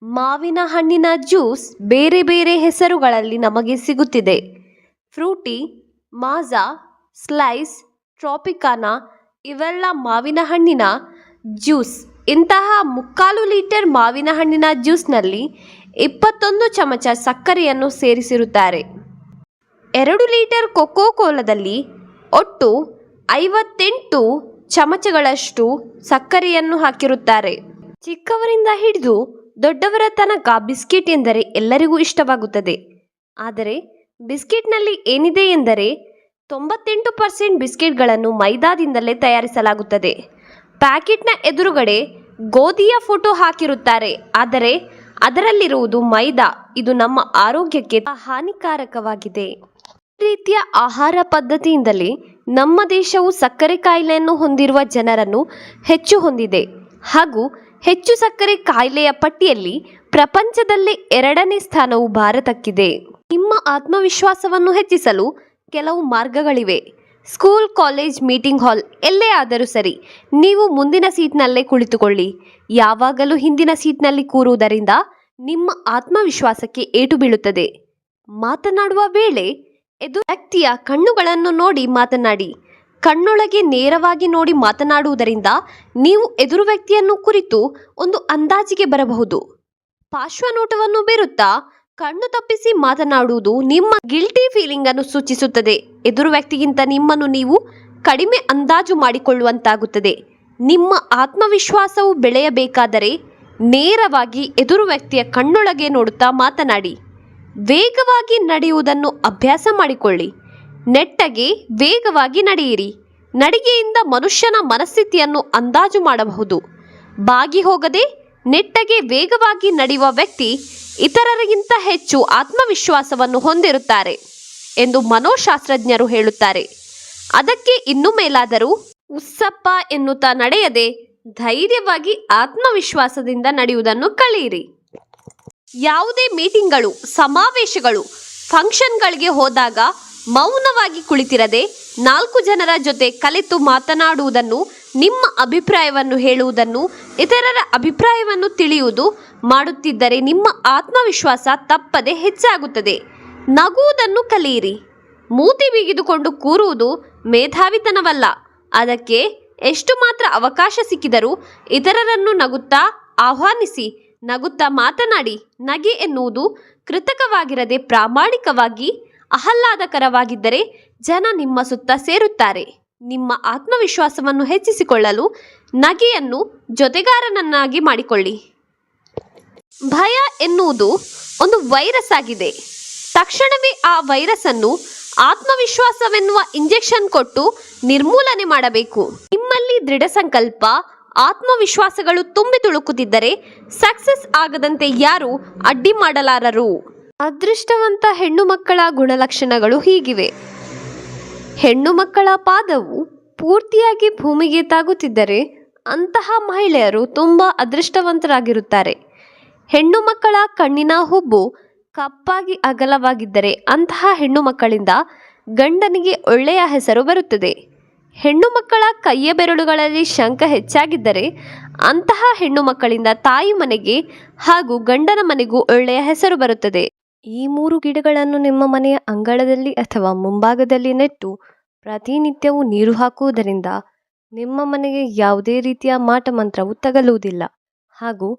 ಮಾವಿನ ಹಣ್ಣಿನ ಜ್ಯೂಸ್ ಬೇರೆ ಬೇರೆ ಹೆಸರುಗಳಲ್ಲಿ ನಮಗೆ ಸಿಗುತ್ತಿದೆ. ಫ್ರೂಟಿ, ಮಾಜಾ, ಸ್ಲೈಸ್, ಟ್ರಾಪಿಕಾನಾ ಇವೆಲ್ಲ ಮಾವಿನ ಹಣ್ಣಿನ ಜ್ಯೂಸ್. ಇಂತಹ 3/4 ಲೀಟರ್ ಮಾವಿನ ಹಣ್ಣಿನ ಜ್ಯೂಸ್ನಲ್ಲಿ 21 ಚಮಚ ಸಕ್ಕರೆಯನ್ನು ಸೇರಿಸಿರುತ್ತಾರೆ. 2 ಲೀಟರ್ ಕೊಕೋ ಕೋಲಾದಲ್ಲಿ ಒಟ್ಟು 58 ಚಮಚಗಳಷ್ಟು ಸಕ್ಕರೆಯನ್ನು ಹಾಕಿರುತ್ತಾರೆ. ಚಿಕ್ಕವರಿಂದ ಹಿಡಿದು ದೊಡ್ಡವರ ತನಕ ಬಿಸ್ಕೆಟ್ ಎಂದರೆ ಎಲ್ಲರಿಗೂ ಇಷ್ಟವಾಗುತ್ತದೆ. ಆದರೆ ಬಿಸ್ಕೆಟ್ನಲ್ಲಿ ಏನಿದೆ ಎಂದರೆ 98% ಬಿಸ್ಕೆಟ್ಗಳನ್ನು ಮೈದಾದಿಂದಲೇ ತಯಾರಿಸಲಾಗುತ್ತದೆ. ಪ್ಯಾಕೆಟ್ನ ಎದುರುಗಡೆ ಗೋಧಿಯ ಫೋಟೋ ಹಾಕಿರುತ್ತಾರೆ, ಆದರೆ ಅದರಲ್ಲಿರುವುದು ಮೈದಾ. ಇದು ನಮ್ಮ ಆರೋಗ್ಯಕ್ಕೆ ಹಾನಿಕಾರಕವಾಗಿದೆ. ಈ ರೀತಿಯ ಆಹಾರ ಪದ್ಧತಿಯಿಂದಲೇ ನಮ್ಮ ದೇಶವು ಸಕ್ಕರೆ ಕಾಯಿಲೆಯನ್ನು ಹೊಂದಿರುವ ಜನರನ್ನು ಹೆಚ್ಚು ಹೊಂದಿದೆ ಹಾಗೂ ಹೆಚ್ಚು ಸಕ್ಕರೆ ಕಾಯಿಲೆಯ ಪಟ್ಟಿಯಲ್ಲಿ ಪ್ರಪಂಚದಲ್ಲೇ 2ನೇ ಸ್ಥಾನವು ಭಾರತಕ್ಕಿದೆ. ನಿಮ್ಮ ಆತ್ಮವಿಶ್ವಾಸವನ್ನು ಹೆಚ್ಚಿಸಲು ಕೆಲವು ಮಾರ್ಗಗಳಿವೆ. ಸ್ಕೂಲ್, ಕಾಲೇಜ್, ಮೀಟಿಂಗ್ ಹಾಲ್ ಎಲ್ಲೇ ಆದರೂ ಸರಿ, ನೀವು ಮುಂದಿನ ಸೀಟ್ನಲ್ಲೇ ಕುಳಿತುಕೊಳ್ಳಿ. ಯಾವಾಗಲೂ ಹಿಂದಿನ ಸೀಟ್ನಲ್ಲಿ ಕೂರುವುದರಿಂದ ನಿಮ್ಮ ಆತ್ಮವಿಶ್ವಾಸಕ್ಕೆ ಏಟು ಬೀಳುತ್ತದೆ. ಮಾತನಾಡುವ ವೇಳೆ ಎದುರು ವ್ಯಕ್ತಿಯ ಕಣ್ಣುಗಳನ್ನು ನೋಡಿ ಮಾತನಾಡಿ. ಕಣ್ಣೊಳಗೆ ನೇರವಾಗಿ ನೋಡಿ ಮಾತನಾಡುವುದರಿಂದ ನೀವು ಎದುರು ವ್ಯಕ್ತಿಯನ್ನು ಕುರಿತು ಒಂದು ಅಂದಾಜಿಗೆ ಬರಬಹುದು. ಪಾರ್ಶ್ವನೋಟವನ್ನು ಬೀರುತ್ತಾ ಕಣ್ಣು ತಪ್ಪಿಸಿ ಮಾತನಾಡುವುದು ನಿಮ್ಮ ಗಿಲ್ಟಿ ಫೀಲಿಂಗ್ ಅನ್ನು ಸೂಚಿಸುತ್ತದೆ. ಎದುರು ವ್ಯಕ್ತಿಗಿಂತ ನಿಮ್ಮನ್ನು ನೀವು ಕಡಿಮೆ ಅಂದಾಜು ಮಾಡಿಕೊಳ್ಳುವಂತಾಗುತ್ತದೆ. ನಿಮ್ಮ ಆತ್ಮವಿಶ್ವಾಸವು ಬೆಳೆಯಬೇಕಾದರೆ ನೇರವಾಗಿ ಎದುರು ವ್ಯಕ್ತಿಯ ಕಣ್ಣೊಳಗೆ ನೋಡುತ್ತಾ ಮಾತನಾಡಿ. ವೇಗವಾಗಿ ನಡೆಯುವುದನ್ನು ಅಭ್ಯಾಸ ಮಾಡಿಕೊಳ್ಳಿ. ನೆಟ್ಟಗೆ ವೇಗವಾಗಿ ನಡೆಯಿರಿ. ನಡಿಗೆಯಿಂದ ಮನುಷ್ಯನ ಮನಸ್ಥಿತಿಯನ್ನು ಅಂದಾಜು ಮಾಡಬಹುದು. ಬಾಗಿ ಹೋಗದೆ ನೆಟ್ಟಗೆ ವೇಗವಾಗಿ ನಡೆಯುವ ವ್ಯಕ್ತಿ ಇತರರಿಗಿಂತ ಹೆಚ್ಚು ಆತ್ಮವಿಶ್ವಾಸವನ್ನು ಹೊಂದಿರುತ್ತಾರೆ ಎಂದು ಮನೋಶಾಸ್ತ್ರಜ್ಞರು ಹೇಳುತ್ತಾರೆ. ಅದಕ್ಕೆ ಇನ್ನು ಮೇಲಾದರೂ ಉಸ್ಸಪ್ಪ ಎನ್ನುತ್ತಾ ನಡೆಯದೆ ಧೈರ್ಯವಾಗಿ ಆತ್ಮವಿಶ್ವಾಸದಿಂದ ನಡೆಯುವುದನ್ನು ಕಲಿಯಿರಿ. ಯಾವುದೇ ಮೀಟಿಂಗ್ಗಳು, ಸಮಾವೇಶಗಳು, ಫಂಕ್ಷನ್ಗಳಿಗೆ ಹೋದಾಗ ಮೌನವಾಗಿ ಕುಳಿತಿರದೆ 4 ಜನರ ಜೊತೆ ಕಲಿತು ಮಾತನಾಡುವುದನ್ನು, ನಿಮ್ಮ ಅಭಿಪ್ರಾಯವನ್ನು ಹೇಳುವುದನ್ನು, ಇತರರ ಅಭಿಪ್ರಾಯವನ್ನು ತಿಳಿಯುವುದು ಮಾಡುತ್ತಿದ್ದರೆ ನಿಮ್ಮ ಆತ್ಮವಿಶ್ವಾಸ ತಪ್ಪದೆ ಹೆಚ್ಚಾಗುತ್ತದೆ. ನಗುವುದನ್ನು ಕಲಿಯಿರಿ. ಮೂತಿ ಬಿಗಿದುಕೊಂಡು ಕೂರುವುದು ಮೇಧಾವಿತನವಲ್ಲ. ಅದಕ್ಕೆ ಎಷ್ಟು ಮಾತ್ರ ಅವಕಾಶ ಸಿಕ್ಕಿದರೂ ಇತರರನ್ನು ನಗುತ್ತಾ ಆಹ್ವಾನಿಸಿ, ನಗುತ್ತಾ ಮಾತನಾಡಿ. ನಗೆ ಎನ್ನುವುದು ಕೃತಕವಾಗಿರದೆ ಪ್ರಾಮಾಣಿಕವಾಗಿ ಆಹ್ಲಾದಕರವಾಗಿದ್ದರೆ ಜನ ನಿಮ್ಮ ಸುತ್ತ ಸೇರುತ್ತಾರೆ. ನಿಮ್ಮ ಆತ್ಮವಿಶ್ವಾಸವನ್ನು ಹೆಚ್ಚಿಸಿಕೊಳ್ಳಲು ನಗೆಯನ್ನು ಜೊತೆಗಾರನನ್ನಾಗಿ ಮಾಡಿಕೊಳ್ಳಿ. ಭಯ ಎನ್ನುವುದು ಒಂದು ವೈರಸ್ ಆಗಿದೆ. ತಕ್ಷಣವೇ ಆ ವೈರಸ್ ಅನ್ನು ಆತ್ಮವಿಶ್ವಾಸವೆನ್ನುವ ಇಂಜೆಕ್ಷನ್ ಕೊಟ್ಟು ನಿರ್ಮೂಲನೆ ಮಾಡಬೇಕು. ನಿಮ್ಮಲ್ಲಿ ದೃಢ ಸಂಕಲ್ಪ, ಆತ್ಮವಿಶ್ವಾಸಗಳು ತುಂಬಿ ತುಳುಕುತ್ತಿದ್ದರೆ ಸಕ್ಸಸ್ ಆಗದಂತೆ ಯಾರು ಅಡ್ಡಿ ಮಾಡಲಾರರು. ಅದೃಷ್ಟವಂತ ಹೆಣ್ಣು ಮಕ್ಕಳ ಗುಣಲಕ್ಷಣಗಳು ಹೀಗಿವೆ. ಹೆಣ್ಣು ಮಕ್ಕಳ ಪಾದವು ಪೂರ್ತಿಯಾಗಿ ಭೂಮಿಗೆ ತಾಗುತ್ತಿದ್ದರೆ ಅಂತಹ ಮಹಿಳೆಯರು ತುಂಬ ಅದೃಷ್ಟವಂತರಾಗಿರುತ್ತಾರೆ. ಹೆಣ್ಣು ಮಕ್ಕಳ ಕಣ್ಣಿನ ಹುಬ್ಬು ಕಪ್ಪಾಗಿ ಅಗಲವಾಗಿದ್ದರೆ ಅಂತಹ ಹೆಣ್ಣು ಮಕ್ಕಳಿಂದ ಗಂಡನಿಗೆ ಒಳ್ಳೆಯ ಹೆಸರು ಬರುತ್ತದೆ. ಹೆಣ್ಣು ಮಕ್ಕಳ ಕೈಯ ಬೆರಳುಗಳಲ್ಲಿ ಶಂಕ ಹೆಚ್ಚಾಗಿದ್ದರೆ ಅಂತಹ ಹೆಣ್ಣು ಮಕ್ಕಳಿಂದ ತಾಯಿ ಮನೆಗೆ ಹಾಗೂ ಗಂಡನ ಮನೆಗೂ ಒಳ್ಳೆಯ ಹೆಸರು ಬರುತ್ತದೆ. ಈ 3 ಗಿಡಗಳನ್ನು ನಿಮ್ಮ ಮನೆಯ ಅಂಗಳದಲ್ಲಿ ಅಥವಾ ಮುಂಭಾಗದಲ್ಲಿ ನೆಟ್ಟು ಪ್ರತಿನಿತ್ಯವೂ ನೀರು ಹಾಕುವುದರಿಂದ ನಿಮ್ಮ ಮನೆಗೆ ಯಾವುದೇ ರೀತಿಯ ಮಾಟಮಂತ್ರವು ತಗಲುವುದಿಲ್ಲ ಹಾಗೂ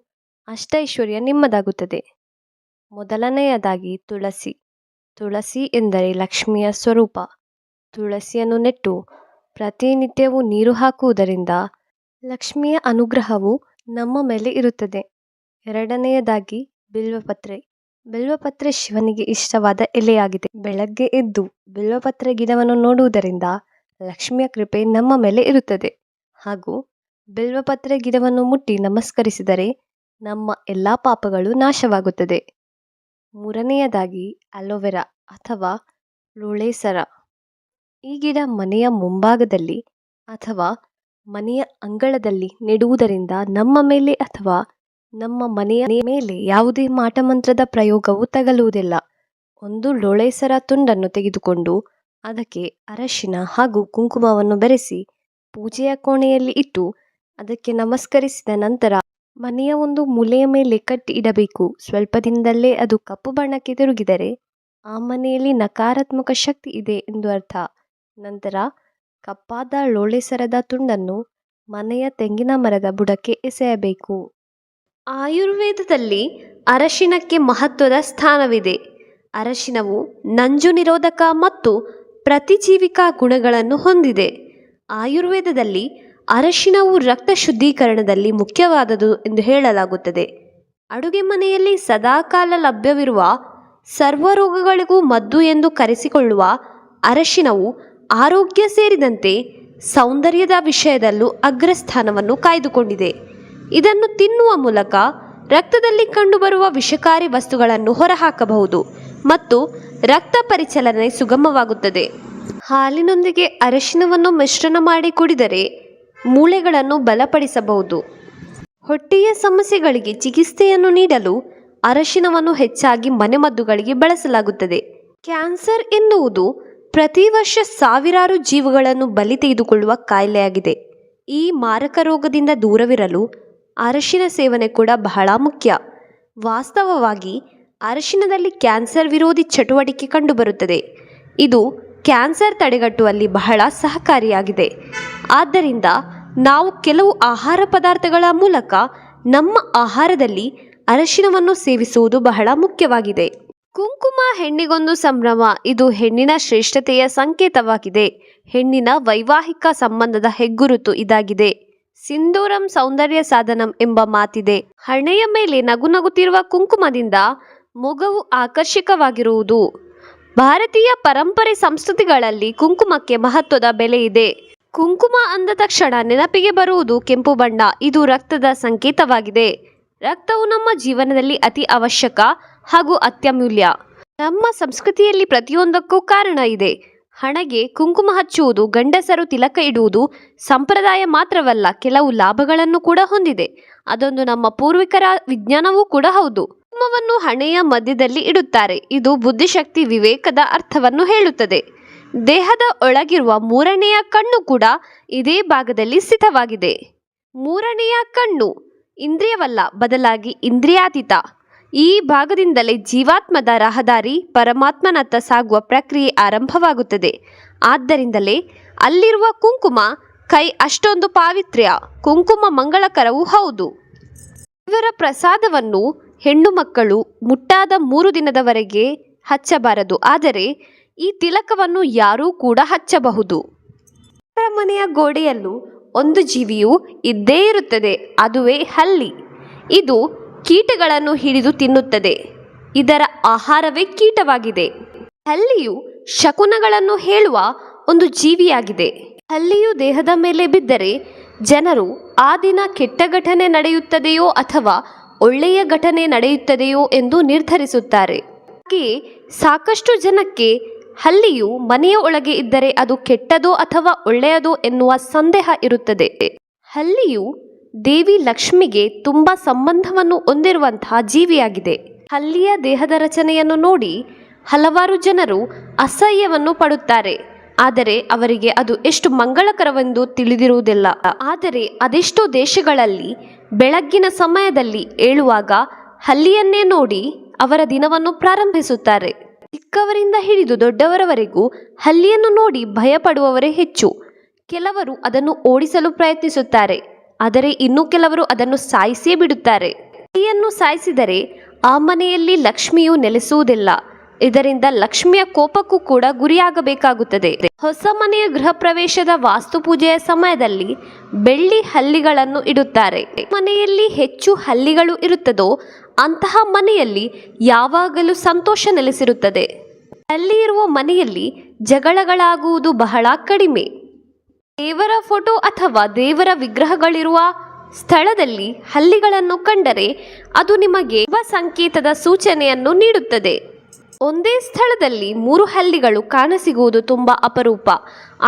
ಅಷ್ಟೈಶ್ವರ್ಯ ನಿಮ್ಮದಾಗುತ್ತದೆ. ಮೊದಲನೆಯದಾಗಿ ತುಳಸಿ. ತುಳಸಿ ಎಂದರೆ ಲಕ್ಷ್ಮಿಯ ಸ್ವರೂಪ. ತುಳಸಿಯನ್ನು ನೆಟ್ಟು ಪ್ರತಿನಿತ್ಯವೂ ನೀರು ಹಾಕುವುದರಿಂದ ಲಕ್ಷ್ಮಿಯ ಅನುಗ್ರಹವು ನಮ್ಮ ಮೇಲೆ ಇರುತ್ತದೆ. ಎರಡನೆಯದಾಗಿ ಬಿಲ್ವಪತ್ರೆ. ಬಿಲ್ವಪತ್ರೆ ಶಿವನಿಗೆ ಇಷ್ಟವಾದ ಎಲೆಯಾಗಿದೆ. ಬೆಳಗ್ಗೆ ಎದ್ದು ಬಿಲ್ವಪತ್ರೆ ಗಿಡವನ್ನು ನೋಡುವುದರಿಂದ ಲಕ್ಷ್ಮಿಯ ಕೃಪೆ ನಮ್ಮ ಮೇಲೆ ಇರುತ್ತದೆ ಹಾಗೂ ಬಿಲ್ವಪತ್ರೆ ಗಿಡವನ್ನು ಮುಟ್ಟಿ ನಮಸ್ಕರಿಸಿದರೆ ನಮ್ಮ ಎಲ್ಲ ಪಾಪಗಳು ನಾಶವಾಗುತ್ತದೆ. ಮೂರನೆಯದಾಗಿ ಅಲೋವೆರಾ ಅಥವಾ ಲೋಳೆಸರ. ಈ ಗಿಡ ಮನೆಯ ಮುಂಭಾಗದಲ್ಲಿ ಅಥವಾ ಮನೆಯ ಅಂಗಳದಲ್ಲಿ ನೆಡುವುದರಿಂದ ನಮ್ಮ ಮೇಲೆ ಅಥವಾ ನಮ್ಮ ಮನೆಯ ಮೇಲೆ ಯಾವುದೇ ಮಾಟಮಂತ್ರದ ಪ್ರಯೋಗವು ತಗಲುವುದಿಲ್ಲ. ಒಂದು ಲೋಳೆಸರ ತುಂಡನ್ನು ತೆಗೆದುಕೊಂಡು ಅದಕ್ಕೆ ಅರಶಿನ ಹಾಗೂ ಕುಂಕುಮವನ್ನು ಬೆರೆಸಿ ಪೂಜೆಯ ಕೋಣೆಯಲ್ಲಿ ಇಟ್ಟು ಅದಕ್ಕೆ ನಮಸ್ಕರಿಸಿದ ನಂತರ ಮನೆಯ ಒಂದು ಮೂಲೆಯ ಮೇಲೆ ಕಟ್ಟಿ ಇಡಬೇಕು. ಸ್ವಲ್ಪ ದಿನದಲ್ಲೇ ಅದು ಕಪ್ಪು ಬಣ್ಣಕ್ಕೆ ತಿರುಗಿದರೆ ಆ ಮನೆಯಲ್ಲಿ ನಕಾರಾತ್ಮಕ ಶಕ್ತಿ ಇದೆ ಎಂದು ಅರ್ಥ. ನಂತರ ಕಪ್ಪಾದ ಲೋಳೆಸರದ ತುಂಡನ್ನು ಮನೆಯ ತೆಂಗಿನ ಮರದ ಬುಡಕ್ಕೆ ಎಸೆಯಬೇಕು. ಆಯುರ್ವೇದದಲ್ಲಿ ಅರಶಿನಕ್ಕೆ ಮಹತ್ವದ ಸ್ಥಾನವಿದೆ. ಅರಶಿನವು ನಂಜು ನಿರೋಧಕ ಮತ್ತು ಪ್ರತಿಜೀವಿಕ ಗುಣಗಳನ್ನು ಹೊಂದಿದೆ. ಆಯುರ್ವೇದದಲ್ಲಿ ಅರಶಿನವು ರಕ್ತ ಶುದ್ಧೀಕರಣದಲ್ಲಿ ಮುಖ್ಯವಾದುದು ಎಂದು ಹೇಳಲಾಗುತ್ತದೆ. ಅಡುಗೆ ಮನೆಯಲ್ಲಿ ಸದಾಕಾಲ ಲಭ್ಯವಿರುವ ಸರ್ವ ರೋಗಗಳಿಗೂ ಮದ್ದು ಎಂದು ಕರೆಸಿಕೊಳ್ಳುವ ಅರಶಿನವು ಆರೋಗ್ಯ ಸೇರಿದಂತೆ ಸೌಂದರ್ಯದ ವಿಷಯದಲ್ಲೂ ಅಗ್ರಸ್ಥಾನವನ್ನು ಕಾಯ್ದುಕೊಂಡಿದೆ. ಇದನ್ನು ತಿನ್ನುವ ಮೂಲಕ ರಕ್ತದಲ್ಲಿ ಕಂಡುಬರುವ ವಿಷಕಾರಿ ವಸ್ತುಗಳನ್ನು ಹೊರಹಾಕಬಹುದು ಮತ್ತು ರಕ್ತ ಪರಿಚಲನೆ ಸುಗಮವಾಗುತ್ತದೆ. ಹಾಲಿನೊಂದಿಗೆ ಅರಶಿನವನ್ನು ಮಿಶ್ರಣ ಮಾಡಿ ಕುಡಿದರೆ ಮೂಳೆಗಳನ್ನು ಬಲಪಡಿಸಬಹುದು. ಹೊಟ್ಟೆಯ ಸಮಸ್ಯೆಗಳಿಗೆ ಚಿಕಿತ್ಸೆಯನ್ನು ನೀಡಲು ಅರಶಿನವನ್ನು ಹೆಚ್ಚಾಗಿ ಮನೆಮದ್ದುಗಳಿಗೆ ಬಳಸಲಾಗುತ್ತದೆ. ಕ್ಯಾನ್ಸರ್ ಎನ್ನುವುದು ಪ್ರತಿ ವರ್ಷ ಸಾವಿರಾರು ಜೀವಗಳನ್ನು ಬಲಿ ತೆಗೆದುಕೊಳ್ಳುವ ಕಾಯಿಲೆಯಾಗಿದೆ. ಈ ಮಾರಕ ರೋಗದಿಂದ ದೂರವಿರಲು ಅರಶಿನ ಸೇವನೆ ಕೂಡ ಬಹಳ ಮುಖ್ಯ. ವಾಸ್ತವವಾಗಿ ಅರಶಿನದಲ್ಲಿ ಕ್ಯಾನ್ಸರ್ ವಿರೋಧಿ ಚಟುವಟಿಕೆ ಕಂಡುಬರುತ್ತದೆ. ಇದು ಕ್ಯಾನ್ಸರ್ ತಡೆಗಟ್ಟುವಲ್ಲಿ ಬಹಳ ಸಹಕಾರಿಯಾಗಿದೆ. ಆದ್ದರಿಂದ ನಾವು ಕೆಲವು ಆಹಾರ ಪದಾರ್ಥಗಳ ಮೂಲಕ ನಮ್ಮ ಆಹಾರದಲ್ಲಿ ಅರಶಿನವನ್ನು ಸೇವಿಸುವುದು ಬಹಳ ಮುಖ್ಯವಾಗಿದೆ. ಕುಂಕುಮ ಹೆಣ್ಣಿಗೊಂದು ಸಂಭ್ರಮ. ಇದು ಹೆಣ್ಣಿನ ಶ್ರೇಷ್ಠತೆಯ ಸಂಕೇತವಾಗಿದೆ. ಹೆಣ್ಣಿನ ವೈವಾಹಿಕ ಸಂಬಂಧದ ಹೆಗ್ಗುರುತು ಇದಾಗಿದೆ. ಸಿಂಧೂರಂ ಸೌಂದರ್ಯ ಸಾಧನಂ ಎಂಬ ಮಾತಿದೆ. ಹಣೆಯ ಮೇಲೆ ನಗು ನಗುತ್ತಿರುವ ಕುಂಕುಮದಿಂದ ಮೊಗವು ಆಕರ್ಷಕವಾಗಿರುವುದು. ಭಾರತೀಯ ಪರಂಪರೆ ಸಂಸ್ಕೃತಿಗಳಲ್ಲಿ ಕುಂಕುಮಕ್ಕೆ ಮಹತ್ವದ ಬೆಲೆ ಇದೆ. ಕುಂಕುಮ ಅಂದ ತಕ್ಷಣ ನೆನಪಿಗೆ ಬರುವುದು ಕೆಂಪು ಬಣ್ಣ. ಇದು ರಕ್ತದ ಸಂಕೇತವಾಗಿದೆ. ರಕ್ತವು ನಮ್ಮ ಜೀವನದಲ್ಲಿ ಅತಿ ಅವಶ್ಯಕ ಹಾಗೂ ಅತ್ಯಮೂಲ್ಯ. ನಮ್ಮ ಸಂಸ್ಕೃತಿಯಲ್ಲಿ ಪ್ರತಿಯೊಂದಕ್ಕೂ ಕಾರಣ ಇದೆ. ಹಣೆಗೆ ಕುಂಕುಮ ಹಚ್ಚುವುದು, ಗಂಡಸರು ತಿಲಕ ಇಡುವುದು ಸಂಪ್ರದಾಯ ಮಾತ್ರವಲ್ಲ, ಕೆಲವು ಲಾಭಗಳನ್ನು ಕೂಡ ಹೊಂದಿದೆ. ಅದೊಂದು ನಮ್ಮ ಪೂರ್ವಿಕರ ವಿಜ್ಞಾನವೂ ಕೂಡ ಹೌದು. ಕುಂಕುಮವನ್ನು ಹಣೆಯ ಮಧ್ಯದಲ್ಲಿ ಇಡುತ್ತಾರೆ. ಇದು ಬುದ್ಧಿಶಕ್ತಿ, ವಿವೇಕದ ಅರ್ಥವನ್ನು ಹೇಳುತ್ತದೆ. ದೇಹದ ಒಳಗಿರುವ ಮೂರನೆಯ ಕಣ್ಣು ಕೂಡ ಇದೇ ಭಾಗದಲ್ಲಿ ಸ್ಥಿತವಾಗಿದೆ. ಮೂರನೆಯ ಕಣ್ಣು ಇಂದ್ರಿಯವಲ್ಲ, ಬದಲಾಗಿ ಇಂದ್ರಿಯಾತೀತ. ಈ ಭಾಗದಿಂದಲೇ ಜೀವಾತ್ಮದ ರಹದಾರಿ ಪರಮಾತ್ಮನತ್ತ ಸಾಗುವ ಪ್ರಕ್ರಿಯೆ ಆರಂಭವಾಗುತ್ತದೆ. ಆದ್ದರಿಂದಲೇ ಅಲ್ಲಿರುವ ಕುಂಕುಮ ಕೈ ಅಷ್ಟೊಂದು ಪಾವಿತ್ರ್ಯ, ಕುಂಕುಮ ಮಂಗಳಕರವೂ ಹೌದು. ಇವರ ಪ್ರಸಾದವನ್ನು ಹೆಣ್ಣು ಮಕ್ಕಳು ಮುಟ್ಟಾದ 3 ದಿನದವರೆಗೆ ಹಚ್ಚಬಾರದು. ಆದರೆ ಈ ತಿಲಕವನ್ನು ಯಾರೂ ಕೂಡ ಹಚ್ಚಬಹುದು. ಅವರ ಮನೆಯ ಗೋಡೆಯಲ್ಲೂ ಒಂದು ಜೀವಿಯು ಇದ್ದೇ ಇರುತ್ತದೆ. ಅದುವೇ ಹಲ್ಲಿ. ಇದು ಕೀಟಗಳನ್ನು ಹಿಡಿದು ತಿನ್ನುತ್ತದೆ. ಇದರ ಆಹಾರವೇ ಕೀಟವಾಗಿದೆ. ಹಲ್ಲಿಯು ಶಕುನಗಳನ್ನು ಹೇಳುವ ಒಂದು ಜೀವಿಯಾಗಿದೆ. ಹಲ್ಲಿಯು ದೇಹದ ಮೇಲೆ ಬಿದ್ದರೆ ಜನರು ಆ ದಿನ ಕೆಟ್ಟ ಘಟನೆ ನಡೆಯುತ್ತದೆಯೋ ಅಥವಾ ಒಳ್ಳೆಯ ಘಟನೆ ನಡೆಯುತ್ತದೆಯೋ ಎಂದು ನಿರ್ಧರಿಸುತ್ತಾರೆ. ಹಾಗೆಯೇ ಸಾಕಷ್ಟು ಜನಕ್ಕೆ ಹಲ್ಲಿಯು ಮನೆಯ ಒಳಗೆ ಇದ್ದರೆ ಅದು ಕೆಟ್ಟದೋ ಅಥವಾ ಒಳ್ಳೆಯದೋ ಎನ್ನುವ ಸಂದೇಹ ಇರುತ್ತದೆ. ಹಲ್ಲಿಯು ದೇವಿ ಲಕ್ಷ್ಮಿಗೆ ತುಂಬ ಸಂಬಂಧವನ್ನು ಹೊಂದಿರುವಂತಹ ಜೀವಿಯಾಗಿದೆ. ಹಲ್ಲಿಯ ದೇಹದ ರಚನೆಯನ್ನು ನೋಡಿ ಹಲವಾರು ಜನರು ಅಸಹ್ಯವನ್ನು ಪಡುತ್ತಾರೆ. ಆದರೆ ಅವರಿಗೆ ಅದು ಎಷ್ಟು ಮಂಗಳಕರವೆಂದು ತಿಳಿದಿರುವುದಿಲ್ಲ. ಆದರೆ ಅದೆಷ್ಟೋ ದೇಶಗಳಲ್ಲಿ ಬೆಳಗ್ಗಿನ ಸಮಯದಲ್ಲಿ ಏಳುವಾಗ ಹಲ್ಲಿಯನ್ನೇ ನೋಡಿ ಅವರ ದಿನವನ್ನು ಪ್ರಾರಂಭಿಸುತ್ತಾರೆ. ಚಿಕ್ಕವರಿಂದ ಹಿಡಿದು ದೊಡ್ಡವರವರೆಗೂ ಹಲ್ಲಿಯನ್ನು ನೋಡಿ ಭಯಪಡುವವರೇ ಹೆಚ್ಚು. ಕೆಲವರು ಅದನ್ನು ಓಡಿಸಲು ಪ್ರಯತ್ನಿಸುತ್ತಾರೆ. ಆದರೆ ಇನ್ನು ಕೆಲವರು ಅದನ್ನು ಸಾಯಿಸೇ ಬಿಡುತ್ತಾರೆ. ಹಲ್ಲಿಯನ್ನು ಸಾಯಿಸಿದರೆ ಆ ಮನೆಯಲ್ಲಿ ಲಕ್ಷ್ಮಿಯು ನೆಲೆಸುವುದಿಲ್ಲ. ಇದರಿಂದ ಲಕ್ಷ್ಮಿಯ ಕೋಪಕ್ಕೂ ಕೂಡ ಗುರಿಯಾಗಬೇಕಾಗುತ್ತದೆ. ಹೊಸ ಮನೆಯ ಗೃಹ ಪ್ರವೇಶದ ವಾಸ್ತು ಪೂಜೆಯ ಸಮಯದಲ್ಲಿ ಬೆಳ್ಳಿ ಹಲ್ಲಿಗಳನ್ನು ಇಡುತ್ತಾರೆ. ಮನೆಯಲ್ಲಿ ಹೆಚ್ಚು ಹಲ್ಲಿಗಳು ಇರುತ್ತದೋ ಅಂತಹ ಮನೆಯಲ್ಲಿ ಯಾವಾಗಲೂ ಸಂತೋಷ ನೆಲೆಸಿರುತ್ತದೆ. ಹಲ್ಲಿ ಇರುವ ಮನೆಯಲ್ಲಿ ಜಗಳಗಳಾಗುವುದು ಬಹಳ ಕಡಿಮೆ. ದೇವರ ಫೋಟೋ ಅಥವಾ ದೇವರ ವಿಗ್ರಹಗಳಿರುವ ಸ್ಥಳದಲ್ಲಿ ಹಲ್ಲಿಗಳನ್ನು ಕಂಡರೆ ಅದು ನಿಮಗೆ ಶುಭ ಸಂಕೇತದ ಸೂಚನೆಯನ್ನು ನೀಡುತ್ತದೆ. ಒಂದೇ ಸ್ಥಳದಲ್ಲಿ 3 ಹಲ್ಲಿಗಳು ಕಾಣಸಿಗುವುದು ತುಂಬ ಅಪರೂಪ.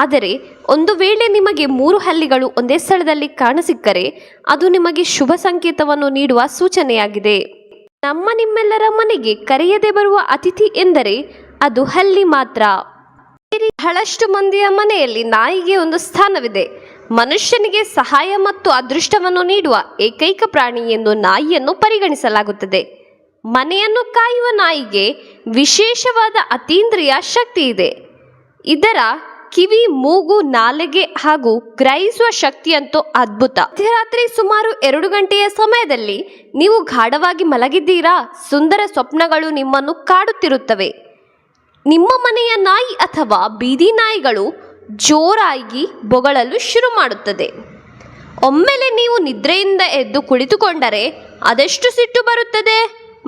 ಆದರೆ ಒಂದು ವೇಳೆ ನಿಮಗೆ 3 ಹಲ್ಲಿಗಳು ಒಂದೇ ಸ್ಥಳದಲ್ಲಿ ಕಾಣಸಿಕ್ಕರೆ ಅದು ನಿಮಗೆ ಶುಭ ಸಂಕೇತವನ್ನು ನೀಡುವ ಸೂಚನೆಯಾಗಿದೆ. ನಿಮ್ಮೆಲ್ಲರ ಮನೆಗೆ ಕರೆಯದೆ ಬರುವ ಅತಿಥಿ ಎಂದರೆ ಅದು ಹಲ್ಲಿ ಮಾತ್ರ. ಬಹಳಷ್ಟು ಮಂದಿಯ ಮನೆಯಲ್ಲಿ ನಾಯಿಗೆ ಒಂದು ಸ್ಥಾನವಿದೆ. ಮನುಷ್ಯನಿಗೆ ಸಹಾಯ ಮತ್ತು ಅದೃಷ್ಟವನ್ನು ನೀಡುವ ಏಕೈಕ ಪ್ರಾಣಿ ಎಂದು ನಾಯಿಯನ್ನು ಪರಿಗಣಿಸಲಾಗುತ್ತದೆ. ಮನೆಯನ್ನು ಕಾಯುವ ನಾಯಿಗೆ ವಿಶೇಷವಾದ ಅತೀಂದ್ರಿಯ ಶಕ್ತಿ ಇದೆ. ಇದರ ಕಿವಿ, ಮೂಗು, ನಾಲಿಗೆ ಹಾಗೂ ಗ್ರಹಿಸುವ ಶಕ್ತಿಯಂತೂ ಅದ್ಭುತ. ಮಧ್ಯರಾತ್ರಿ ಸುಮಾರು 2 ಗಂಟೆಯ ಸಮಯದಲ್ಲಿ ನೀವು ಗಾಢವಾಗಿ ಮಲಗಿದ್ದೀರಾ, ಸುಂದರ ಸ್ವಪ್ನಗಳು ನಿಮ್ಮನ್ನು ಕಾಡುತ್ತಿರುತ್ತವೆ. ನಿಮ್ಮ ಮನೆಯ ನಾಯಿ ಅಥವಾ ಬೀದಿ ನಾಯಿಗಳು ಜೋರಾಗಿ ಬೊಗಳಲು ಶುರು ಮಾಡುತ್ತದೆ. ಒಮ್ಮೆಲೆ ನೀವು ನಿದ್ರೆಯಿಂದ ಎದ್ದು ಕುಳಿತುಕೊಂಡರೆ ಅದೆಷ್ಟು ಸಿಟ್ಟು ಬರುತ್ತದೆ.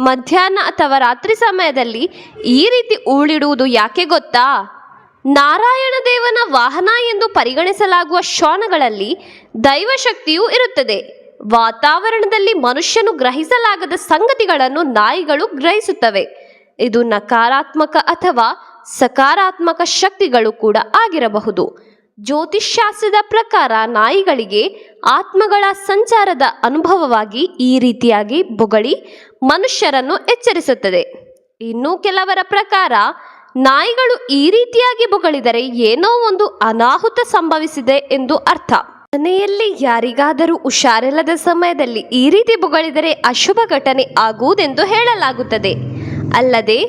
ಮಧ್ಯಾಹ್ನ ಅಥವಾ ರಾತ್ರಿ ಸಮಯದಲ್ಲಿ ಈ ರೀತಿ ಊಳಿಡುವುದು ಯಾಕೆ ಗೊತ್ತಾ? ನಾರಾಯಣ ದೇವನ ವಾಹನ ಎಂದು ಪರಿಗಣಿಸಲಾಗುವ ಶ್ವಾನಗಳಲ್ಲಿ ದೈವಶಕ್ತಿಯೂ ಇರುತ್ತದೆ. ವಾತಾವರಣದಲ್ಲಿ ಮನುಷ್ಯನು ಗ್ರಹಿಸಲಾಗದ ಸಂಗತಿಗಳನ್ನು ನಾಯಿಗಳು ಗ್ರಹಿಸುತ್ತವೆ. ಇದು ನಕಾರಾತ್ಮಕ ಅಥವಾ ಸಕಾರಾತ್ಮಕ ಶಕ್ತಿಗಳು ಕೂಡ ಆಗಿರಬಹುದು. ಜ್ಯೋತಿಷ್ಶಾಸ್ತ್ರದ ಪ್ರಕಾರ ನಾಯಿಗಳಿಗೆ ಆತ್ಮಗಳ ಸಂಚಾರದ ಅನುಭವವಾಗಿ ಈ ರೀತಿಯಾಗಿ ಬೊಗಳಿ ಮನುಷ್ಯರನ್ನು ಎಚ್ಚರಿಸುತ್ತದೆ. ಇನ್ನು ಕೆಲವರ ಪ್ರಕಾರ ನಾಯಿಗಳು ಈ ರೀತಿಯಾಗಿ ಬೊಗಳಿದರೆ ಏನೋ ಒಂದು ಅನಾಹುತ ಸಂಭವಿಸಿದೆ ಎಂದು ಅರ್ಥ. ಮನೆಯಲ್ಲಿ ಯಾರಿಗಾದರೂ ಹುಷಾರಿಲ್ಲದ ಸಮಯದಲ್ಲಿ ಈ ರೀತಿ ಬೊಗಳಿದರೆ ಅಶುಭ ಘಟನೆ ಆಗುವುದೆಂದು ಹೇಳಲಾಗುತ್ತದೆ. ಅಲ್ಲದೆ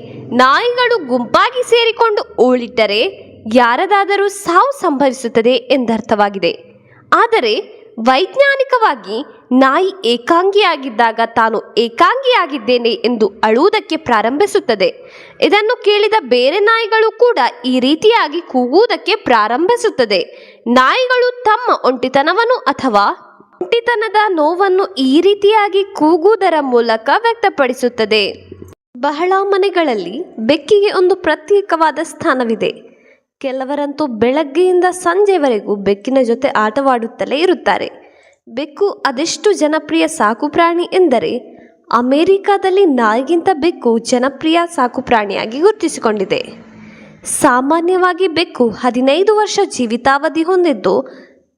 ನಾಯಿಗಳು ಗುಂಪಾಗಿ ಸೇರಿಕೊಂಡು ಊಳಿಟ್ಟರೆ ಯಾರದಾದರೂ ಸಾವು ಸಂಭವಿಸುತ್ತದೆ ಎಂದರ್ಥವಾಗಿದೆ. ಆದರೆ ವೈಜ್ಞಾನಿಕವಾಗಿ ನಾಯಿ ಏಕಾಂಗಿಯಾಗಿದ್ದಾಗ ತಾನು ಏಕಾಂಗಿಯಾಗಿದ್ದೇನೆ ಎಂದು ಅಳುವುದಕ್ಕೆ ಪ್ರಾರಂಭಿಸುತ್ತದೆ. ಇದನ್ನು ಕೇಳಿದ ಬೇರೆ ನಾಯಿಗಳು ಕೂಡ ಈ ರೀತಿಯಾಗಿ ಕೂಗುವುದಕ್ಕೆ ಪ್ರಾರಂಭಿಸುತ್ತದೆ. ನಾಯಿಗಳು ತಮ್ಮ ಒಂಟಿತನವನ್ನು ಅಥವಾ ಒಂಟಿತನದ ನೋವನ್ನು ಈ ರೀತಿಯಾಗಿ ಕೂಗುವುದರ ಮೂಲಕ ವ್ಯಕ್ತಪಡಿಸುತ್ತದೆ. ಬಹಳ ಮನೆಗಳಲ್ಲಿ ಬೆಕ್ಕಿಗೆ ಒಂದು ಪ್ರತ್ಯೇಕವಾದ ಸ್ಥಾನವಿದೆ. ಕೆಲವರಂತೂ ಬೆಳಗ್ಗೆಯಿಂದ ಸಂಜೆವರೆಗೂ ಬೆಕ್ಕಿನ ಜೊತೆ ಆಟವಾಡುತ್ತಲೇ ಇರುತ್ತಾರೆ. ಬೆಕ್ಕು ಅದೆಷ್ಟು ಜನಪ್ರಿಯ ಸಾಕುಪ್ರಾಣಿ ಎಂದರೆ ಅಮೆರಿಕಾದಲ್ಲಿ ನಾಯಿಗಿಂತ ಬೆಕ್ಕು ಜನಪ್ರಿಯ ಸಾಕುಪ್ರಾಣಿಯಾಗಿ ಗುರುತಿಸಿಕೊಂಡಿದೆ. ಸಾಮಾನ್ಯವಾಗಿ ಬೆಕ್ಕು 15 ವರ್ಷ ಜೀವಿತಾವಧಿ ಹೊಂದಿದ್ದು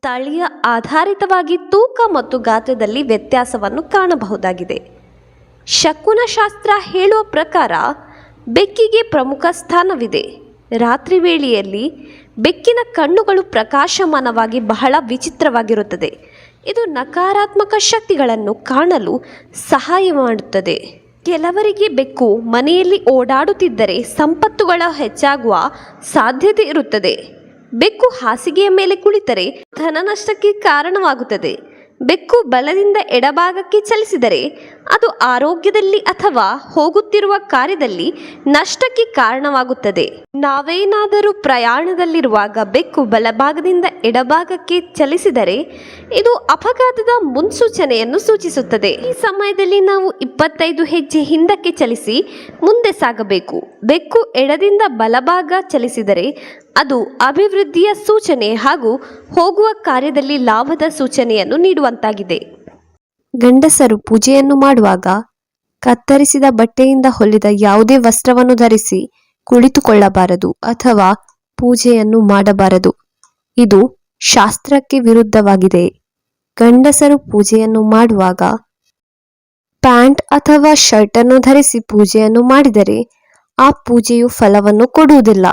ತಳಿಯ ಆಧಾರಿತವಾಗಿ ತೂಕ ಮತ್ತು ಗಾತ್ರದಲ್ಲಿ ವ್ಯತ್ಯಾಸವನ್ನು ಕಾಣಬಹುದಾಗಿದೆ. ಶಕುನಶಾಸ್ತ್ರ ಹೇಳುವ ಪ್ರಕಾರ ಬೆಕ್ಕಿಗೆ ಪ್ರಮುಖ ಸ್ಥಾನವಿದೆ. ರಾತ್ರಿ ವೇಳೆಯಲ್ಲಿ ಬೆಕ್ಕಿನ ಕಣ್ಣುಗಳು ಪ್ರಕಾಶಮಾನವಾಗಿ ಬಹಳ ವಿಚಿತ್ರವಾಗಿರುತ್ತದೆ. ಇದು ನಕಾರಾತ್ಮಕ ಶಕ್ತಿಗಳನ್ನು ಕಾಣಲು ಸಹಾಯ ಮಾಡುತ್ತದೆ. ಕೆಲವರಿಗೆ ಬೆಕ್ಕು ಮನೆಯಲ್ಲಿ ಓಡಾಡುತ್ತಿದ್ದರೆ ಸಂಪತ್ತುಗಳ ಹೆಚ್ಚಾಗುವ ಸಾಧ್ಯತೆ ಇರುತ್ತದೆ. ಬೆಕ್ಕು ಹಾಸಿಗೆಯ ಮೇಲೆ ಕುಳಿತರೆ ಧನ ನಷ್ಟಕ್ಕೆ ಕಾರಣವಾಗುತ್ತದೆ. ಬೆಕ್ಕು ಬಲದಿಂದ ಎಡಭಾಗಕ್ಕೆ ಚಲಿಸಿದರೆ ಅದು ಆರೋಗ್ಯದಲ್ಲಿ ಅಥವಾ ಹೋಗುತ್ತಿರುವ ಕಾರ್ಯದಲ್ಲಿ ನಷ್ಟಕ್ಕೆ ಕಾರಣವಾಗುತ್ತದೆ. ನಾವೇನಾದರೂ ಪ್ರಯಾಣದಲ್ಲಿರುವಾಗ ಬೆಕ್ಕು ಬಲಭಾಗದಿಂದ ಎಡಭಾಗಕ್ಕೆ ಚಲಿಸಿದರೆ ಇದು ಅಪಘಾತದ ಮುನ್ಸೂಚನೆಯನ್ನು ಸೂಚಿಸುತ್ತದೆ. ಈ ಸಮಯದಲ್ಲಿ ನಾವು 25 ಹೆಜ್ಜೆ ಹಿಂದಕ್ಕೆ ಚಲಿಸಿ ಮುಂದೆ ಸಾಗಬೇಕು. ಬೆಕ್ಕು ಎಡದಿಂದ ಬಲಭಾಗ ಚಲಿಸಿದರೆ ಅದು ಅಭಿವೃದ್ಧಿಯ ಸೂಚನೆ ಹಾಗೂ ಹೋಗುವ ಕಾರ್ಯದಲ್ಲಿ ಲಾಭದ ಸೂಚನೆಯನ್ನು ನೀಡುವಂತಾಗಿದೆ. ಗಂಡಸರು ಪೂಜೆಯನ್ನು ಮಾಡುವಾಗ ಕತ್ತರಿಸಿದ ಬಟ್ಟೆಯಿಂದ ಹೊಲಿದ ಯಾವುದೇ ವಸ್ತ್ರವನ್ನು ಧರಿಸಿ ಕುಳಿತುಕೊಳ್ಳಬಾರದು ಅಥವಾ ಪೂಜೆಯನ್ನು ಮಾಡಬಾರದು. ಇದು ಶಾಸ್ತ್ರಕ್ಕೆ ವಿರುದ್ಧವಾಗಿದೆ. ಗಂಡಸರು ಪೂಜೆಯನ್ನು ಮಾಡುವಾಗ ಪ್ಯಾಂಟ್ ಅಥವಾ ಶರ್ಟನ್ನು ಧರಿಸಿ ಪೂಜೆಯನ್ನು ಮಾಡಿದರೆ ಆ ಪೂಜೆಯು ಫಲವನ್ನು ಕೊಡುವುದಿಲ್ಲ.